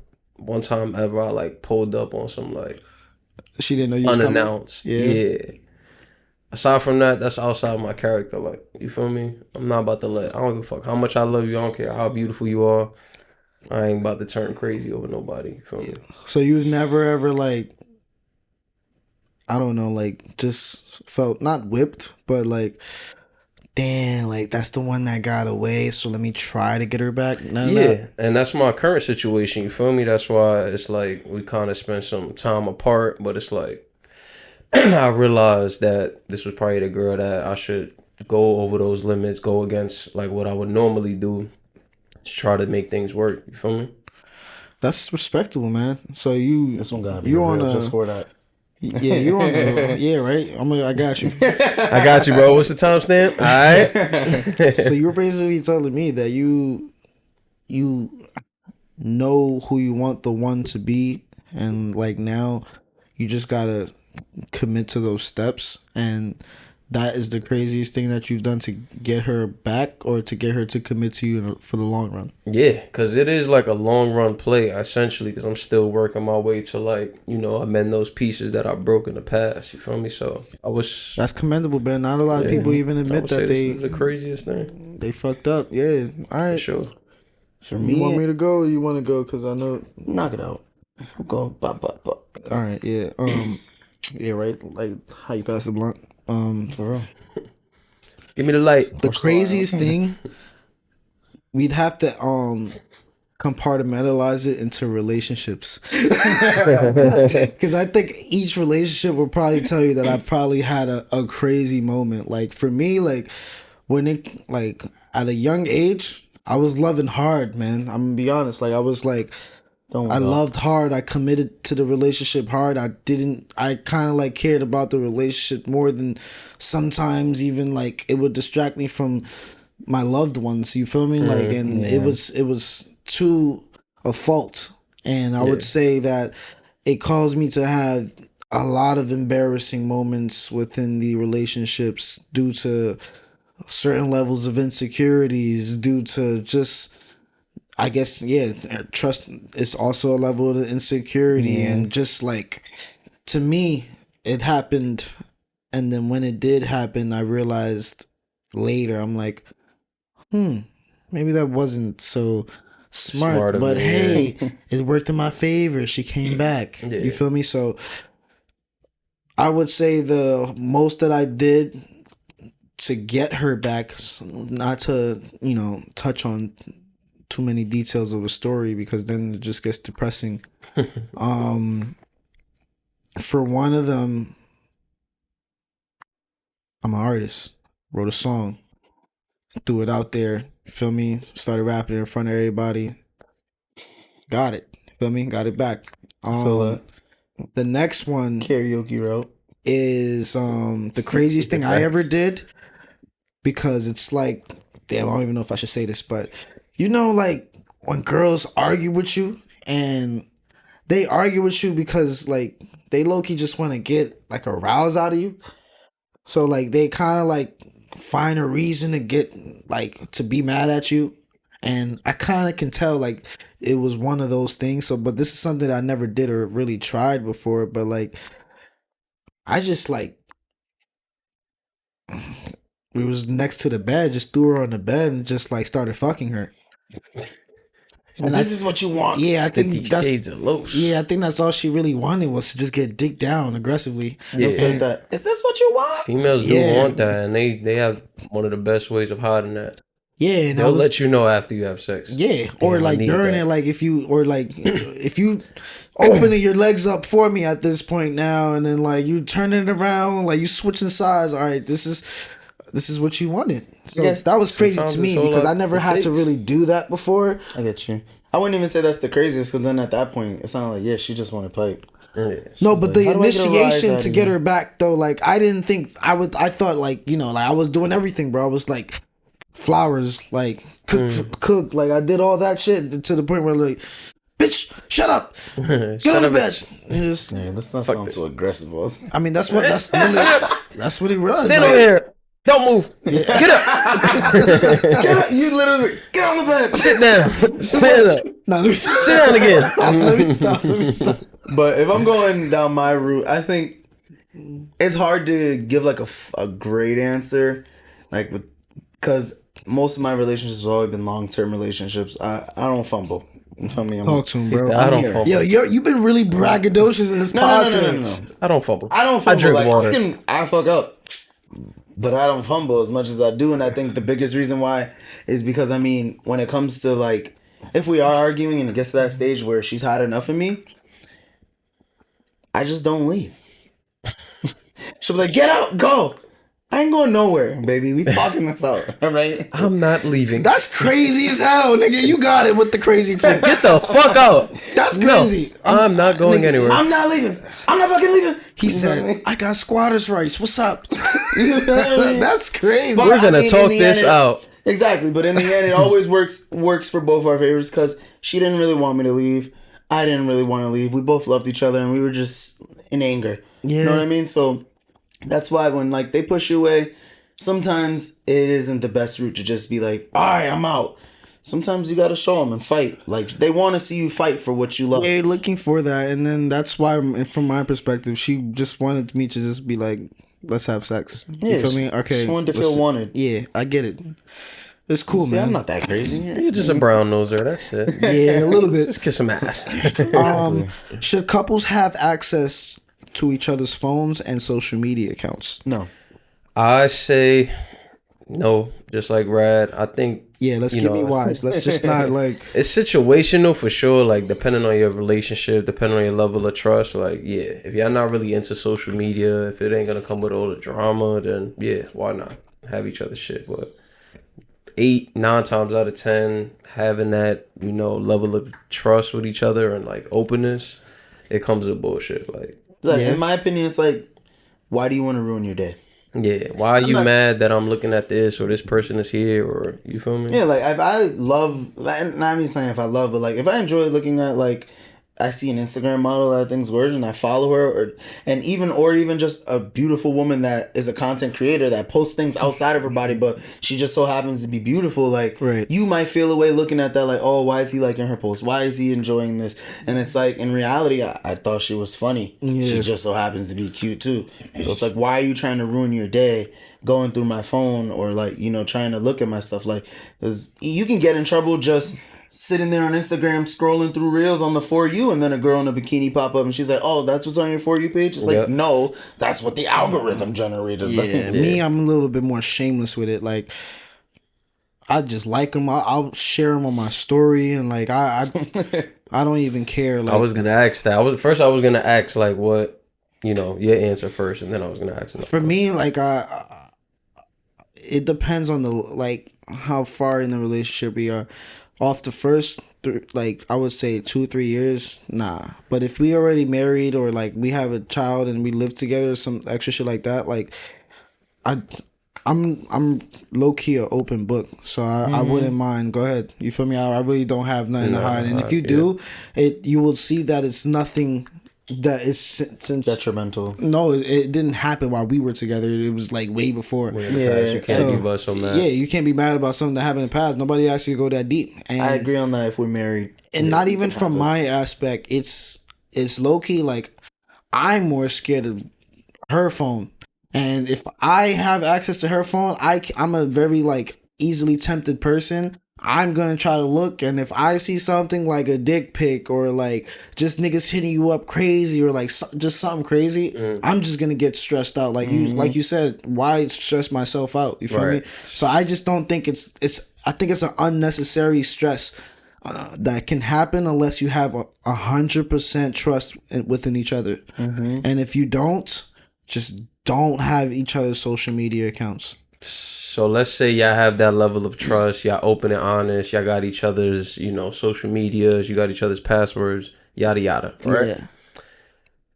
Speaker 2: ever I like pulled up on some like
Speaker 1: she didn't know you
Speaker 2: unannounced.
Speaker 1: Was coming?
Speaker 2: Yeah. Aside from that, that's outside my character. Like, you feel me? I'm not about to I don't give a fuck how much I love you. I don't care how beautiful you are. I ain't about to turn crazy over nobody. You feel me?
Speaker 1: So you've never ever like, I don't know, like just felt not whipped, but like, damn, like that's the one that got away, so let me try to get her back.
Speaker 2: And that's my current situation, you feel me? That's why it's like we kind of spent some time apart, but it's like I realized that this was probably the girl that I should go over those limits, go against like what I would normally do to try to make things work, you feel me?
Speaker 1: That's respectable, man. So
Speaker 3: this one got me
Speaker 1: you on
Speaker 3: just for that.
Speaker 1: Yeah, you on the yeah, right? I got you.
Speaker 2: I got you, bro. What's the timestamp? All right.
Speaker 1: So you're basically telling me that you know who you want the one to be, and like now you just gotta commit to those steps, and that is the craziest thing that you've done to get her back or to get her to commit to you for the long run.
Speaker 2: Yeah, because it is like a long run play, essentially, because I'm still working my way to like, you know, amend those pieces that I broke in the past, you feel me? So that's
Speaker 1: commendable, man. Not a lot of people even admit that
Speaker 2: this is the craziest thing.
Speaker 1: They fucked up. Yeah, all right.
Speaker 2: For sure.
Speaker 1: For me, you want me to go or you want to go? Because I know.
Speaker 3: Knock it out. I'm going, bop.
Speaker 1: All right, yeah. Yeah, right? Like, how you pass the blunt?
Speaker 3: For real.
Speaker 2: Give me the light.
Speaker 1: The craziest thing, we'd have to compartmentalize it into relationships. Because I think each relationship will probably tell you that I've probably had a crazy moment. Like for me, like when it like at a young age, I was loving hard, man. I'm gonna be honest. Like I was like, I loved hard. I committed to the relationship hard. I kind of like cared about the relationship more than sometimes even like it would distract me from my loved ones. You feel me? Like, and it was to a fault. And I would say that it caused me to have a lot of embarrassing moments within the relationships due to certain levels of insecurities, due to just, I guess, trust is also a level of insecurity. And just like, to me, it happened. And then when it did happen, I realized later, I'm like, maybe that wasn't so smart, but hey, it worked in my favor. She came back. Yeah. You feel me? So I would say the most that I did to get her back, not to, touch on too many details of a story because then it just gets depressing. For one of them, I'm an artist, wrote a song, threw it out there, feel me, started rapping in front of everybody, got it, feel me, got it back. The next one
Speaker 3: karaoke wrote
Speaker 1: is the craziest thing I ever did, because it's like, damn, I don't even know if I should say this, but like when girls argue with you, and they argue with you because like they low-key just want to get like a rouse out of you. So like they kind of like find a reason to get like to be mad at you, and I kind of can tell like it was one of those things. So, but this is something that I never did or really tried before. But like, I just like, we was next to the bed, just threw her on the bed and just like started fucking her.
Speaker 3: And this is what you want.
Speaker 1: Yeah, I think I think that's all she really wanted was to just get dicked down aggressively.
Speaker 3: Yeah, said that. Is this what you want?
Speaker 2: Females do want that, and they have one of the best ways of hiding that.
Speaker 1: Yeah, and
Speaker 2: they'll let you know after you have sex.
Speaker 1: Yeah, or like during it, like if you opening your legs up for me at this point now, and then like you turning it around, like you switching sides. All right, this is what you wanted. So that was crazy to me because I never had to really do that before.
Speaker 3: I get you. I wouldn't even say that's the craziest, because then at that point, it sounded like, yeah, she just wanted pipe.
Speaker 1: Yeah. No, but the initiation to get her back, though, like, I didn't think I thought, like, you know, like, I was doing everything, bro. I was like, flowers, like, cook. Like, I did all that shit to the point where, like, bitch, shut up. Get on the bed.
Speaker 3: Yeah, let's not sound so aggressive, boss.
Speaker 1: I mean, that's what he runs.
Speaker 2: Stand over here. Don't move. Yeah. Get up.
Speaker 3: Get up. You literally get on the bed.
Speaker 2: Sit down. Stand up.
Speaker 1: No,
Speaker 2: sit down again.
Speaker 1: Let me stop.
Speaker 3: But if I'm going down my route, I think it's hard to give like a great answer, like, because most of my relationships have always been long-term relationships. I don't fumble. You feel me?
Speaker 1: Talk to him, bro.
Speaker 2: I don't fumble.
Speaker 1: Yo, you've been really braggadocious in this pod today.
Speaker 3: No.
Speaker 2: I don't fumble.
Speaker 3: I drink water. I fuck up. But I don't fumble as much as I do, and I think the biggest reason why is because, I mean, when it comes to, like, if we are arguing and it gets to that stage where she's had enough of me, I just don't leave. She'll be like, get out, go. I ain't going nowhere, baby. We talking this out, all right?
Speaker 2: I'm not leaving.
Speaker 1: That's crazy as hell, nigga. You got it with the crazy shit.
Speaker 2: Get the fuck out.
Speaker 1: That's crazy.
Speaker 2: No, I'm not going anywhere.
Speaker 3: I'm not leaving. I'm not fucking leaving.
Speaker 1: He said, I got squatters' rights. What's up? That's crazy.
Speaker 2: We're going to talk this out.
Speaker 3: Exactly. But in the end, it always works for both our favors, because she didn't really want me to leave. I didn't really want to leave. We both loved each other, and we were just in anger. Yeah. You know what I mean? So that's why when, like, they push you away, sometimes it isn't the best route to just be like, all right, I'm out. Sometimes you got to show them and fight. Like, they want to see you fight for what you love.
Speaker 1: They're looking for that. And then that's why, from my perspective, she just wanted me to just be like, let's have sex.
Speaker 3: Yeah,
Speaker 1: you feel me? Okay.
Speaker 3: She wanted to feel wanted.
Speaker 1: Yeah, I get it. It's cool, man.
Speaker 3: I'm not that crazy.
Speaker 2: You're just a brown noser. That's it.
Speaker 1: Yeah, a little bit.
Speaker 2: Just kiss some ass.
Speaker 1: Should couples have access to each other's phones and social media accounts?
Speaker 3: No.
Speaker 2: I say no, just like Rad. I think,
Speaker 1: yeah, let's get me wise. Let's just not like...
Speaker 2: It's situational for sure, like, depending on your relationship, depending on your level of trust. Like, yeah, if you're not really into social media, if it ain't gonna come with all the drama, then yeah, why not have each other's shit? But 9 times out of 10, having that, you know, level of trust with each other and, like, openness, it comes with bullshit. Like,
Speaker 3: in my opinion, it's like, why do you want to ruin your day?
Speaker 2: Yeah, why are you mad that I'm looking at this, or this person is here, or, you feel me?
Speaker 3: Yeah, like, if I love, not even saying if I love, but, like, if I enjoy looking at, like, I see an Instagram model that I think's gorgeous and I follow her, or even just a beautiful woman that is a content creator that posts things outside of her body, but she just so happens to be beautiful. Like,
Speaker 1: right.
Speaker 3: You might feel a way looking at that, like, oh, why is he liking her post? Why is he enjoying this? And it's like, in reality, I thought she was funny. Yeah. She just so happens to be cute too. So it's like, why are you trying to ruin your day going through my phone, or, like, you know, trying to look at my stuff? Like, 'cause you can get in trouble just sitting there on Instagram scrolling through reels on the For You, and then a girl in a bikini pop up and she's like, oh, that's what's on your For You page? It's like, no, that's what the algorithm generated.
Speaker 1: Yeah, me, I'm a little bit more shameless with it. Like, I just like them. I'll share them on my story, and, like, I don't even care. Like,
Speaker 2: I was gonna ask that. I was gonna ask, like, what, you know, your answer first, and then I was gonna ask
Speaker 1: for me, like, it depends on the, like, how far in the relationship we are. Off the first, like, I would say 2-3 years, nah. But if we already married, or, like, we have a child and we live together, some extra shit like that, like, I'm low key an open book, so I wouldn't mind. Go ahead, you feel me? I really don't have nothing to hide, and if you do, you will see that it's nothing that is since
Speaker 3: detrimental.
Speaker 1: No, it didn't happen while we were together. It was, like, way before.
Speaker 2: You can't be so mad.
Speaker 1: Yeah, you can't be mad about something that happened in the past. Nobody asked you to go that deep. And
Speaker 3: I agree on that. If we're married,
Speaker 1: and not even from my aspect, it's low key. Like, I'm more scared of her phone, and if I have access to her phone, I'm a very, like, easily tempted person. I'm gonna try to look, and if I see something like a dick pic, or, like, just niggas hitting you up crazy, or, like, just something crazy, I'm just gonna get stressed out. Like, you said, why stress myself out? You feel me? So I just don't think it's. I think it's an unnecessary stress that can happen unless you have 100% trust within each other. And if you don't, just don't have each other's social media accounts.
Speaker 2: So let's say y'all have that level of trust. Y'all open and honest. Y'all got each other's, social medias. You got each other's passwords. Yada yada. Right.
Speaker 3: Yeah.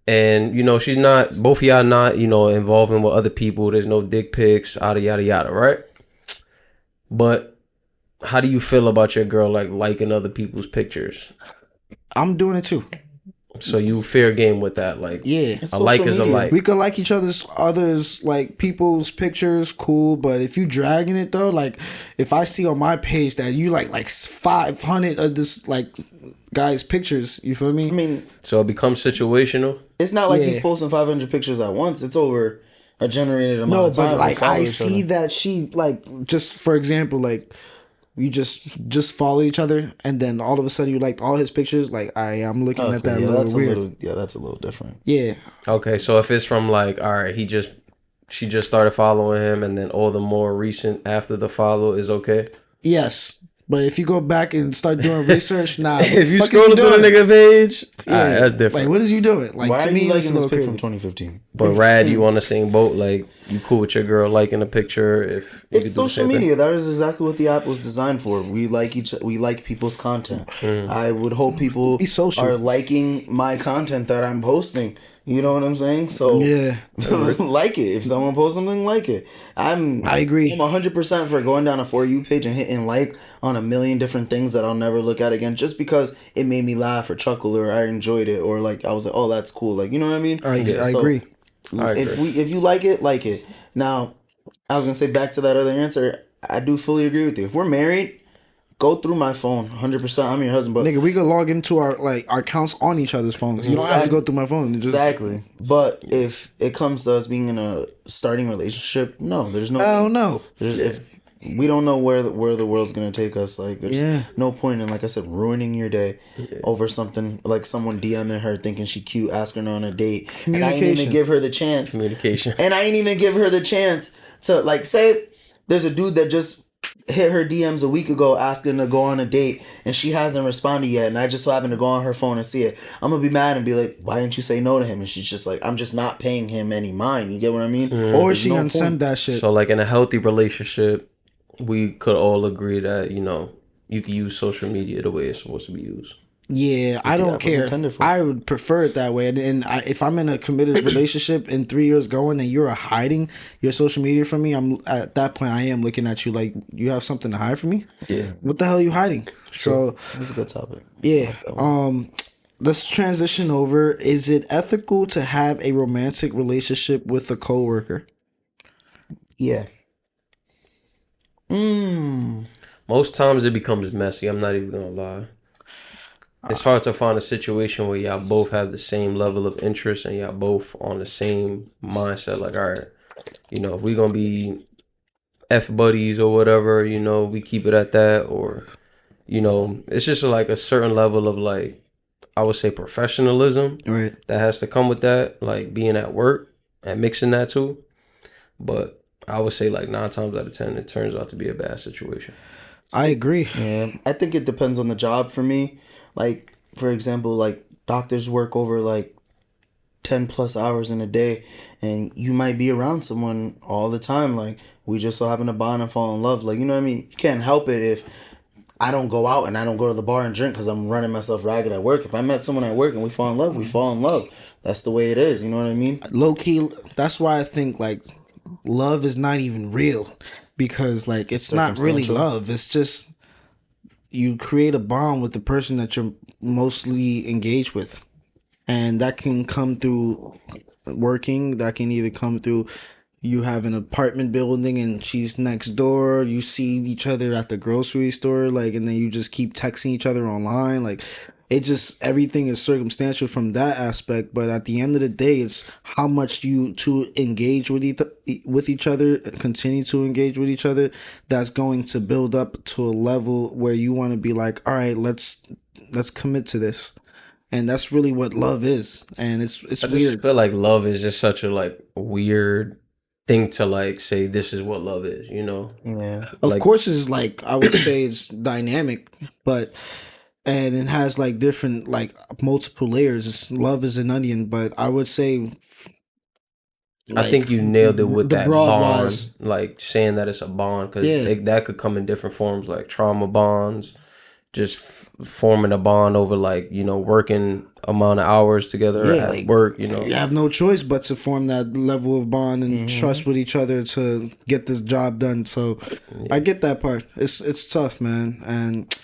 Speaker 2: And she's not. Both of y'all not. Involving with other people. There's no dick pics. Yada yada yada. Right. But how do you feel about your girl like liking other people's pictures?
Speaker 1: I'm doing it too.
Speaker 2: So you fair game with that, like a like is a like.
Speaker 1: We could like each others like people's pictures, cool. But if you dragging it though, like if I see on my page that you like 500 of this like guy's pictures, you feel me?
Speaker 3: I mean,
Speaker 2: so it becomes situational.
Speaker 3: It's not like he's posting 500 pictures at once. It's over a generated amount of time.
Speaker 1: No, but like I see that she like just for example like. You just follow each other, and then all of a sudden you liked all his pictures. Like I'm looking at that that's weird.
Speaker 3: That's a little different.
Speaker 1: Yeah.
Speaker 2: Okay, so if it's from like, all right, she just started following him, and then all the more recent after the follow is okay.
Speaker 1: Yes. But if you go back and start doing research, nah.
Speaker 2: If you scroll through the nigga page, that's different.
Speaker 1: Like, what is you doing? Like,
Speaker 3: why
Speaker 1: to
Speaker 3: are
Speaker 1: me,
Speaker 3: you liking this
Speaker 1: pic
Speaker 3: from 2015?
Speaker 2: But Rad, you on the same boat? Like, you cool with your girl liking a picture? If
Speaker 3: it's social media, that is exactly what the app was designed for. We like people's content. I would hope people are liking my content that I'm posting. You know what I'm saying? So
Speaker 1: yeah,
Speaker 3: like it. If someone posts something, like it. I agree. I'm 100% for going down a For You page and hitting like on a million different things that I'll never look at again, just because it made me laugh or chuckle or I enjoyed it or like I was like, oh, that's cool. Like, you know what I mean?
Speaker 1: I agree.
Speaker 3: If you like it. Now, I was gonna say back to that other answer. I do fully agree with you. If we're married, go through my phone, 100%. I'm your husband, but
Speaker 1: nigga, we could log into our accounts on each other's phones. You don't have to go through my phone.
Speaker 3: Exactly. But if it comes to us being in a starting relationship, no, there's no.
Speaker 1: Hell no.
Speaker 3: If we don't know where the world's gonna take us, like there's no point in, like I said, ruining your day over something like someone DMing her thinking she cute, asking her on a date, and I ain't even give her the chance.
Speaker 2: Communication.
Speaker 3: And I ain't even give her the chance to like say there's a dude that just hit her DMs a week ago asking to go on a date and she hasn't responded yet, and I just so happen to go on her phone and see it. I'm gonna be mad and be like, why didn't you say no to him? And she's just like, I'm just not paying him any mind. You get what I mean?
Speaker 1: Or she unsend that shit.
Speaker 2: So like in a healthy relationship, we could all agree that you can use social media the way it's supposed to be used.
Speaker 1: Yeah, I don't care. I would prefer it that way. And if I'm in a committed relationship in 3 years going and you're hiding your social media from me, I'm at that point I am looking at you like you have something to hide from me.
Speaker 2: Yeah.
Speaker 1: What the hell are you hiding?
Speaker 3: Sure. So that's a good topic.
Speaker 1: Yeah. Let's transition over. Is it ethical to have a romantic relationship with a coworker?
Speaker 3: Yeah.
Speaker 2: Most times it becomes messy. I'm not even gonna lie. It's hard to find a situation where y'all both have the same level of interest and y'all both on the same mindset. Like, all right, if we're gonna be F buddies or whatever, we keep it at that. Or, it's just like a certain level of like, I would say professionalism that has to come with that, like being at work and mixing that too. But I would say like 9 times out of 10, it turns out to be a bad situation.
Speaker 1: I agree.
Speaker 3: Yeah, I think it depends on the job for me. Like, for example, like doctors work over like 10 plus hours in a day, and you might be around someone all the time. Like, we just so happen to bond and fall in love. Like, you know what I mean? You can't help it if I don't go out and I don't go to the bar and drink because I'm running myself ragged at work. If I met someone at work and we fall in love, we fall in love. That's the way it is. You know what I mean?
Speaker 1: Low key, that's why I think like love is not even real, because like it's not really love. It's just you create a bond with the person that you're mostly engaged with. And that can come through working. That can either come through you have an apartment building and she's next door. You see each other at the grocery store, like, and then you just keep texting each other online. Like, it just, everything is circumstantial from that aspect. But at the end of the day, it's how much you to engage with each other, continue to engage with each other. That's going to build up to a level where you want to be like, all right, let's commit to this. And that's really what love is. And it's weird.
Speaker 2: I feel like love is just such a like weird thing to like say this is what love is, you know?
Speaker 3: Yeah.
Speaker 1: Of course it's like, I would say it's dynamic, but and it has like different like multiple layers. Love is an onion, but I would say
Speaker 2: I think you nailed it with that bond,
Speaker 1: wise.
Speaker 2: like saying that it's a bond, because that could come in different forms, like trauma bonds, just forming a bond over like, you know, working amount of hours together at like, work, you know.
Speaker 1: You have no choice but to form that level of bond and trust with each other to get this job done. So I get that part. It's tough, man. And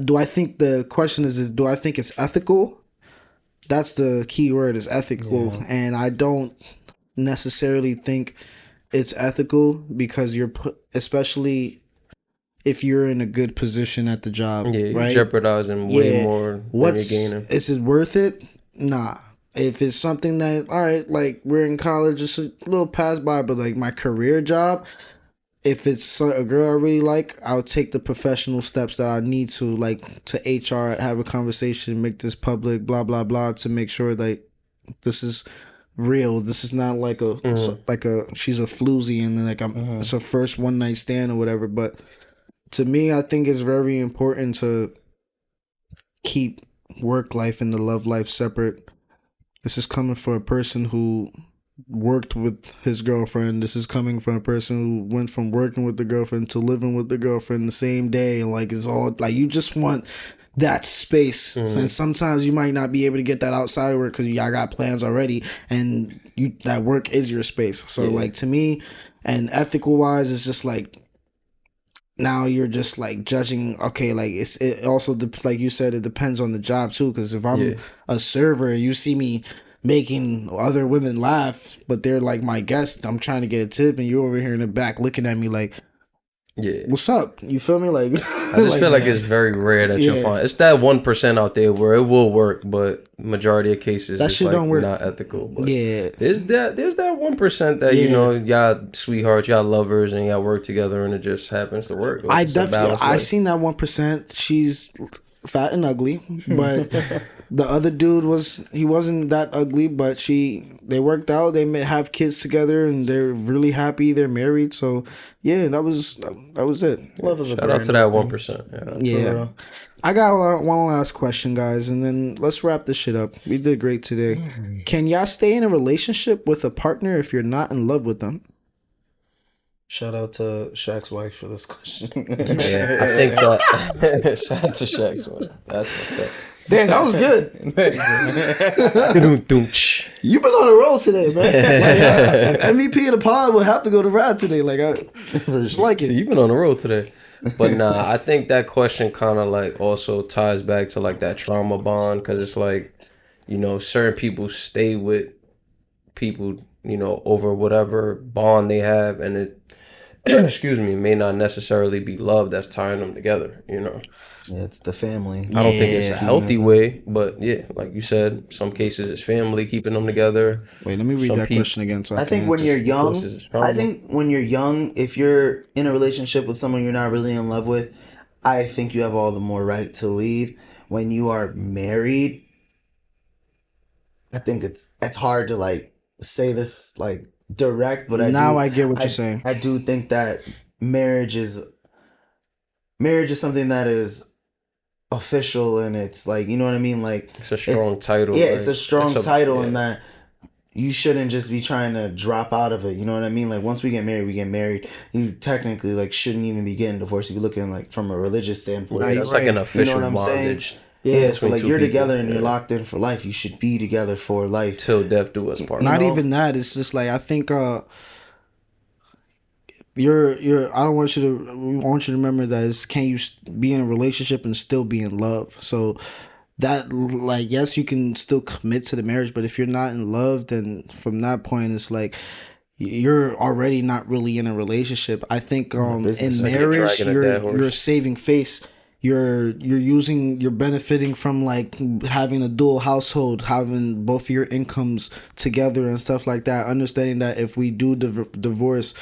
Speaker 1: do I think the question is do I think it's ethical? That's the key word, is ethical. And I don't necessarily think it's ethical, because you're especially if you're in a good position at the job, right?
Speaker 2: Jeopardizing way more than you're gaining.
Speaker 1: Is it worth it? Nah. If it's something that, all right, like we're in college, it's a little pass by, but like my career job, if it's a girl I really like, I'll take the professional steps that I need to, like to HR, have a conversation, make this public, blah blah blah, to make sure that this is real. This is not like she's a floozy and then like it's her first one night stand or whatever. But to me, I think it's very important to keep work life and the love life separate. This is coming from a person who worked with his girlfriend. This is coming from a person who went from working with the girlfriend to living with the girlfriend the same day. And like, it's all like, you just want that space. And sometimes you might not be able to get that outside of work because y'all got plans already, and that work is your space. So like, to me, and ethical wise, it's just like, now you're just like judging. Okay, like it also, like you said, it depends on the job too. Because if I'm a server and you see me making other women laugh, but they're like my guest, I'm trying to get a tip, and you're over here in the back looking at me like, what's up? You feel me? Like,
Speaker 2: I just feel like it's very rare that you'll find. It's that 1% out there where it will work, but majority of cases
Speaker 1: that shit like don't work.
Speaker 2: Not ethical. But there's that 1% that you know, y'all sweethearts, y'all lovers, and y'all work together, and it just happens to work. Like,
Speaker 1: I seen that 1%. She's fat and ugly, but the other dude wasn't that ugly, but they worked out, they have kids together, and they're really happy, they're married. So yeah, that was it.
Speaker 3: Love is a
Speaker 2: shout out to that 1%.
Speaker 1: Yeah. I got one last question, guys, and then let's wrap this shit up. We did great today. Can y'all stay in a relationship with a partner if you're not in love with them?
Speaker 3: Shout out to Shaq's wife for this question.
Speaker 2: I think that shout out to Shaq's wife. That's what's up.
Speaker 1: Damn, that was good. You've been on a roll today, man. Like, MVP of the pod would have to go to Rad today. Like, I like it.
Speaker 2: You've been on a roll today. But nah, I think that question kind of like also ties back to like that trauma bond, because it's like, you know, certain people stay with people, you know, over whatever bond they have, and it excuse me, may not necessarily be love that's tying them together, you know.
Speaker 3: Yeah, it's the family.
Speaker 2: I don't think it's a healthy way, but yeah, like you said, some cases it's family keeping them together.
Speaker 1: Wait, let me read that question again. So
Speaker 3: I think when you're young, if you're in a relationship with someone you're not really in love with, I think you have all the more right to leave. When you are married, I think it's hard to like say this like direct, but
Speaker 1: I get what you're saying.
Speaker 3: I do think that marriage is something that is official, and it's like, you know what I mean, like
Speaker 2: it's a strong title.
Speaker 3: Yeah, like, it's a strong title, and that you shouldn't just be trying to drop out of it. You know what I mean? Like, once we get married, we get married. You technically like shouldn't even be getting divorced if you're looking like from a religious standpoint.
Speaker 2: Right, that's like an official bondage.
Speaker 3: Yeah, so like you're together and you're locked in for life. You should be together for life
Speaker 2: till death do us part.
Speaker 1: Not even that. It's just like, I think you're I want you to remember that can you be in a relationship and still be in love? So that, like, yes, you can still commit to the marriage, but if you're not in love, then from that point it's like you're already not really in a relationship. I think in marriage you're saving face. You're benefiting from like having a dual household, having both of your incomes together and stuff like that. Understanding that if we do divorce,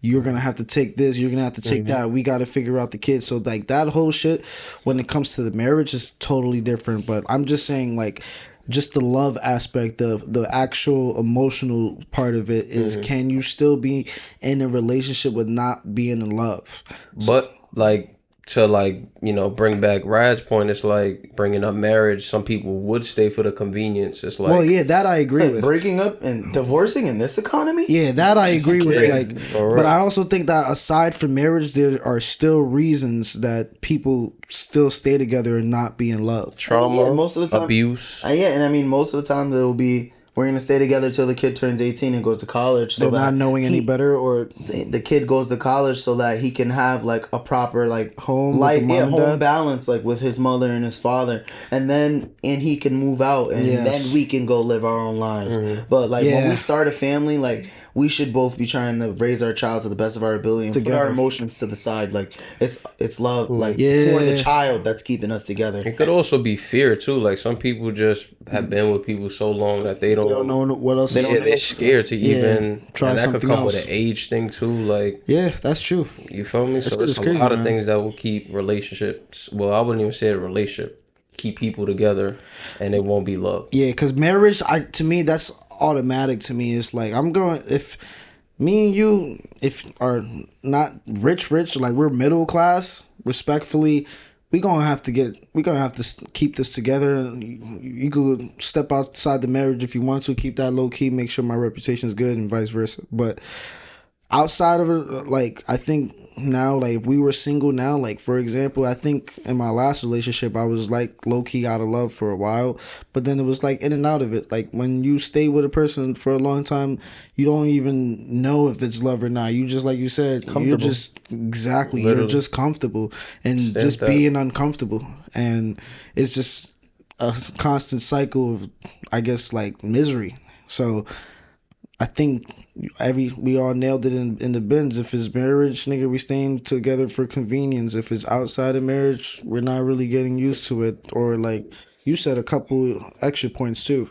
Speaker 1: you're gonna have to take this, you're gonna have to take that. We got to figure out the kids. So like that whole shit, when it comes to the marriage, is totally different. But I'm just saying, like, just the love aspect of the actual emotional part of it is, can you still be in a relationship with not being in love?
Speaker 2: But like, to like, you know, bring back Rad's point, it's like bringing up marriage. Some people would stay for the convenience. It's like,
Speaker 1: well, yeah, that I agree with.
Speaker 3: Breaking up and divorcing in this economy.
Speaker 1: Yeah, that I agree with. Like,
Speaker 2: right.
Speaker 1: but I also think that aside from marriage, there are still reasons that people still stay together and not be in love.
Speaker 2: Trauma,
Speaker 3: most of the time,
Speaker 2: abuse.
Speaker 3: Yeah, and I mean, most of the time there will be. We're going to stay together till the kid turns 18 and goes to college. So
Speaker 1: they're not knowing any better, or
Speaker 3: the kid goes to college so that he can have like a proper like
Speaker 1: home
Speaker 3: balance like with his mother and his father, and he can move out and then we can go live our own lives. Mm-hmm. But like when we start a family, like we should both be trying to raise our child to the best of our ability and put our emotions to the side. Like it's love, like for the child that's keeping us together.
Speaker 2: It could also be fear too. Like some people just have been with people so long that they don't
Speaker 1: know what else.
Speaker 2: They're scared to even
Speaker 1: try
Speaker 2: and that
Speaker 1: something
Speaker 2: could come
Speaker 1: else
Speaker 2: with an age thing too. Like
Speaker 1: that's true.
Speaker 2: You feel me? So it's a lot of things that will keep relationships. Well, I wouldn't even say a relationship. Keep people together, and they won't be loved.
Speaker 1: Yeah, because marriage, to me, that's automatic. To me, it's like if me and you are not rich, like we're middle class, respectfully, we're gonna have to keep this together. You could step outside the marriage if you want to, keep that low key, make sure my reputation is good, and vice versa. But outside of it, like I think now, like if we were single now, like for example, I think in my last relationship I was like low key out of love for a while, but then it was like in and out of it. Like when you stay with a person for a long time, you don't even know if it's love or not. You just, like you said, you're just you're just comfortable and just being uncomfortable, and it's just a constant cycle of, I guess, like misery. So I think we all nailed it in the bins. If it's marriage, nigga, we staying together for convenience. If it's outside of marriage, we're not really getting used to it. Or like you said, a couple extra points too.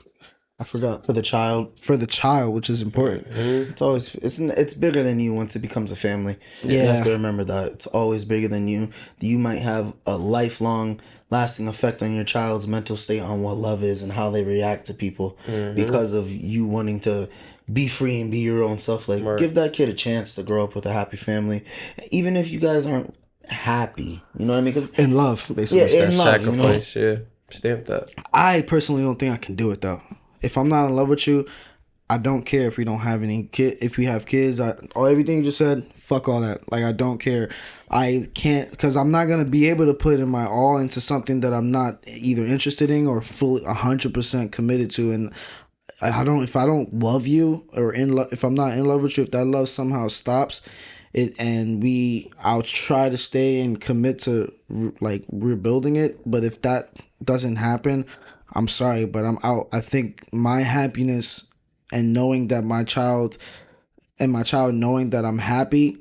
Speaker 1: I forgot.
Speaker 3: For the child,
Speaker 1: which is important.
Speaker 3: Mm-hmm. It's always it's bigger than you once it becomes a family.
Speaker 1: Yeah,
Speaker 3: you have to remember that it's always bigger than you. You might have a lifelong, lasting effect on your child's mental state on what love is and how they react to people because of you wanting to be free and be your own self. Like, give that kid a chance to grow up with a happy family, even if you guys aren't happy. You know what I mean? Because
Speaker 1: in love, basically,
Speaker 2: in love, sacrifice. You know? Stamp that.
Speaker 1: I personally don't think I can do it though. If I'm not in love with you, I don't care if we don't have any kid. If we have kids, everything you just said, fuck all that. Like I don't care. I can't, because I'm not gonna be able to put in my all into something that I'm not either interested in or fully 100% committed to. And if I don't love you or if I'm not in love with you, if that love somehow stops it, I'll try to stay and commit to like rebuilding it. But if that doesn't happen, I'm sorry, but I'm out. I think my happiness and knowing that my child knowing that I'm happy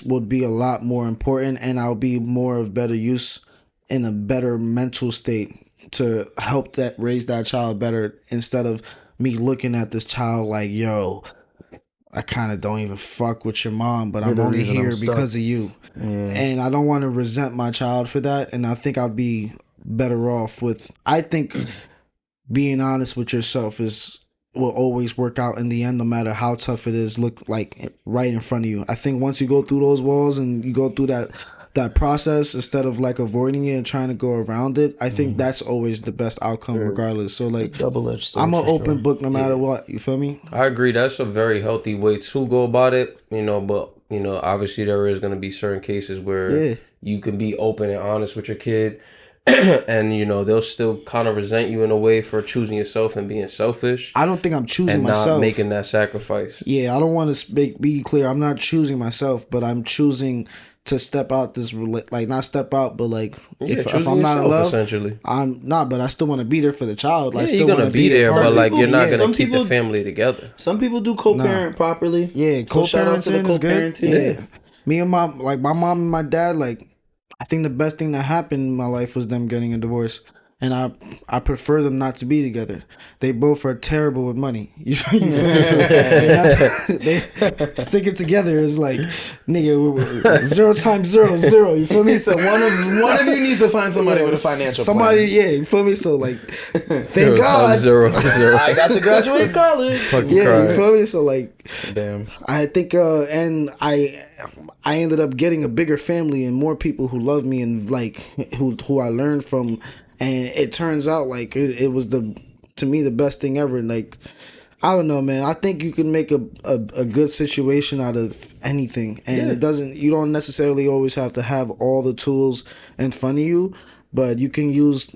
Speaker 1: would be a lot more important, and I'll be more of better use in a better mental state to help raise that child better, instead of me looking at this child like, yo, I kind of don't even fuck with your mom, but I'm only here because of you. Yeah. And I don't want to resent my child for that. And I think I'd be better off I think being honest with yourself will always work out in the end, no matter how tough it is, look like right in front of you. I think once you go through those walls and you go through that process, instead of like avoiding it and trying to go around it, I think that's always the best outcome regardless. So like
Speaker 3: double-edged sword,
Speaker 1: I'm an open book no matter what. You feel me?
Speaker 2: I agree. That's a very healthy way to go about it, but obviously there is going to be certain cases where you can be open and honest with your kid and they'll still kind of resent you in a way for choosing yourself and being selfish.
Speaker 1: I don't think I'm choosing myself.
Speaker 2: And not making that sacrifice.
Speaker 1: Yeah, I don't want to be clear. I'm not choosing myself, but I'm choosing to step out not step out, but like if I'm not in love,
Speaker 2: essentially,
Speaker 1: I'm not. But I still want to be there for the child.
Speaker 2: Like, you're gonna be there, but like you're not gonna keep the family together.
Speaker 3: Some people do co-parent properly.
Speaker 1: Yeah, co-parenting is good. Yeah, me and my mom and my dad, like, I think the best thing that happened in my life was them getting a divorce. and I prefer them not to be together. They both are terrible with money. You feel me? So they sticking together is like, nigga, 0 times 0 is 0. You feel me?
Speaker 3: So one of you needs to find somebody with a financial plan.
Speaker 1: You feel me? So like, thank God.
Speaker 2: 0
Speaker 3: I got to graduate college.
Speaker 1: You feel me? So like,
Speaker 3: damn.
Speaker 1: I think, and I ended up getting a bigger family and more people who love me and like who I learned from, and it turns out like it was to me the best thing ever. Like, I don't know, man. I think you can make a good situation out of anything, and you don't necessarily always have to have all the tools in front of you, but you can use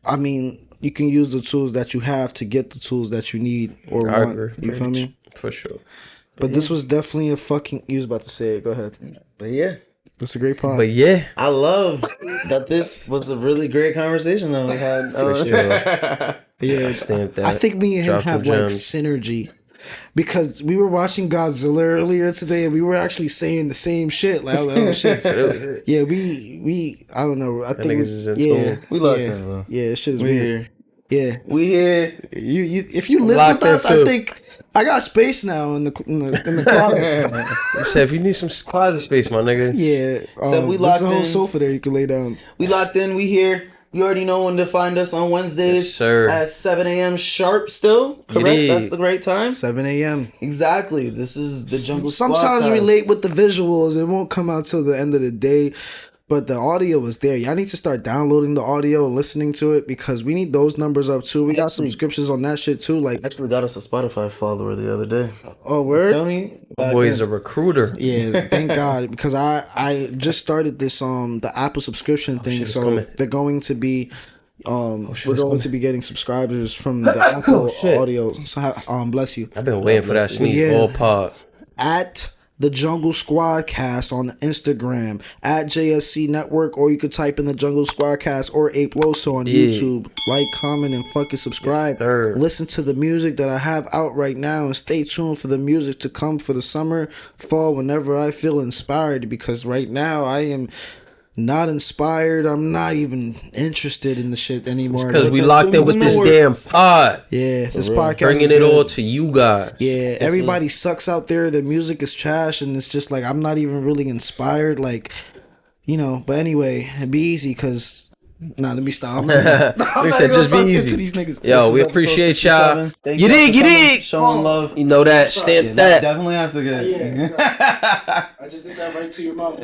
Speaker 1: the tools that you have to get the tools that you need or want.
Speaker 2: Agree.
Speaker 1: You feel me?
Speaker 2: For sure.
Speaker 1: But this was definitely a fucking... You was about to say it. Go ahead.
Speaker 3: But yeah.
Speaker 1: It's a great pod.
Speaker 2: But yeah.
Speaker 3: I love that this was a really great conversation that we had.
Speaker 2: For sure.
Speaker 1: Yeah.
Speaker 2: Stamp that.
Speaker 1: I think me and him have like
Speaker 2: gems.
Speaker 1: synergy. Because we were watching Godzilla earlier today and we were actually saying the same shit. Like, oh shit. Yeah, we I don't know. I think
Speaker 3: we love that, bro.
Speaker 1: Yeah, this shit is weird. Yeah.
Speaker 3: We here.
Speaker 1: You if you live with us, I think I got space now in the closet.
Speaker 2: I said if you need some closet space, my nigga.
Speaker 1: Yeah.
Speaker 3: So we locked
Speaker 1: there's a whole
Speaker 3: in.
Speaker 1: sofa there you can lay down.
Speaker 3: We locked in. We here. You already know when to find us on Wednesdays at 7 a.m. sharp still. Correct? That's the right time?
Speaker 1: 7 a.m.
Speaker 3: Exactly. This is the Jungle Squad.
Speaker 1: Sometimes we late with the visuals. It won't come out till the end of the day. But the audio is there. Y'all need to start downloading the audio and listening to it because we need those numbers up too. We got subscriptions on that shit too. Like,
Speaker 3: actually got us a Spotify follower the other day.
Speaker 1: Oh, word?
Speaker 3: Tell me.
Speaker 2: Boy's a recruiter.
Speaker 1: Yeah, thank God. Because I just started this the Apple subscription thing. So they're going to be we're going to be getting subscribers from the Apple audio. So bless you.
Speaker 2: I've been waiting for that sneeze all pod.
Speaker 1: At the Jungle Squad Cast on Instagram, at JSC Network, or you could type in the Jungle Squad Cast or Ape Loso on YouTube. Like, comment, and fucking subscribe. Listen to the music that I have out right now, and stay tuned for the music to come for the summer, fall, whenever I feel inspired, because right now I am not inspired. I'm not even interested in the shit anymore.
Speaker 2: Because we locked in with this damn pod.
Speaker 1: Yeah, this podcast
Speaker 2: bringing it all to you guys.
Speaker 1: Yeah, everybody sucks out there. Their music is trash, and it's just like I'm not even really inspired. Like, you know. But anyway, it'd be easy because. Nah, let me stop.
Speaker 2: They said just be easy.
Speaker 1: These niggas.
Speaker 2: Yo, we appreciate y'all. You dig?
Speaker 3: Showing love.
Speaker 2: You know that. Stamp that.
Speaker 3: Definitely has to get.
Speaker 1: Yeah, I just did that right to your mouth.